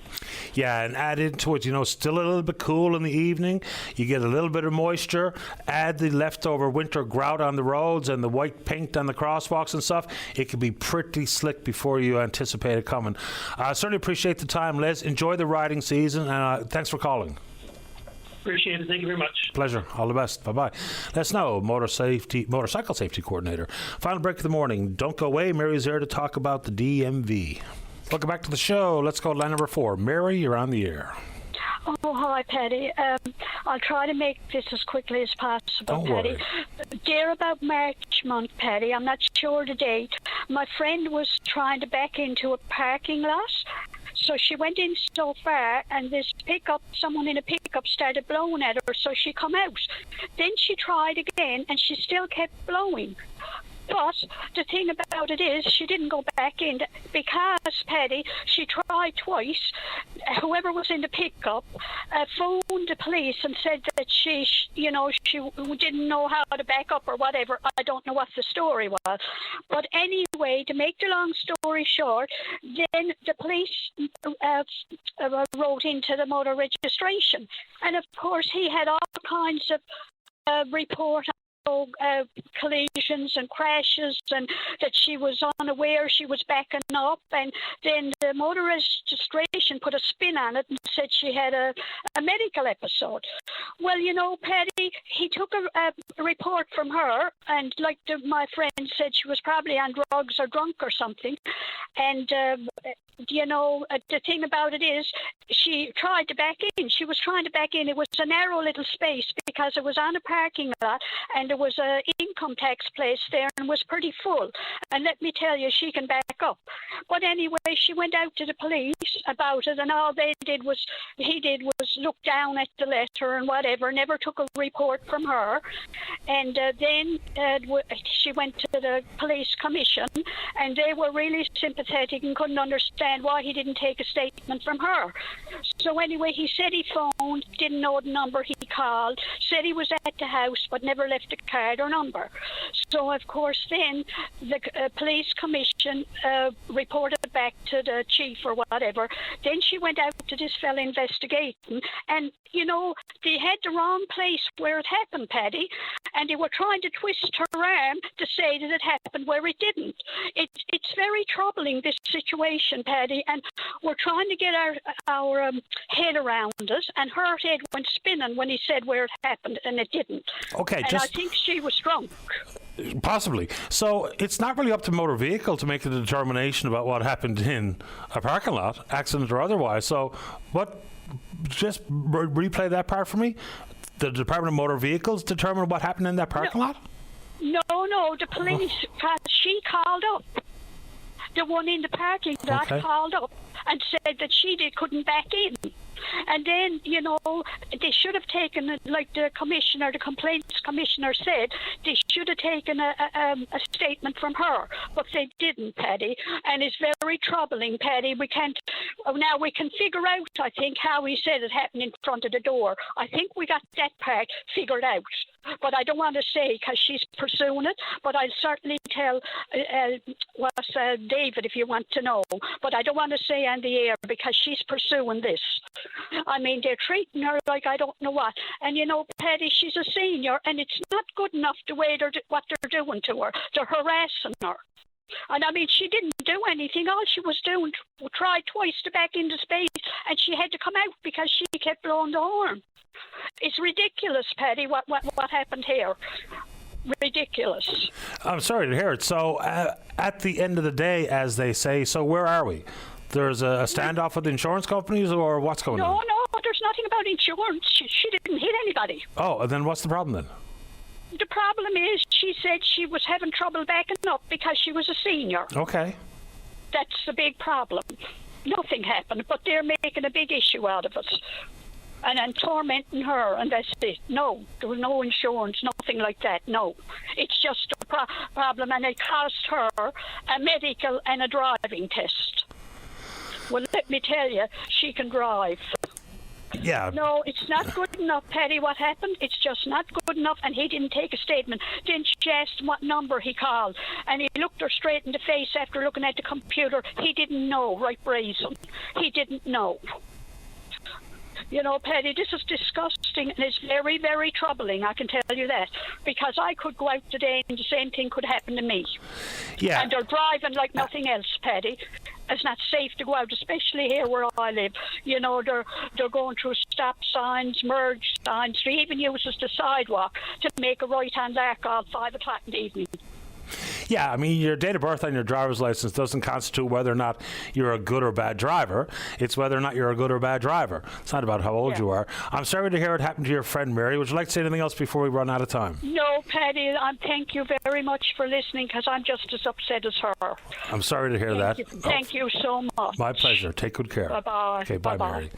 S4: Yeah, and add into it, still a little bit cool in the evening. You get a little bit of moisture. Add the leftover winter grout on the roads and the white paint on the crosswalks and stuff. It can be pretty slick before you anticipate it coming. I certainly appreciate the time, Les. Enjoy the riding season, and thanks for calling.
S14: Appreciate it. Thank you very much.
S4: Pleasure. All the best. Bye-bye. Let's know, motorcycle safety coordinator. Final break of the morning. Don't go away. Mary's there to talk about the DMV. Welcome back to the show. Let's go to line number 4. Mary, you're on the air.
S15: Oh, hi, Paddy. I'll try to make this as quickly as possible, Paddy. Dear about March month, Paddy, I'm not sure the date. My friend was trying to back into a parking lot. So she went in so far, and someone in a pickup started blowing at her, so she come out. Then she tried again, and she still kept blowing. But the thing about it is, she didn't go back in because, Paddy, she tried twice. Whoever was in the pickup phoned the police and said that she didn't know how to back up or whatever. I don't know what the story was. But anyway, to make the long story short, then the police wrote into the motor registration. And, of course, he had all kinds of report collisions and crashes, and that she was unaware she was backing up, and then the motor registration put a spin on it and said she had a medical episode. Well, Paddy, he took a report from her, and like my friend said, she was probably on drugs or drunk or something, and the thing about it is, she tried to back in. She was trying to back in. It was a narrow little space because it was on a parking lot, and there was an income tax place there and was pretty full. And let me tell you, she can back up. But anyway, she went out to the police about it, and all he did was look down at the letter and whatever, never took a report from her. And then she went to the police commission, and they were really sympathetic and couldn't understand why he didn't take a statement from her. So anyway, he said he phoned, didn't know the number, he called, said he was at the house but never left a card or number. So of course then the police commission reported back to the chief or whatever. Then she went out to this fella investigating, and they had the wrong place where it happened, Paddy, and they were trying to twist her arm to say that it happened where it didn't. It's very troubling, this situation, Paddy, and we're trying to get our head around it, and her head went spinning when he said where it happened, and it didn't.
S4: Okay,
S15: and I think she was drunk.
S4: Possibly. So it's not really up to motor vehicle to make the determination about what happened in a parking lot, accident or otherwise. So just replay that part for me. The Department of Motor Vehicles determine what happened in that parking lot?
S15: No, the police, she called up. The one in the parking lot called up and said that couldn't back in. And then, they should have taken it, like the complaints commissioner said, they should have taken a statement from her, but they didn't, Paddy. And it's very troubling, Paddy. We can figure out, I think, how he said it happened in front of the door. I think we got that part figured out. But I don't want to say because she's pursuing it, but I'll certainly tell David if you want to know. But I don't want to say on the air because she's pursuing this. I mean, they're treating her like I don't know what. And, Paddy, she's a senior, and it's not good enough the way what they're doing to her. They're harassing her. And, I mean, she didn't do anything. All she was doing, tried twice to back into space, and she had to come out because she kept blowing the horn. It's ridiculous, Paddy, what happened here. Ridiculous.
S4: I'm sorry to hear it. So, at the end of the day, as they say, so where are we? There's a standoff with the insurance companies, or what's going on?
S15: No, there's nothing about insurance. She didn't hit anybody.
S4: Oh, and then what's the problem then?
S15: The problem is she said she was having trouble backing up because she was a senior.
S4: Okay.
S15: That's the big problem. Nothing happened, but they're making a big issue out of it. And tormenting her, and that's it. No, there was no insurance, nothing like that, no. It's just a problem, and it cost her a medical and a driving test. Well, let me tell you, she can drive.
S4: Yeah.
S15: No, it's not good enough, Paddy, what happened. It's just not good enough, and he didn't take a statement. Then she asked him what number he called, and he looked her straight in the face after looking at the computer. He didn't know, right brazen. He didn't know. Paddy, this is disgusting, and it's very, very troubling, I can tell you that, because I could go out today and the same thing could happen to me.
S4: Yeah.
S15: And they're driving like nothing else, Paddy. It's not safe to go out, especially here where I live. They're going through stop signs, merge signs. They even uses the sidewalk to make a right-hand arc all 5 o'clock in the evening.
S4: Yeah, I mean, your date of birth on your driver's license doesn't constitute whether or not you're a good or bad driver. It's whether or not you're a good or bad driver. It's not about how old you are. I'm sorry to hear it happened to your friend Mary. Would you like to say anything else before we run out of time?
S15: No, Paddy, thank you very much for listening, because I'm just as upset as her.
S4: I'm sorry to hear that.
S15: Thank you so much.
S4: My pleasure. Take good care.
S15: Bye-bye.
S4: Okay, bye, Mary.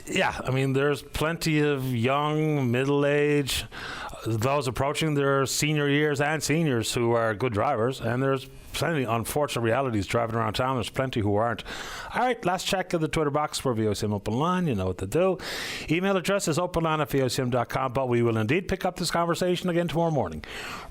S4: Yeah, I mean, there's plenty of young, middle-aged, those approaching their senior years and seniors who are good drivers, and there's plenty of unfortunate realities driving around town. There's plenty who aren't. All right, last check of the Twitter box for VOCM Open Line. You know what to do. Email address is openline@vocm.com, but we will indeed pick up this conversation again tomorrow morning,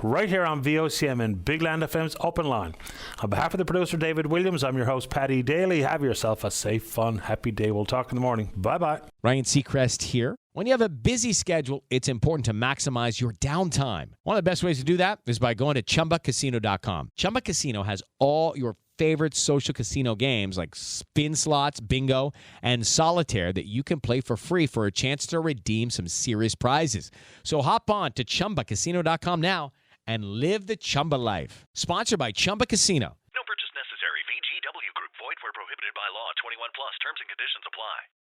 S4: right here on VOCM and Big Land FM's Open Line. On behalf of the producer, David Williams, I'm your host, Paddy Daly. Have yourself a safe, fun, happy day. We'll talk in the morning. Bye-bye.
S1: Ryan Seacrest here. When you have a busy schedule, it's important to maximize your downtime. One of the best ways to do that is by going to ChumbaCasino.com. Chumba Casino has all your favorite social casino games like spin slots, bingo, and solitaire that you can play for free for a chance to redeem some serious prizes. So hop on to ChumbaCasino.com now and live the Chumba life. Sponsored by Chumba Casino.
S16: No purchase necessary. VGW Group. Void where prohibited by law. 21 plus. Terms and conditions apply.